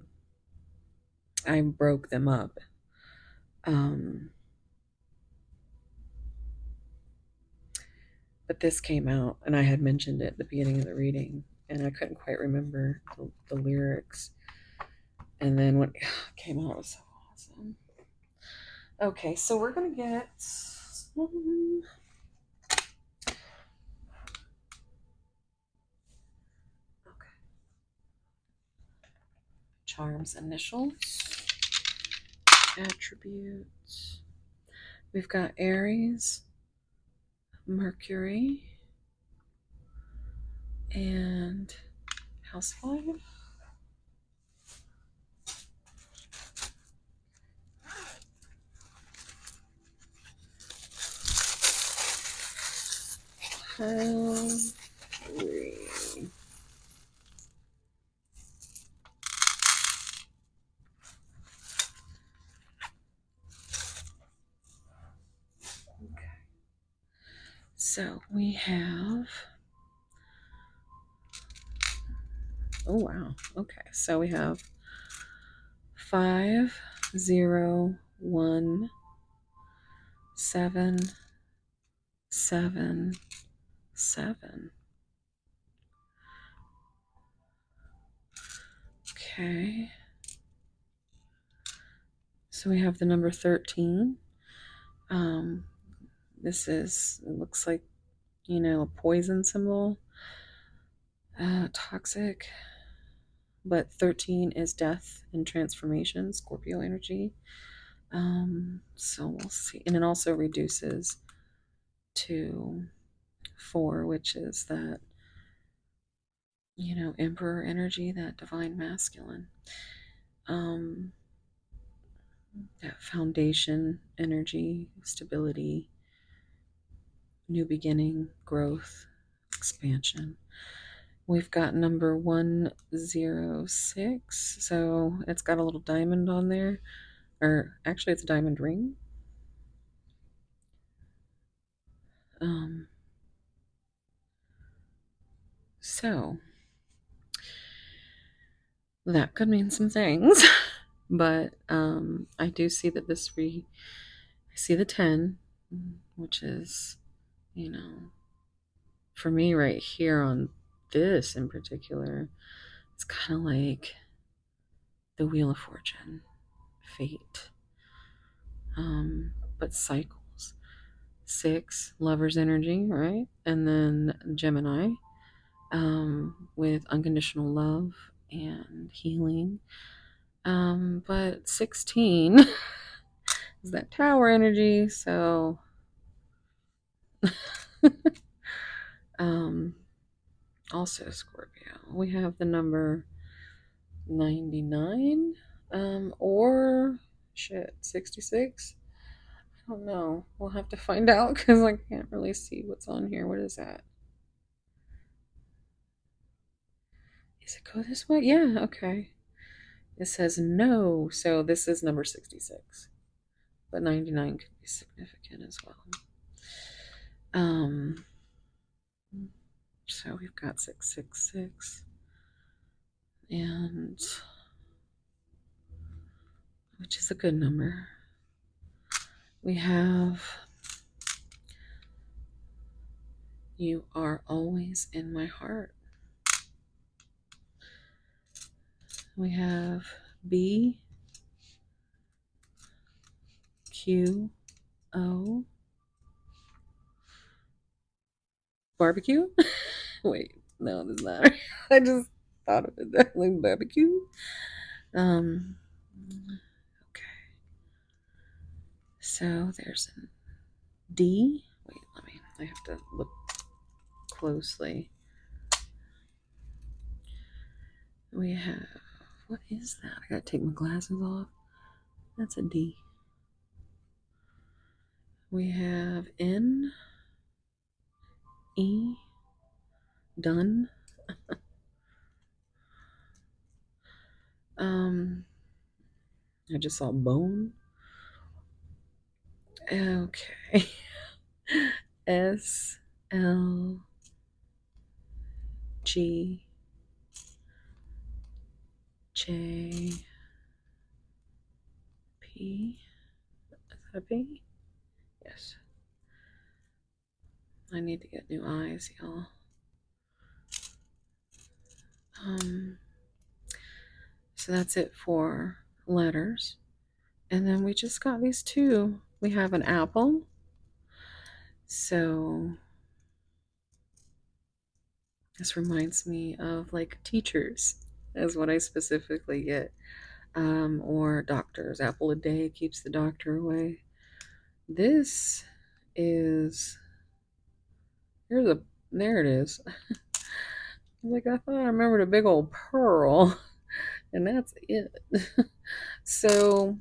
I broke them up. Um, but this came out, and I had mentioned it at the beginning of the reading, and I couldn't quite remember the lyrics. And then when it came out, it was so awesome. Okay, so we're gonna get some. Okay. Charms initials, attributes. We've got Aries, Mercury, and House 5. Pile 3. Okay. So we have. Oh, wow. Okay. So we have 5, 0, 1, 7, 7, 7. Okay. So we have the number 13. Um, this is, it looks like, a poison symbol. Toxic. But 13 is death and transformation, Scorpio energy. So we'll see. And it also reduces to 4, which is that, emperor energy, that divine masculine. That foundation energy, stability, new beginning, growth, expansion. We've got number 106. So it's got a little diamond on there. Or actually, it's a diamond ring. Um, so that could mean some things. But I do see that I see the 10, which is, for me right here on this in particular, it's kind of like the Wheel of Fortune, fate, but cycles. 6, lover's energy, right? And then Gemini, with unconditional love and healing. But 16 is that tower energy, so um, also Scorpio. We have the number 99, or shit, 66. I don't know. We'll have to find out because I can't really see what's on here. What is that? Does it go this way? Yeah, okay. It says no, so this is number 66. But 99 could be significant as well. Um, so we've got 666, and which is a good number. We have you are always in my heart. We have B Q O barbecue. Wait, no, that's not. I just thought of it that like barbecue. Um, okay. So there's a D. Wait, I have to look closely. We have, what is that? I gotta take my glasses off. That's a D. We have N, E, done. I just saw bone. Okay. S, L, G, J, P. Is that a P? Yes. I need to get new eyes, y'all. So that's it for letters. And then we just got these two. We have an apple. So this reminds me of like teachers, is what I specifically get. Or doctors. Apple a day keeps the doctor away. This is, there it is. Like, I thought I remembered a big old pearl, and that's it. So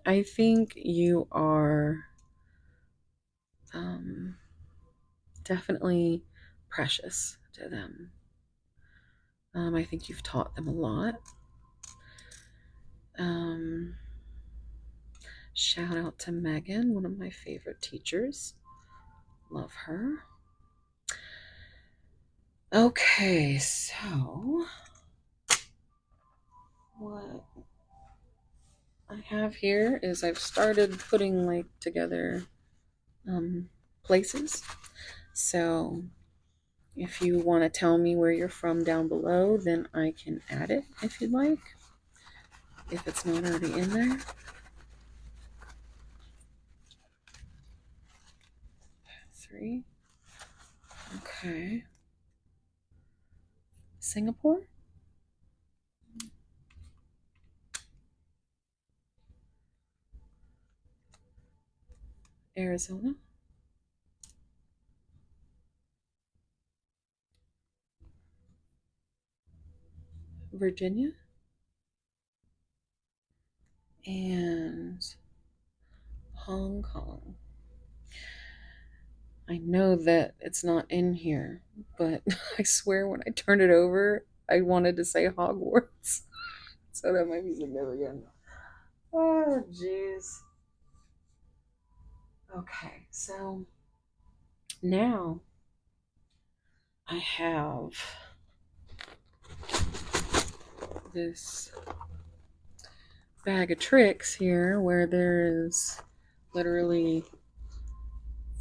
I think you are definitely precious to them. I think you've taught them a lot. Shout out to Megan, one of my favorite teachers. Love her. Okay, so what I have here is I've started putting like together places. So if you want to tell me where you're from down below, then I can add it if you'd like, if it's not already in there. 3. Okay. Singapore? Arizona? Virginia? And Hong Kong. I know that it's not in here, but I swear when I turned it over, I wanted to say Hogwarts. So that might be significant. Oh, jeez. Okay, so now I have this bag of tricks here where there is literally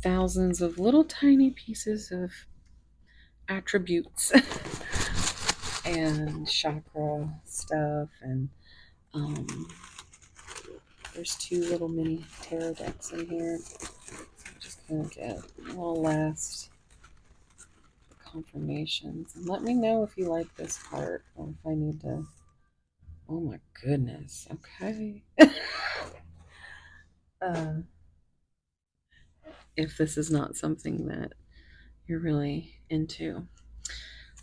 thousands of little tiny pieces of attributes and chakra stuff, and there's 2 little mini tarot decks in here. just gonna get one last confirmations. And let me know if you like this part or if I need to. Oh my goodness. Okay. uh, if this is not something that you're really into.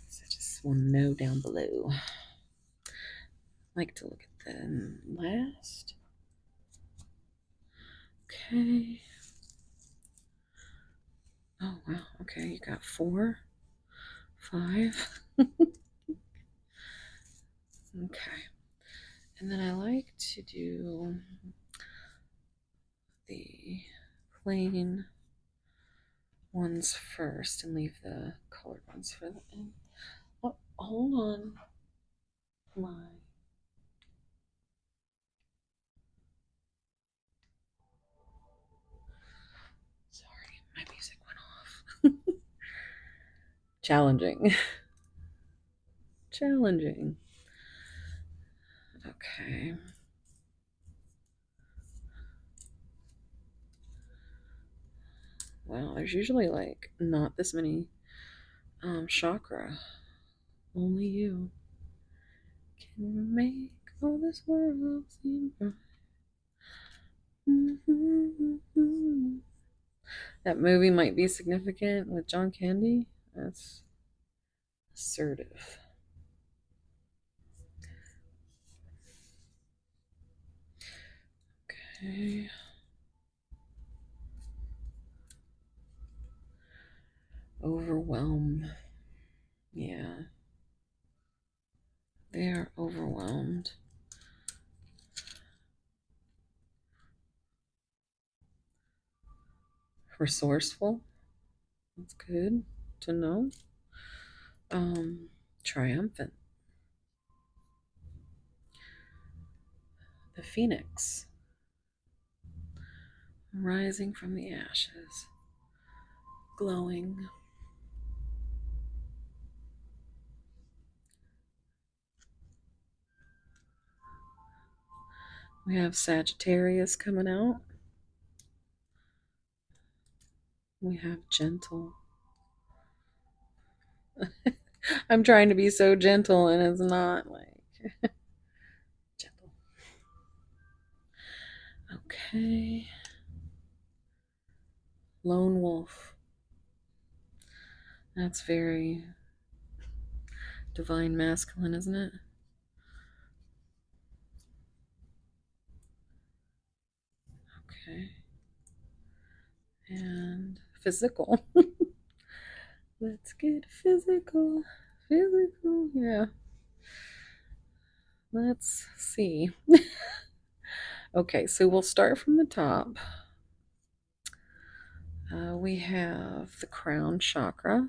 So just want to know down below. I like to look at the last. Okay. Oh wow. Okay, you got 4, 5. Okay. And then I like to do the plain ones first and leave the colored ones for the end. Oh, hold on. My sorry, my music went off. Challenging. Challenging. Okay. Wow, there's usually like not this many chakra. Only you can make all this world seem bright. That movie might be significant with John Candy. That's assertive. Okay. Overwhelm. Yeah. They are overwhelmed. Resourceful. That's good to know. Um, Triumphant. The phoenix. Rising from the ashes. Glowing. We have Sagittarius coming out. We have gentle. I'm trying to be so gentle and it's not like gentle. Okay. Lone wolf. That's very divine masculine, isn't it? Okay. And physical. Let's get physical. Physical. Yeah. Let's see. Okay, so we'll start from the top. We have the crown chakra,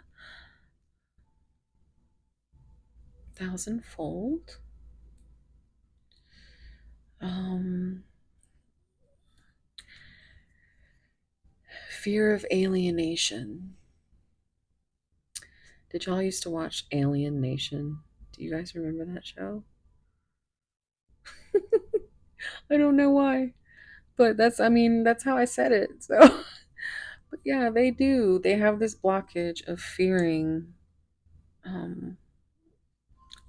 thousandfold. Um, Fear of alienation. Did y'all used to watch Alien Nation? Do you guys remember that show? I don't know why, but that's how I said it. So, but yeah, they do. They have this blockage of fearing um,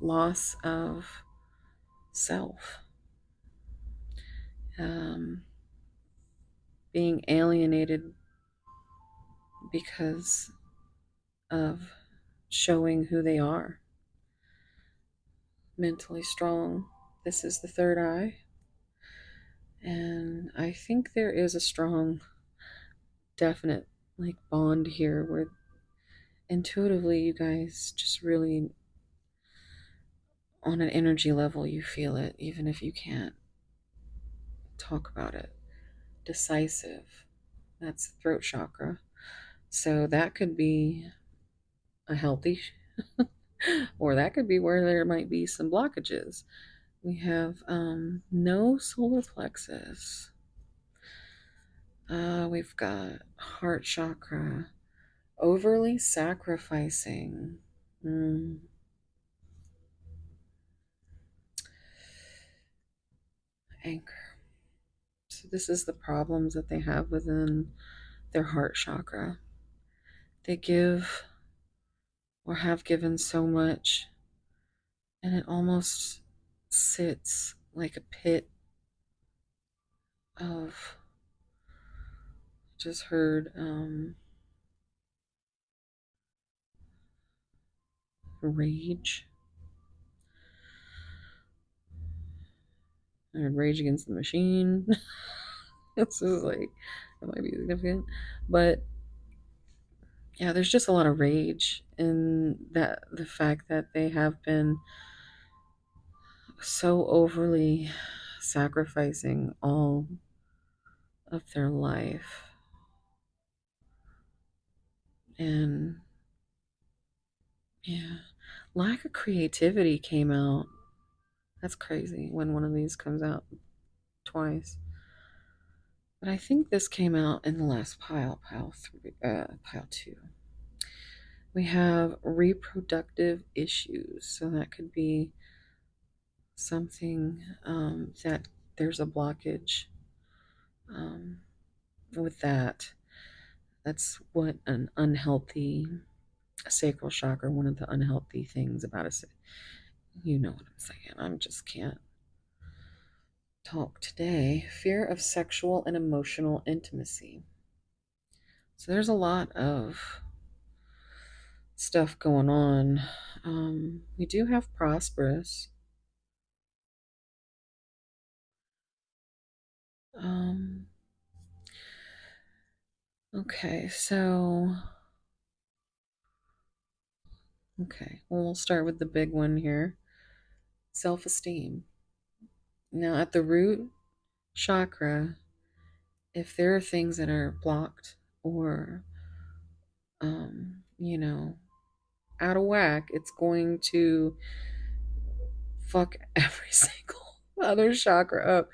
loss of self, um, being alienated because of showing who they are, mentally strong. This is the third eye. And I think there is a strong, definite like bond here where intuitively you guys just really, on an energy level, you feel it, even if you can't talk about it. Decisive. That's the throat chakra. So that could be a healthy, or that could be where there might be some blockages. We have no solar plexus. We've got heart chakra, overly sacrificing. Mm. Anchor. So this is the problems that they have within their heart chakra. They give or have given so much, and it almost sits like a pit of, just heard, rage. I heard Rage Against the Machine. It's just like, it might be significant. But yeah, there's just a lot of rage in that, the fact that they have been so overly sacrificing all of their life. And yeah, lack of creativity came out. That's crazy when one of these comes out twice. But I think this came out in the last pile, pile two. We have reproductive issues. So that could be something, that there's a blockage, um, with that. That's what an unhealthy sacral chakra, one of the unhealthy things about us. You know what I'm saying. I just can't talk today. Fear of sexual and emotional intimacy. So there's a lot of stuff going on. We do have prosperous. Um, okay, so well, we'll start with the big one here. Self-esteem. Now, at the root chakra, if there are things that are blocked or, you know, out of whack, it's going to fuck every single other chakra up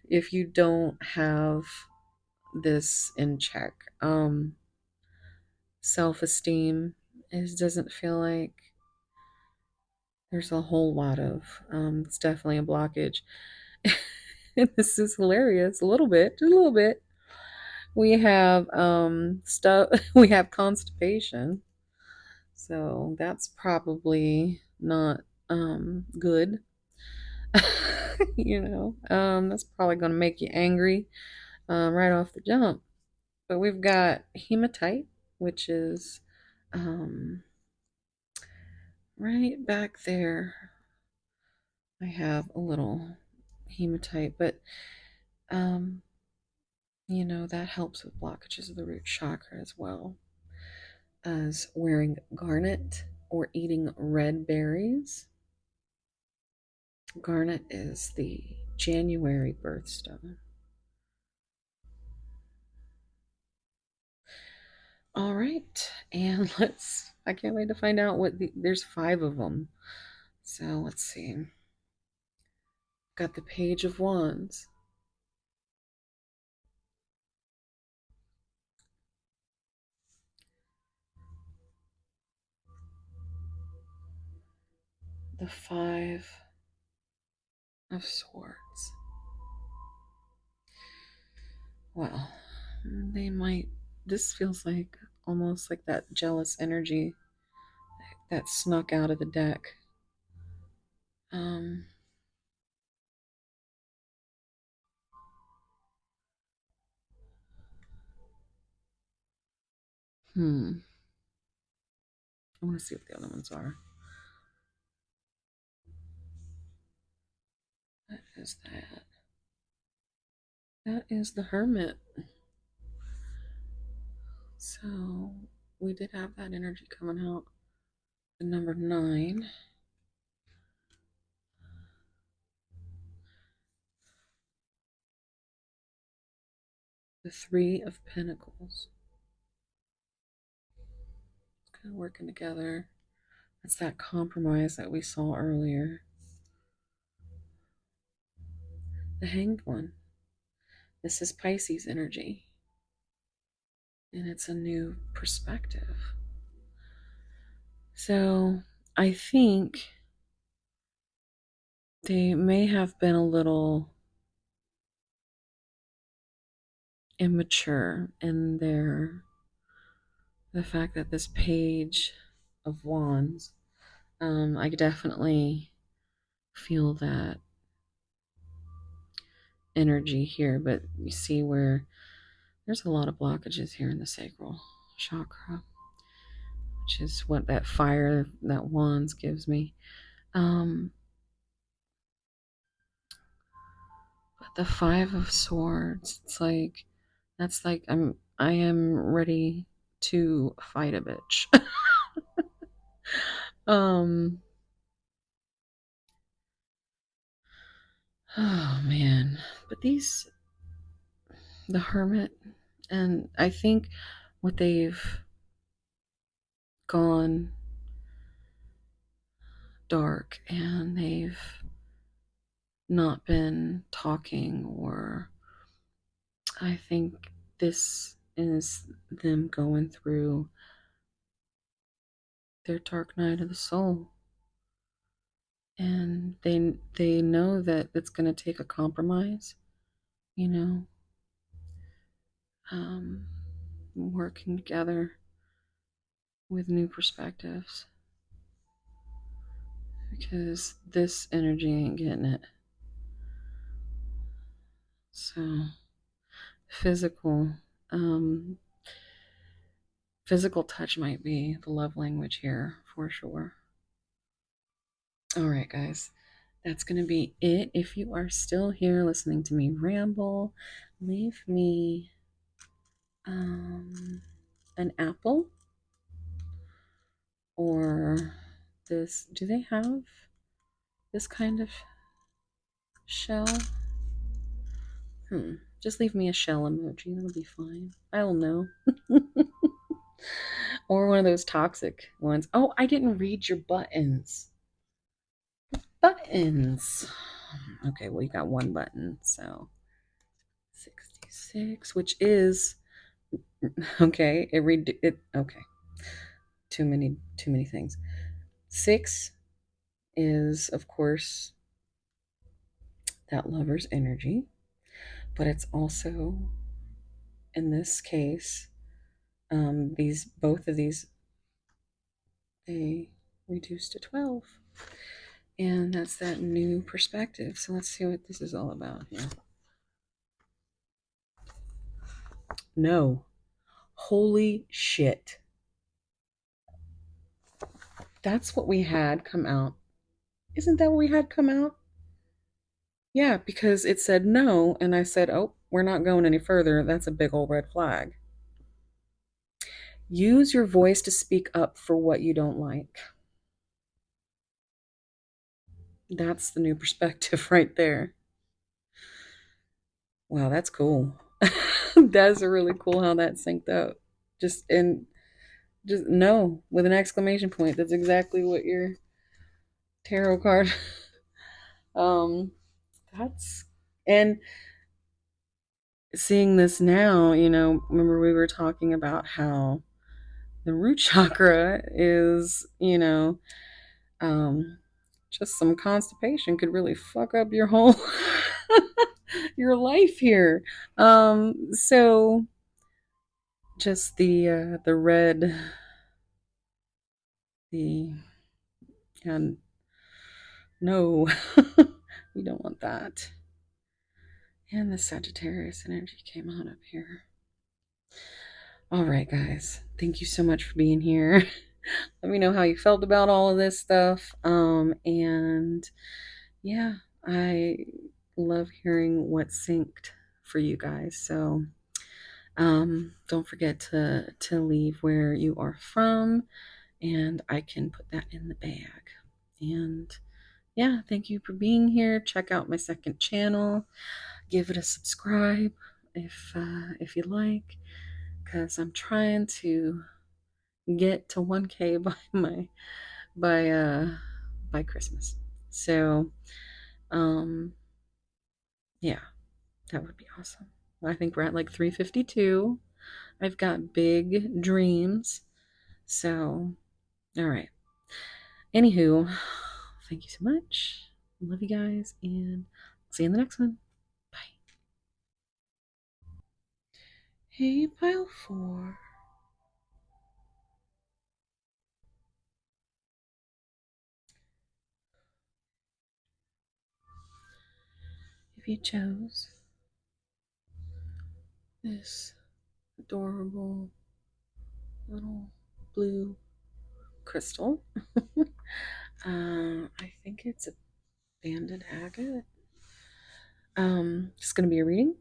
if you don't have this in check. Self-esteem is doesn't feel like there's a whole lot of, it's definitely a blockage. And this is hilarious, a little bit, just a little bit. We have stuff, we have constipation. So that's probably not good. That's probably going to make you angry, right off the jump. But we've got hematite, which is, um, right back there. I have a little hematite, but, um, that helps with blockages of the root chakra as well as wearing garnet or eating red berries. Garnet is the January birthstone. All right, and I can't wait to find out there's 5 of them. So let's see. Got the Page of Wands. The 5 of Swords. Well, this feels like almost like that jealous energy that snuck out of the deck. Um, I want to see what the other ones are. What is that? That is the Hermit. So we did have that energy coming out. The number 9. The 3 of Pentacles. Kind of working together. That's that compromise that we saw earlier. The Hanged One. This is Pisces energy. And it's a new perspective. So I think they may have been a little immature in the fact that this page of wands, I could definitely feel that energy here, but you see where there's a lot of blockages here in the sacral chakra, which is what that fire that wands gives me. Um, but the five of swords, it's like that's like I am ready to fight a bitch. um, oh man, but the hermit, and I think what they've gone dark and they've not been talking, or I think this is them going through their dark night of the soul, and they know that it's going to take a compromise, you know, um, working together with new perspectives, because this energy ain't getting it. So physical, um, physical touch might be the love language here for sure. All right, guys, that's going to be it. If you are still here listening to me ramble, leave me an apple or this. Do they have this kind of shell? Just leave me a shell emoji. That'll be fine. I'll know. Or one of those toxic ones. Oh, I didn't read your buttons. Buttons. Okay, well, you got one button, so 66, which is okay. Okay. Too many things. 6 is, of course, that lover's energy, but it's also, in this case, these both of these, they reduce to 12, and that's that new perspective. So let's see what this is all about here. No. Holy shit. That's what we had come out. Isn't that what we had come out? Yeah, because it said no, and I said, oh, we're not going any further. That's a big old red flag. Use your voice to speak up for what you don't like. That's the new perspective right there. Wow, that's cool. That's really cool how that synced up. Just and just no with an exclamation point. That's exactly what your tarot card. um, that's and seeing this now, remember we were talking about how the root chakra is, um, just some constipation could really fuck up your whole your life here. So just the red, the and no, we don't want that. And the Sagittarius energy came out up here. All right, guys. Thank you so much for being here. Let me know how you felt about all of this stuff. And yeah, I love hearing what's synced for you guys. So don't forget to leave where you are from, and I can put that in the bag. And yeah, thank you for being here. Check out my second channel. Give it a subscribe if you like, because I'm trying to get to 1K by by Christmas. So yeah, that would be awesome. I think we're at like 352. I've got big dreams. So all right. Anywho, thank you so much. Love you guys, and see you in the next one. Bye. Hey, pile four. If you chose this adorable little blue crystal, I think it's a banded agate. It's going to be a reading,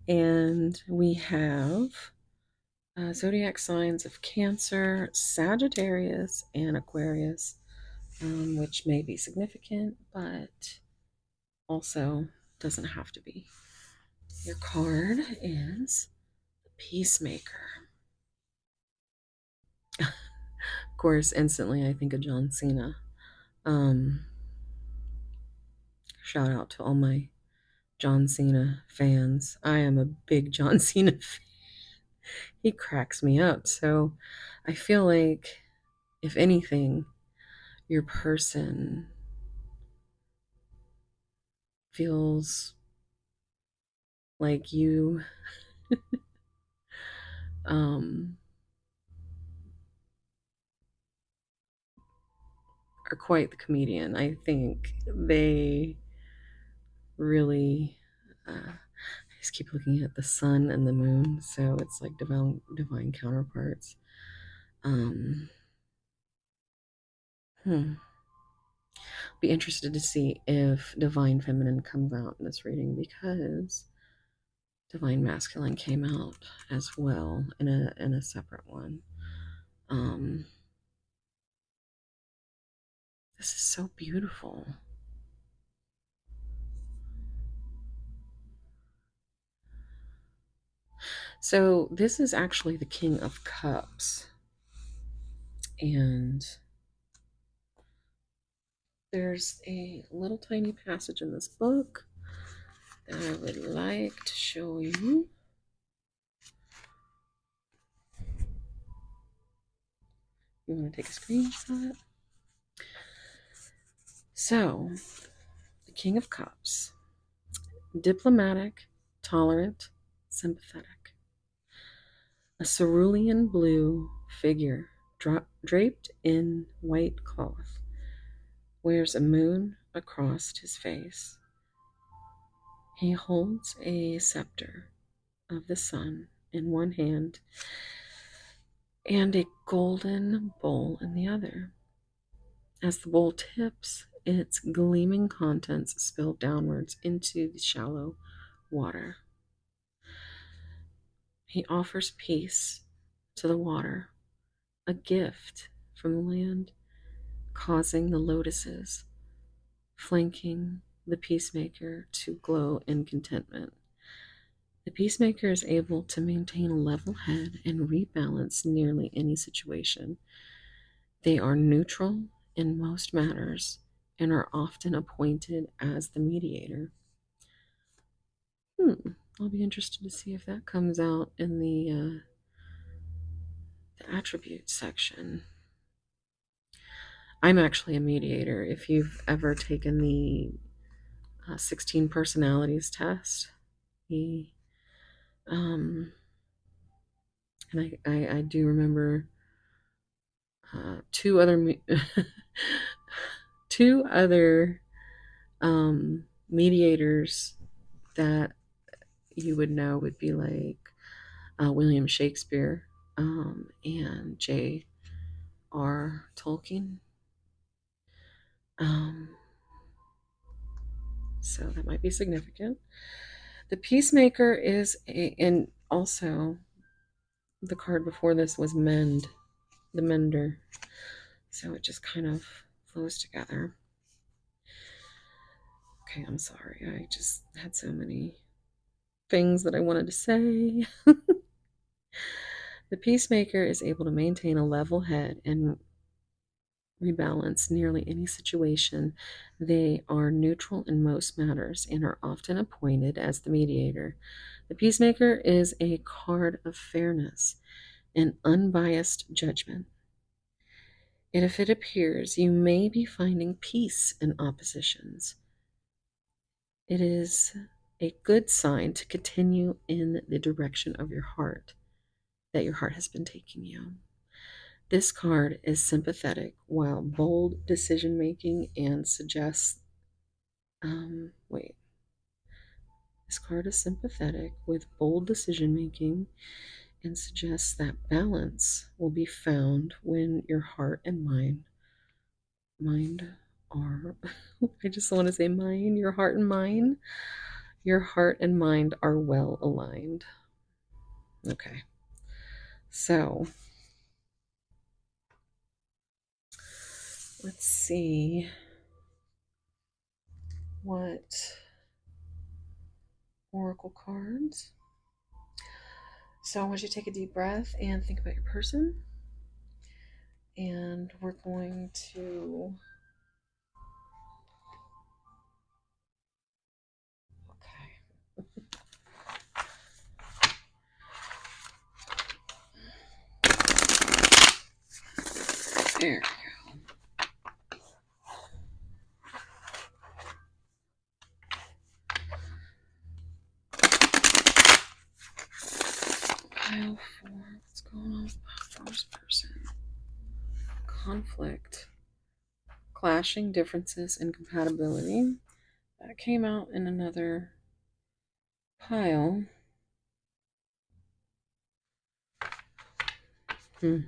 and we have zodiac signs of Cancer, Sagittarius, and Aquarius, which may be significant, but also doesn't have to be. Your card is the Peacemaker. Of course, instantly I think of John Cena. Um, Shout out to all my John Cena fans. I am a big John Cena fan. He cracks me up. So I feel like, if anything, your person feels like you um, are quite the comedian. I think they really. I just keep looking at the sun and the moon, so it's like divine counterparts. Um, hmm. Be interested to see if divine feminine comes out in this reading, because divine masculine came out as well in a separate one. Um, this is so beautiful. So this is actually the King of Cups, and there's a little tiny passage in this book that I would like to show you. You want to take a screenshot? So, the King of Cups: diplomatic, tolerant, sympathetic. A cerulean blue figure draped in white cloth wears a moon across his face. He holds a scepter of the sun in one hand and a golden bowl in the other. As the bowl tips, its gleaming contents spill downwards into the shallow water. He offers peace to the water, a gift from the land, causing the lotuses flanking the peacemaker to glow in contentment. The peacemaker is able to maintain a level head and rebalance nearly any situation. They are neutral in most matters and are often appointed as the mediator. I'll be interested to see if that comes out in the attributes section. I'm actually a mediator. If you've ever taken the 16 personalities test, the and I do remember two other two other mediators that you would know would be like William Shakespeare and J.R. Tolkien. Um, so that might be significant. The Peacemaker is and also the card before this was Mend, the Mender. So it just kind of flows together. Okay, I'm sorry. I just had so many things that I wanted to say. The Peacemaker is able to maintain a level head and rebalance nearly any situation. They are neutral in most matters and are often appointed as the mediator. The Peacemaker is a card of fairness and unbiased judgment. And if it appears you may be finding peace in oppositions, it is a good sign to continue in the direction of your heart that your heart has been taking you. This card is sympathetic while bold decision making and suggests, wait, this card is sympathetic with bold decision making and suggests that balance will be found when your heart and mind are, I just want to say mind, your heart and mind, your heart and mind are well aligned. Okay. So let's see what oracle cards. So I want you to take a deep breath and think about your person. And we're going to, okay. There we go. Pile 4. What's going on with pile 4's person? Conflict. Clashing differences and compatibility. That came out in another pile. Pile 4.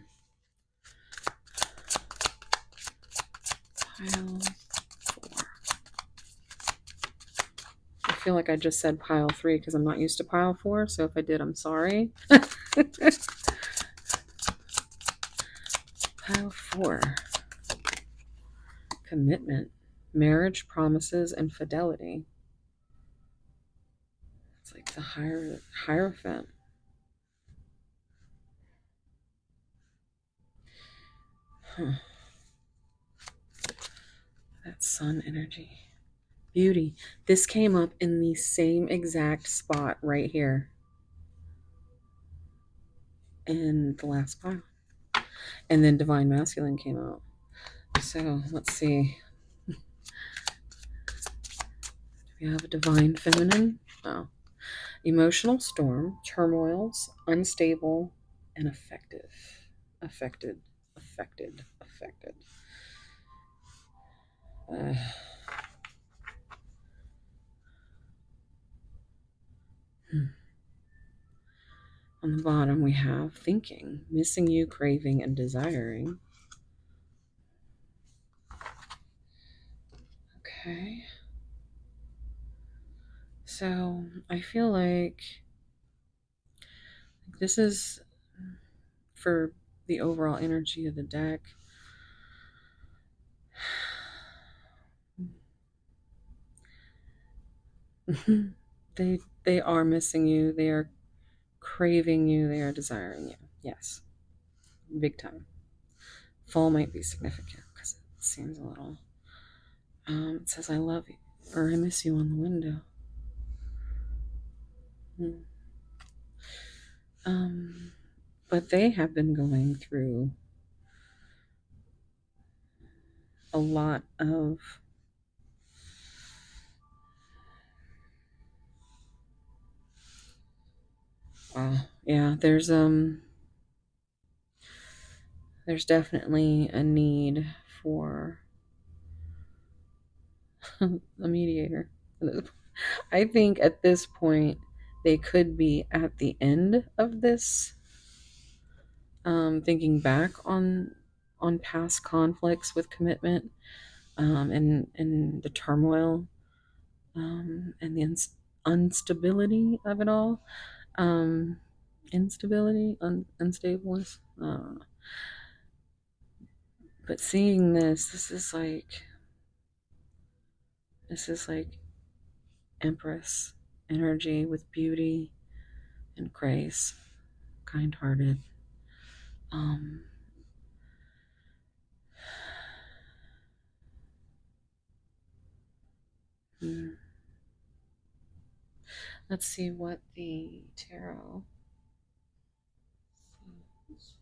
I feel like I just said pile 3 because I'm not used to pile 4, so if I did, I'm sorry. Pile 4. Commitment, marriage, promises, and fidelity. It's like the Hierophant. Huh. That sun energy. Beauty. This came up in the same exact spot right here in the last pile. And then Divine Masculine came out. So let's see. We have a Divine Feminine. Oh. Emotional storm, turmoils, unstable, and effective. Affected. Uh, On the bottom, we have thinking, missing you, craving, and desiring. Okay. So I feel like this is for the overall energy of the deck. they are missing you. They are craving you. They are desiring you. Yes, big time. Fall might be significant because it seems a little. It says I love you or I miss you on the window. But they have been going through a lot of yeah, there's definitely a need for a mediator. I think at this point they could be at the end of this, thinking back on past conflicts with commitment, and the turmoil, and the instability of it all, unstableness. But seeing this is like Empress energy with beauty and grace, kind-hearted. Let's see what the tarot says.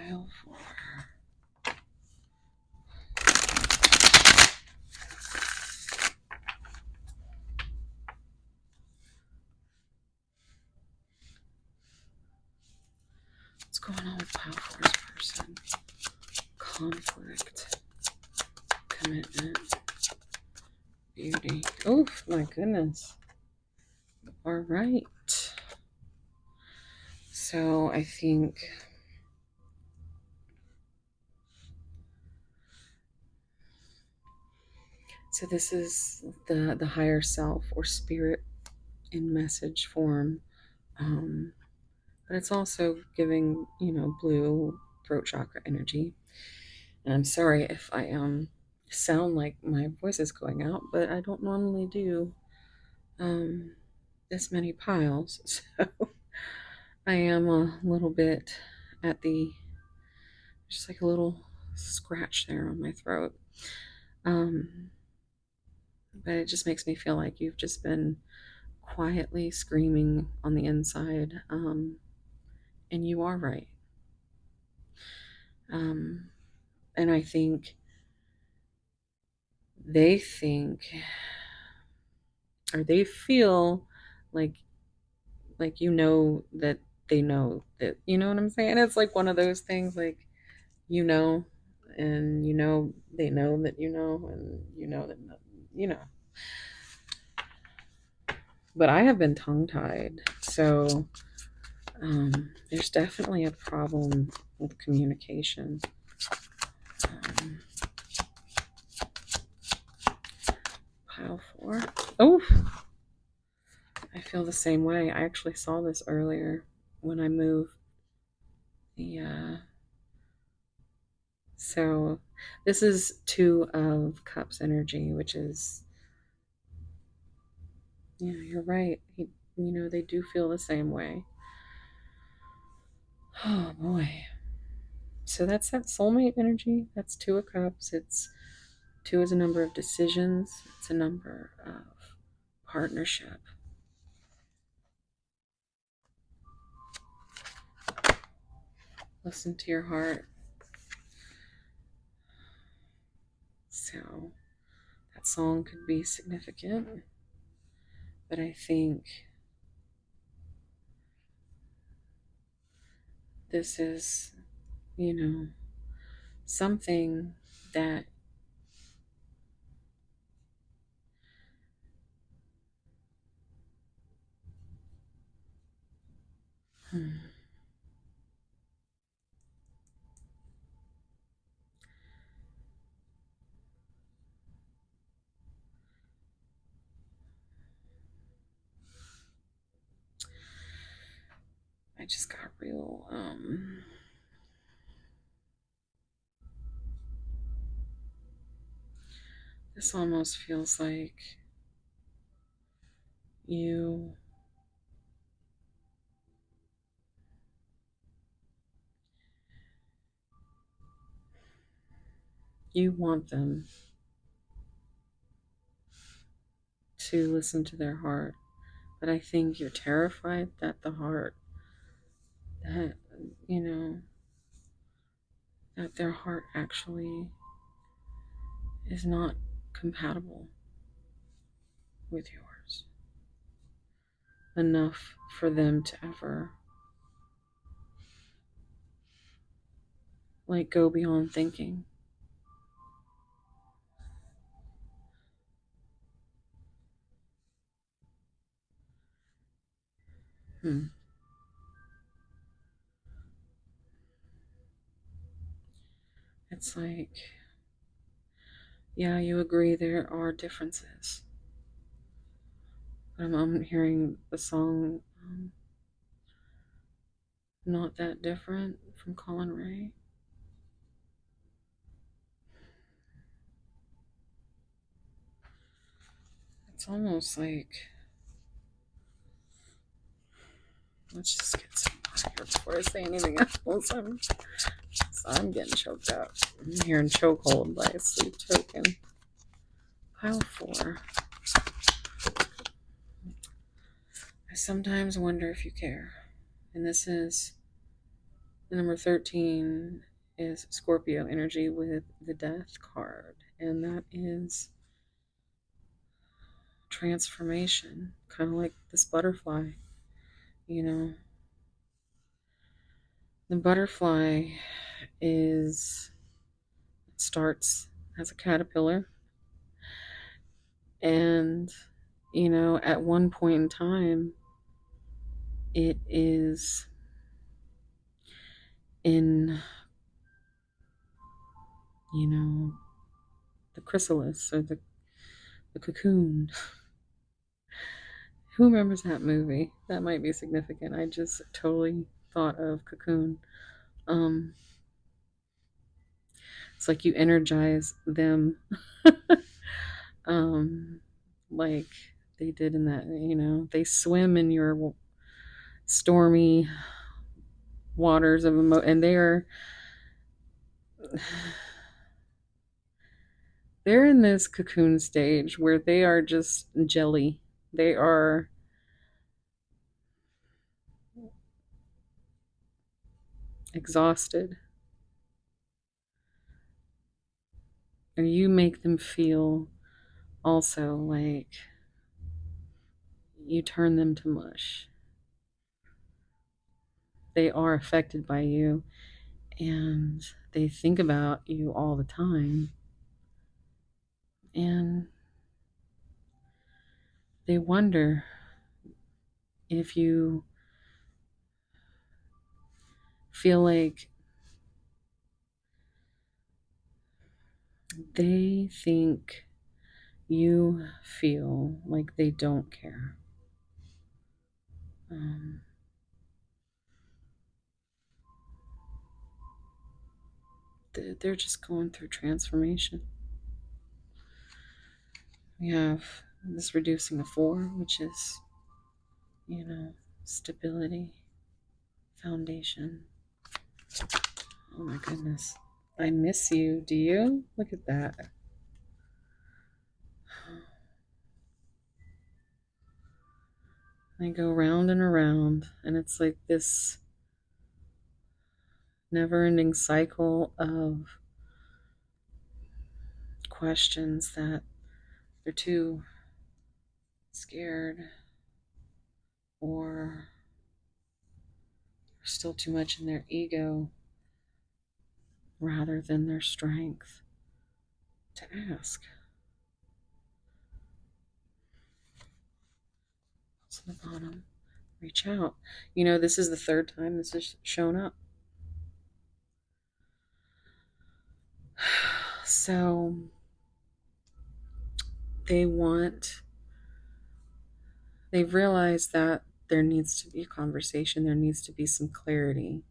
Pile 4. What's going on with pile 4's person? Conflict, commitment, beauty. Oh my goodness. All right. So I think so. This is the higher self or spirit in message form, but it's also giving blue throat chakra energy. And I'm sorry if I sound like my voice is going out, but I don't normally do this many piles, so I am a little bit at the just like a little scratch there on my throat. Um, but it just makes me feel like you've just been quietly screaming on the inside, and you are right. And I think they think or they feel like that they know that, you know what I'm saying? It's like one of those things, like, you know, and they know that and that you know. But I have been tongue tied, so there's definitely a problem with communication. Um, Pile 4. Oh, I feel the same way. I actually saw this earlier when I moved the so this is 2 of Cups energy, which is, yeah, you're right. They do feel the same way. Oh boy. So that's that soulmate energy. That's 2 of Cups. It's 2 is a number of decisions. It's a number of partnership. Listen to your heart. So that song could be significant, but I think this is, something that I just got real this almost feels like you want them to listen to their heart, but I think you're terrified that that you know that their heart actually is not compatible with yours enough for them to ever like go beyond thinking. Hmm. It's like, yeah, you agree there are differences. I'm hearing the song Not That Different from Colin Ray. It's almost like, let's just get some water before I say anything else. I'm getting choked up. I'm hearing chokehold by a sleep token. Pile 4. I sometimes wonder if you care. And this is The number 13 is Scorpio energy with the Death card, and that is transformation, kind of like this butterfly. You know, the butterfly is it starts as a caterpillar, and at one point in time, it is in you know the chrysalis or the cocoon. Who remembers that movie? That might be significant. I just totally thought of Cocoon. Um, it's like you energize them, um, like they did in that. They swim in your stormy waters of and they're in this cocoon stage where they are just jelly. They are exhausted, and you make them feel also like you turn them to mush. They are affected by you, and they think about you all the time, and they wonder if you feel like they think you feel like they don't care. Um, they're just going through transformation. We have this reducing to 4, which is, stability, foundation. Oh my goodness. I miss you. Do you? Look at that. They go round and around, and it's like this never ending cycle of questions that they're too scared or still too much in their ego rather than their strength to ask. So the bottom, reach out. This is the third time this has shown up. So they've realized that there needs to be a conversation, there needs to be some clarity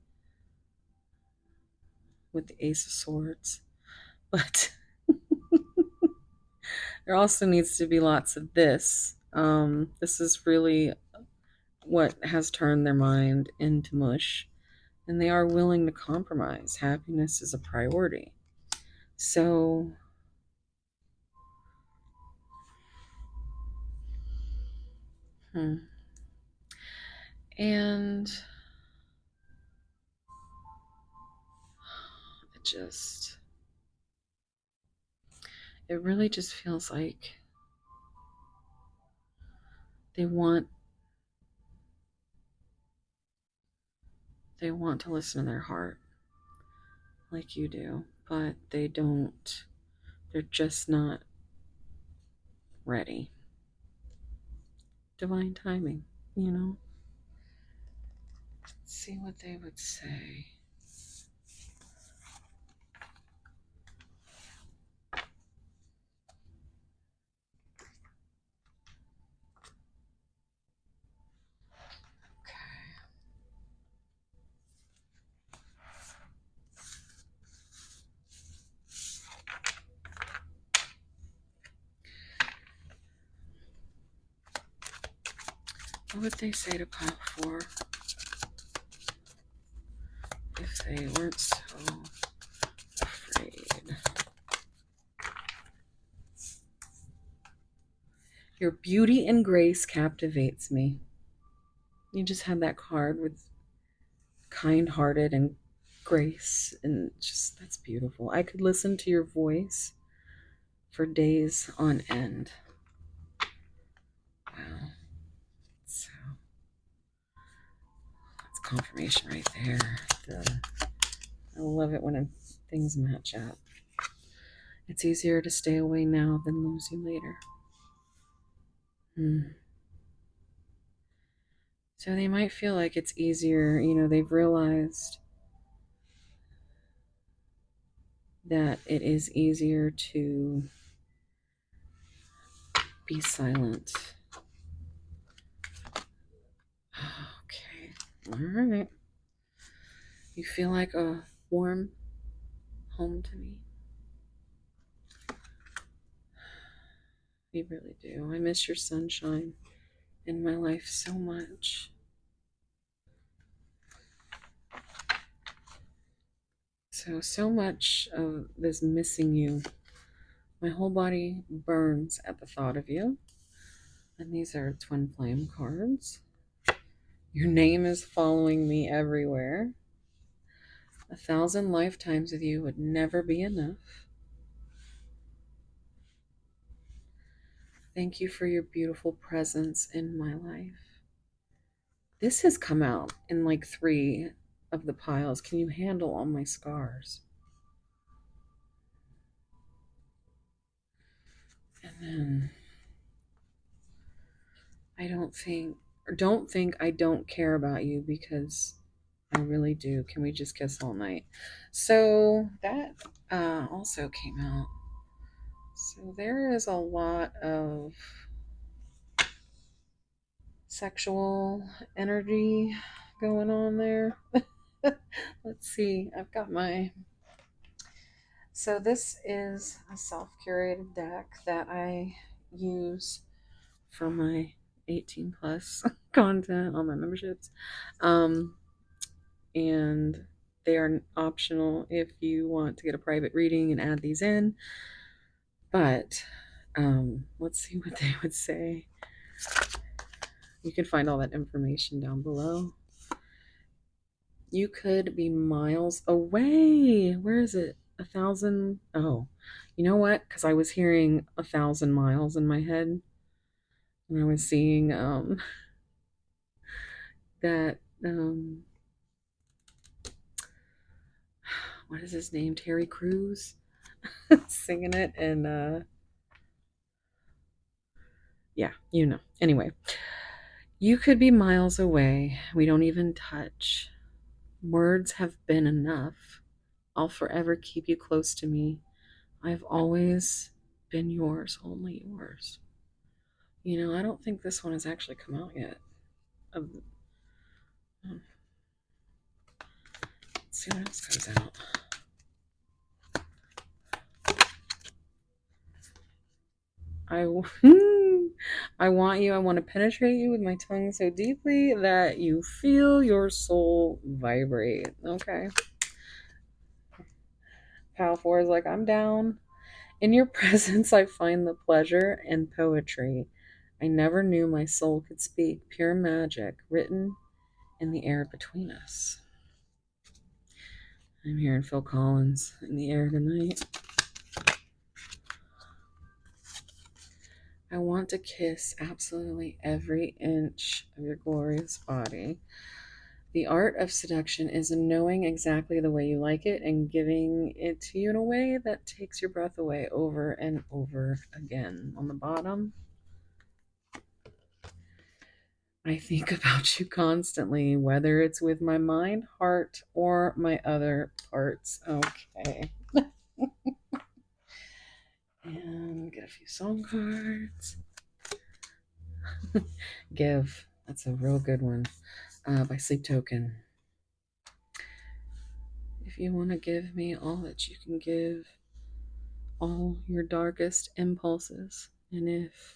with the Ace of Swords. But there also needs to be lots of this. This is really what has turned their mind into mush, and they are willing to compromise. Happiness is a priority. So, and it really just feels like they want to listen to their heart like you do, but they don't. They're just not ready. Divine timing, you know? Let's see what they would say. What would they say to pile 4 if they weren't so afraid? Your beauty and grace captivates me. You just had that card with kind-hearted and grace, and just that's beautiful. I could listen to your voice for days on end. Wow. So that's confirmation right there. I love it when things match up. It's easier to stay away now than lose you later. Hmm. So they might feel like it's easier, they've realized that it is easier to be silent. Okay. All right. You feel like a warm home to me. You really do. I miss your sunshine in my life so much. So much of this missing you. My whole body burns at the thought of you. And these are twin flame cards. Your name is following me everywhere. 1,000 lifetimes with you would never be enough. Thank you for your beautiful presence in my life. This has come out in like 3 of the piles. Can you handle all my scars? And then don't think I don't care about you, because I really do. Can we just kiss all night? So that also came out. So there is a lot of sexual energy going on there. Let's see. I've got my. So this is a self-curated deck that I use for my 18 plus content on my memberships. And they are optional if you want to get a private reading and add these in. But let's see what they would say. You can find all that information down below. You could be miles away. Where is it? 1,000. Oh, you know what? Because I was hearing 1,000 miles in my head, and I was seeing that what is his name? Terry Crews singing it, and yeah, Anyway, you could be miles away. We don't even touch. Words have been enough. I'll forever keep you close to me. I've always been yours, only yours. I don't think this one has actually come out yet. Let's see what else comes out. I want you. I want to penetrate you with my tongue so deeply that you feel your soul vibrate. Okay. Pal 4 is like, I'm down. In your presence, I find the pleasure and poetry. I never knew my soul could speak. Pure magic written in the air between us. I'm hearing Phil Collins in the air tonight. I want to kiss absolutely every inch of your glorious body. The art of seduction is knowing exactly the way you like it and giving it to you in a way that takes your breath away over and over again. On the bottom, I think about you constantly, whether it's with my mind, heart, or my other parts. Okay. And get a few song cards. Give. That's a real good one. By Sleep Token. If you want to give me all that you can give, all your darkest impulses, and if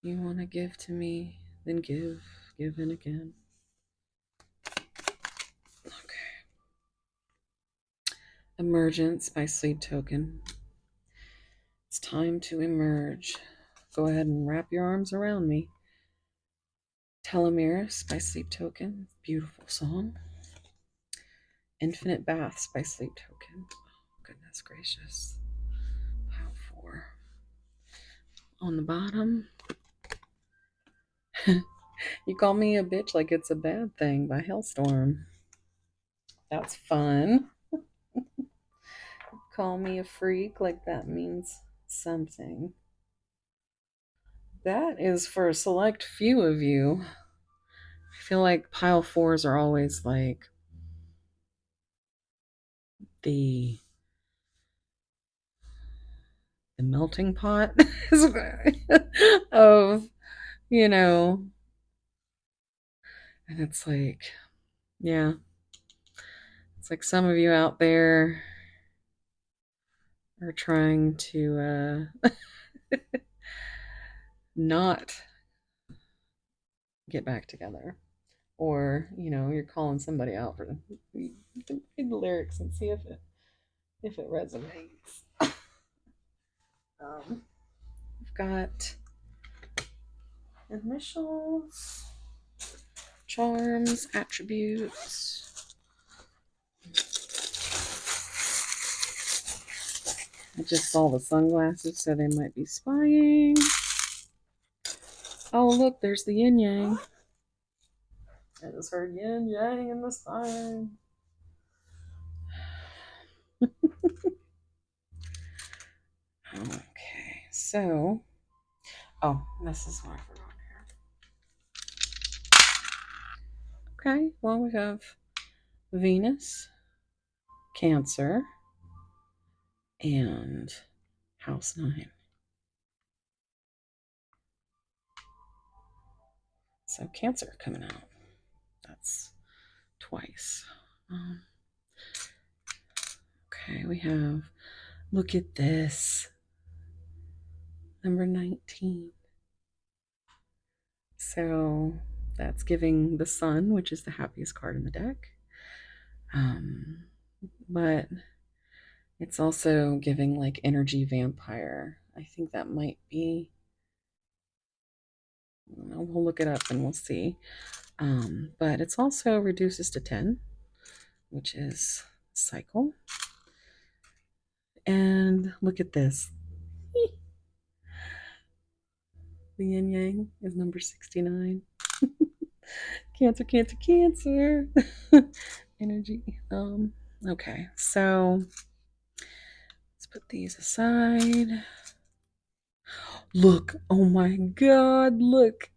you want to give to me, then give in again. Okay. Emergence by Sleep Token. It's time to emerge. Go ahead and wrap your arms around me. Telomeres by Sleep Token. Beautiful song. Infinite Baths by Sleep Token. Oh, goodness gracious. Pile 4. On the bottom, You Call Me a Bitch Like It's a Bad Thing by Hellstorm. That's fun. Call Me a Freak like that means something. That is for a select few of you. I feel like pile 4s are always like the melting pot of, you know, and it's like, yeah, it's like some of you out there are trying to not get back together. Or, you're calling somebody out for you can read the lyrics and see if it resonates. We've got initials, charms, attributes. I just saw the sunglasses, so they might be spying. Oh, look, there's the yin yang. I just heard yin yang in the sign. Okay, so. Oh, this is what I forgot here. Okay, well, we have Venus, Cancer, and House 9. So Cancer coming out. That's twice. Okay, we have, look at this, number 19. So that's giving the Sun, which is the happiest card in the deck. But it's also giving like energy vampire. I think that might be. We'll look it up and we'll see. But it's also reduces to 10, which is cycle. And look at this. The yin yang is number 69. Cancer, Cancer, Cancer. Energy. Okay, so let's put these aside. Look, oh my god, look.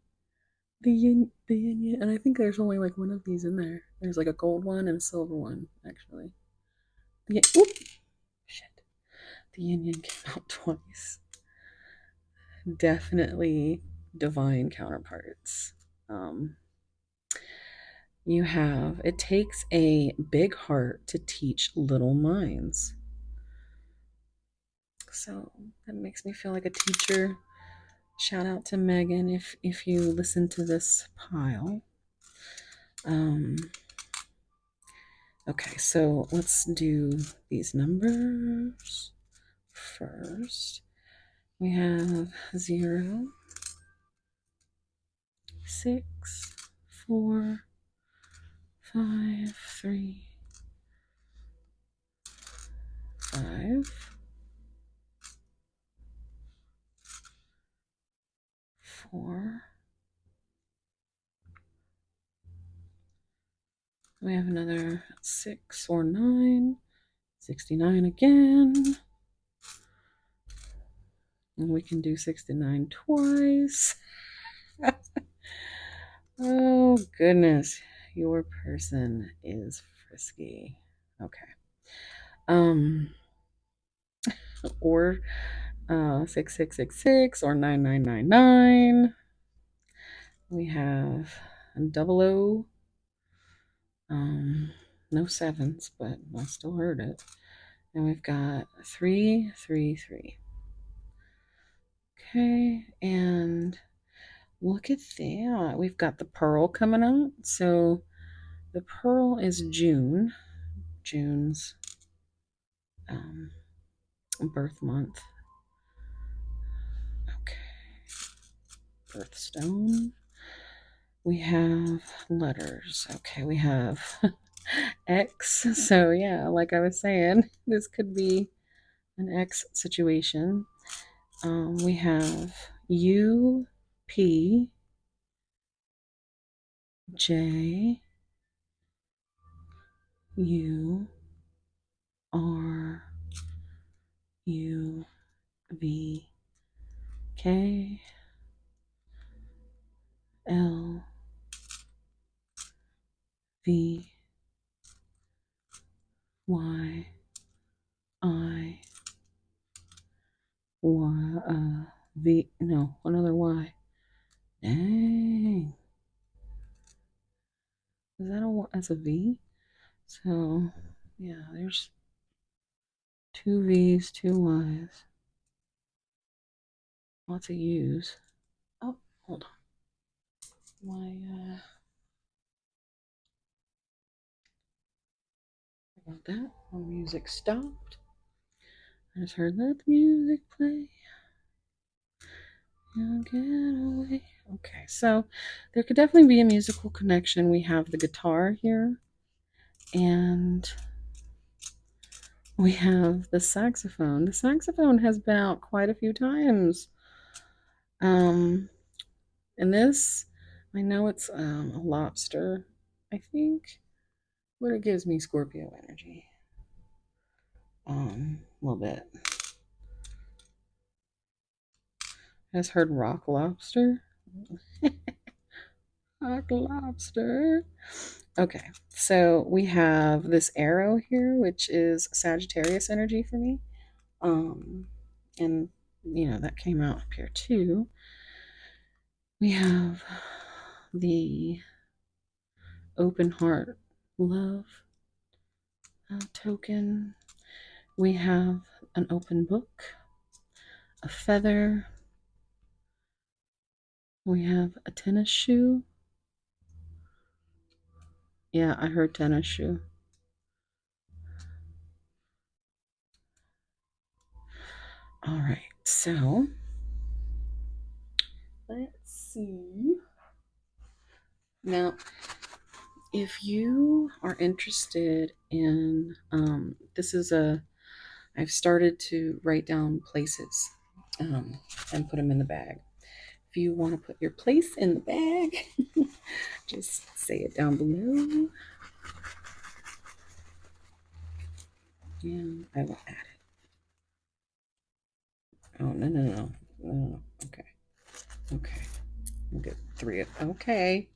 The yin yang. And I think there's only like one of these in there. There's like a gold one and a silver one, actually. Oop, shit. The yin yang came out twice. Definitely divine counterparts. You have, it takes a big heart to teach little minds. So that makes me feel like a teacher. Shout out to Megan if you listen to this pile. Okay, so let's do these numbers first. We have 0, 6, 4, 5, 3, 5, 4. We have another 6 or 9, 69 again. And we can do 69 twice. Oh, goodness. Your person is frisky. Okay. Or 6666 or 9999. We have double O. No sevens, but I still heard it. And we've got 333. Okay, and look at that. We've got the pearl coming out. So the pearl is June's birth month. Okay. Birthstone. We have letters. Okay, we have X. So yeah, like I was saying, this could be an X situation. We have U P J U R U V K L V Y I Y V, no, another Y. Dang. Is that that's a V? So yeah, there's two V's, two Y's, lots of U's. Oh, hold on. My about that. My music stopped. I just heard let the music play. Now get away. Okay, so there could definitely be a musical connection. We have the guitar here, and we have the saxophone. The saxophone has been out quite a few times. Um, and this, I know it's a lobster, I think, but it gives me Scorpio energy. A little bit. I just heard rock lobster. Rock lobster. Okay, so we have this arrow here, which is Sagittarius energy for me. Um, and that came out up here too. We have the open heart love token. We have an open book, a feather. We have a tennis shoe. Yeah, I heard tennis shoe. All right, so let's see. Now, if you are interested in, I've started to write down places and put them in the bag. If you want to put your place in the bag, just say it down below. And I will add it. Oh, no, no, no, no, no. Okay. Okay. We'll get three of, okay.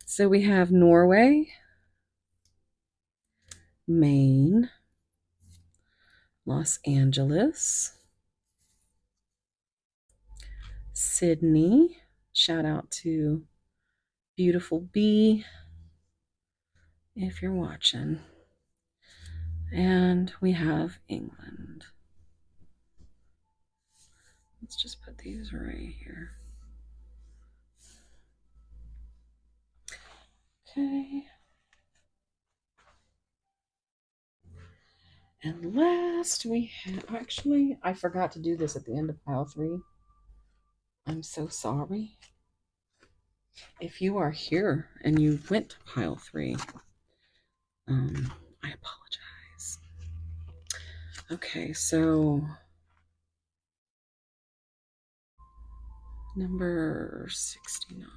So we have Norway, Maine, Los Angeles, Sydney. Shout out to beautiful B if you're watching. And we have England. Let's just put these right here. Okay. And last we have, actually, I forgot to do this at the end of pile 3. I'm so sorry. If you are here and you went to pile 3, I apologize. Okay, so number 69.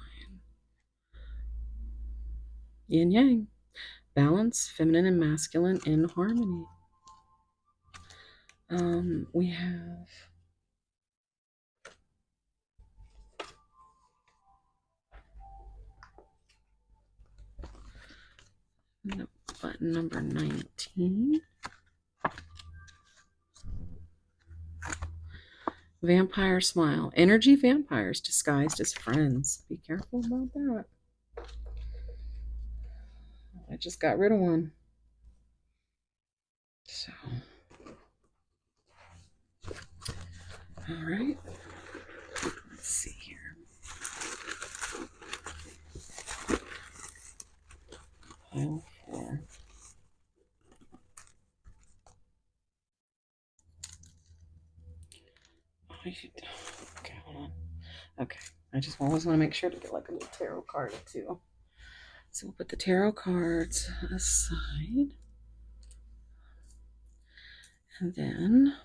Yin Yang. Balance, feminine and masculine in harmony. We have button number 19. Vampire smile. Energy vampires disguised as friends. Be careful about that. I just got rid of one. So, all right. Let's see here. Pile 4. Okay, hold on. Okay, I just always want to make sure to get like a little tarot card or two. So we'll put the tarot cards aside. And then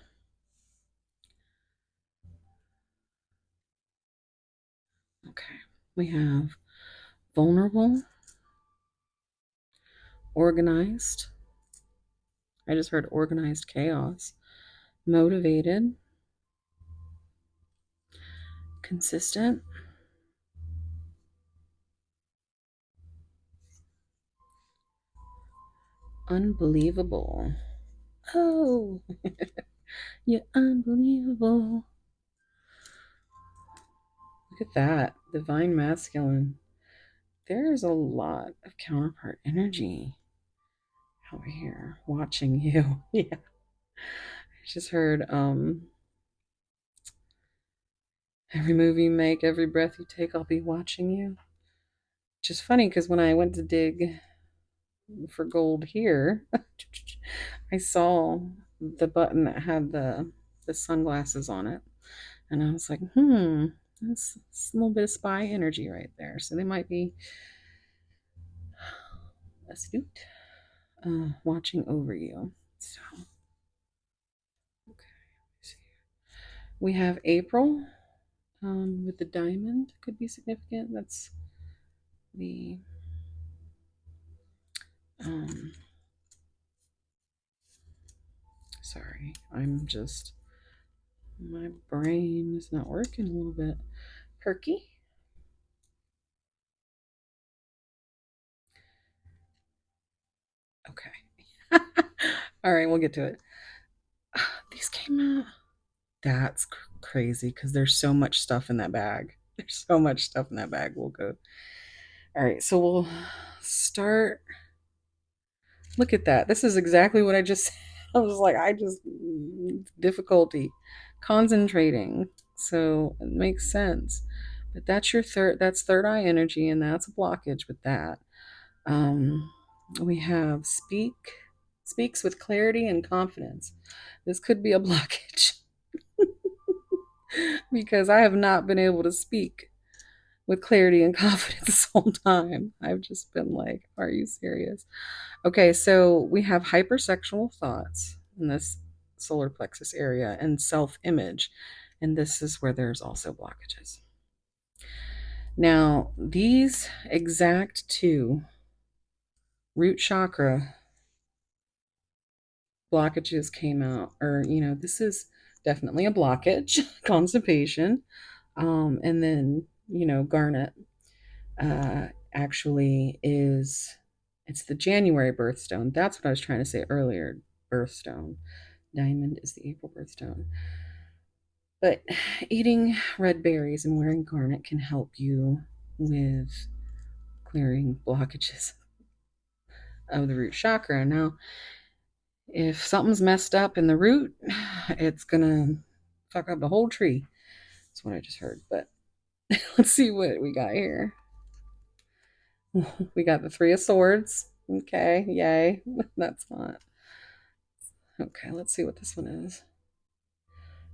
okay, we have vulnerable, organized. I just heard organized chaos, motivated, consistent, unbelievable. Oh, you're unbelievable. Look at that. Divine masculine. There's a lot of counterpart energy over here watching you. Yeah. I just heard every move you make, every breath you take, I'll be watching you. Which is funny because when I went to dig for gold here, I saw the button that had the sunglasses on it. And I was like, that's a little bit of spy energy right there. So they might be astute, watching over you. So, okay. We have April with the diamond, could be significant. That's the um, sorry, I'm just my brain is not working a little bit perky. Okay. All right, we'll get to it. These came out. That's crazy because there's so much stuff in that bag. There's so much stuff in that bag. We'll go. All right, so we'll start. Look at that. This is exactly what I just said. I was like, I just difficulty concentrating. So it makes sense. But that's third eye energy, and that's a blockage with that. Um, we have speaks with clarity and confidence. This could be a blockage because I have not been able to speak with clarity and confidence this whole time. I've just been like, are you serious? Okay, so we have hypersexual thoughts in this solar plexus area and self image. And this is where there's also blockages. Now, these exact two root chakra blockages came out, or, this is definitely a blockage, constipation. And then, garnet actually is, it's the January birthstone. That's what I was trying to say earlier, birthstone. Diamond is the April birthstone. But eating red berries and wearing garnet can help you with clearing blockages of the root chakra. Now, if something's messed up in the root, it's gonna fuck up the whole tree. That's what I just heard. But let's see what we got here. We got the Three of Swords. Okay, yay. That's not. Okay, let's see what this one is.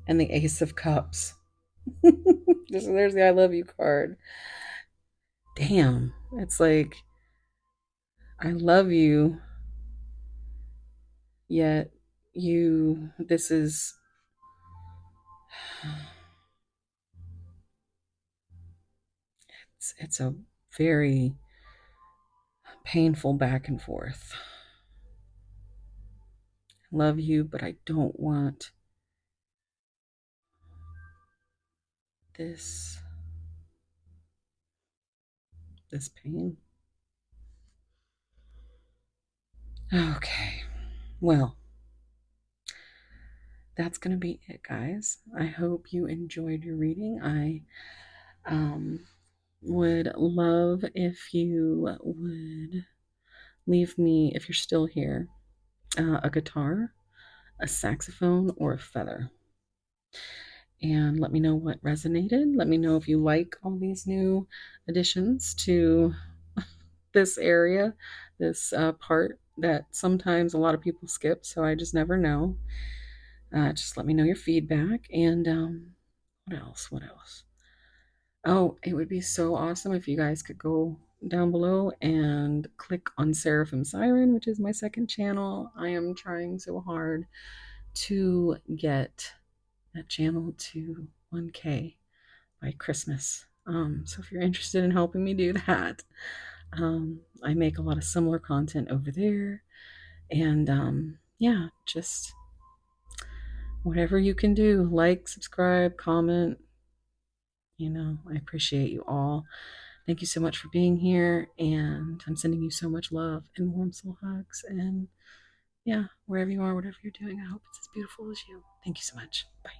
And the Ace of Cups. There's the I love you card. Damn. It's like, I love you, yet this is, it's a very painful back and forth. I love you, but I don't want this pain. Okay. Well, that's going to be it, guys. I hope you enjoyed your reading. I would love if you would leave me, if you're still here, a guitar, a saxophone, or a feather. And let me know what resonated. Let me know if you like all these new additions to this area, this part that sometimes a lot of people skip. So I just never know. Just let me know your feedback. And what else? What else? Oh, it would be so awesome if you guys could go down below and click on Seraphim Siren, which is my second channel. I am trying so hard to get that channel to 1K by Christmas. So if you're interested in helping me do that, I make a lot of similar content over there. And yeah, just whatever you can do, like, subscribe, comment. I appreciate you all. Thank you so much for being here. And I'm sending you so much love and warm soul hugs. And yeah, wherever you are, whatever you're doing, I hope it's as beautiful as you. Thank you so much. Bye.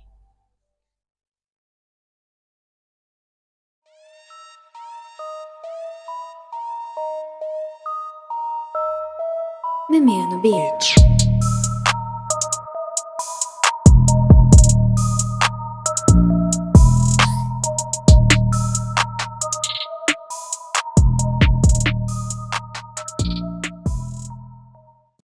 Mimiano Beach.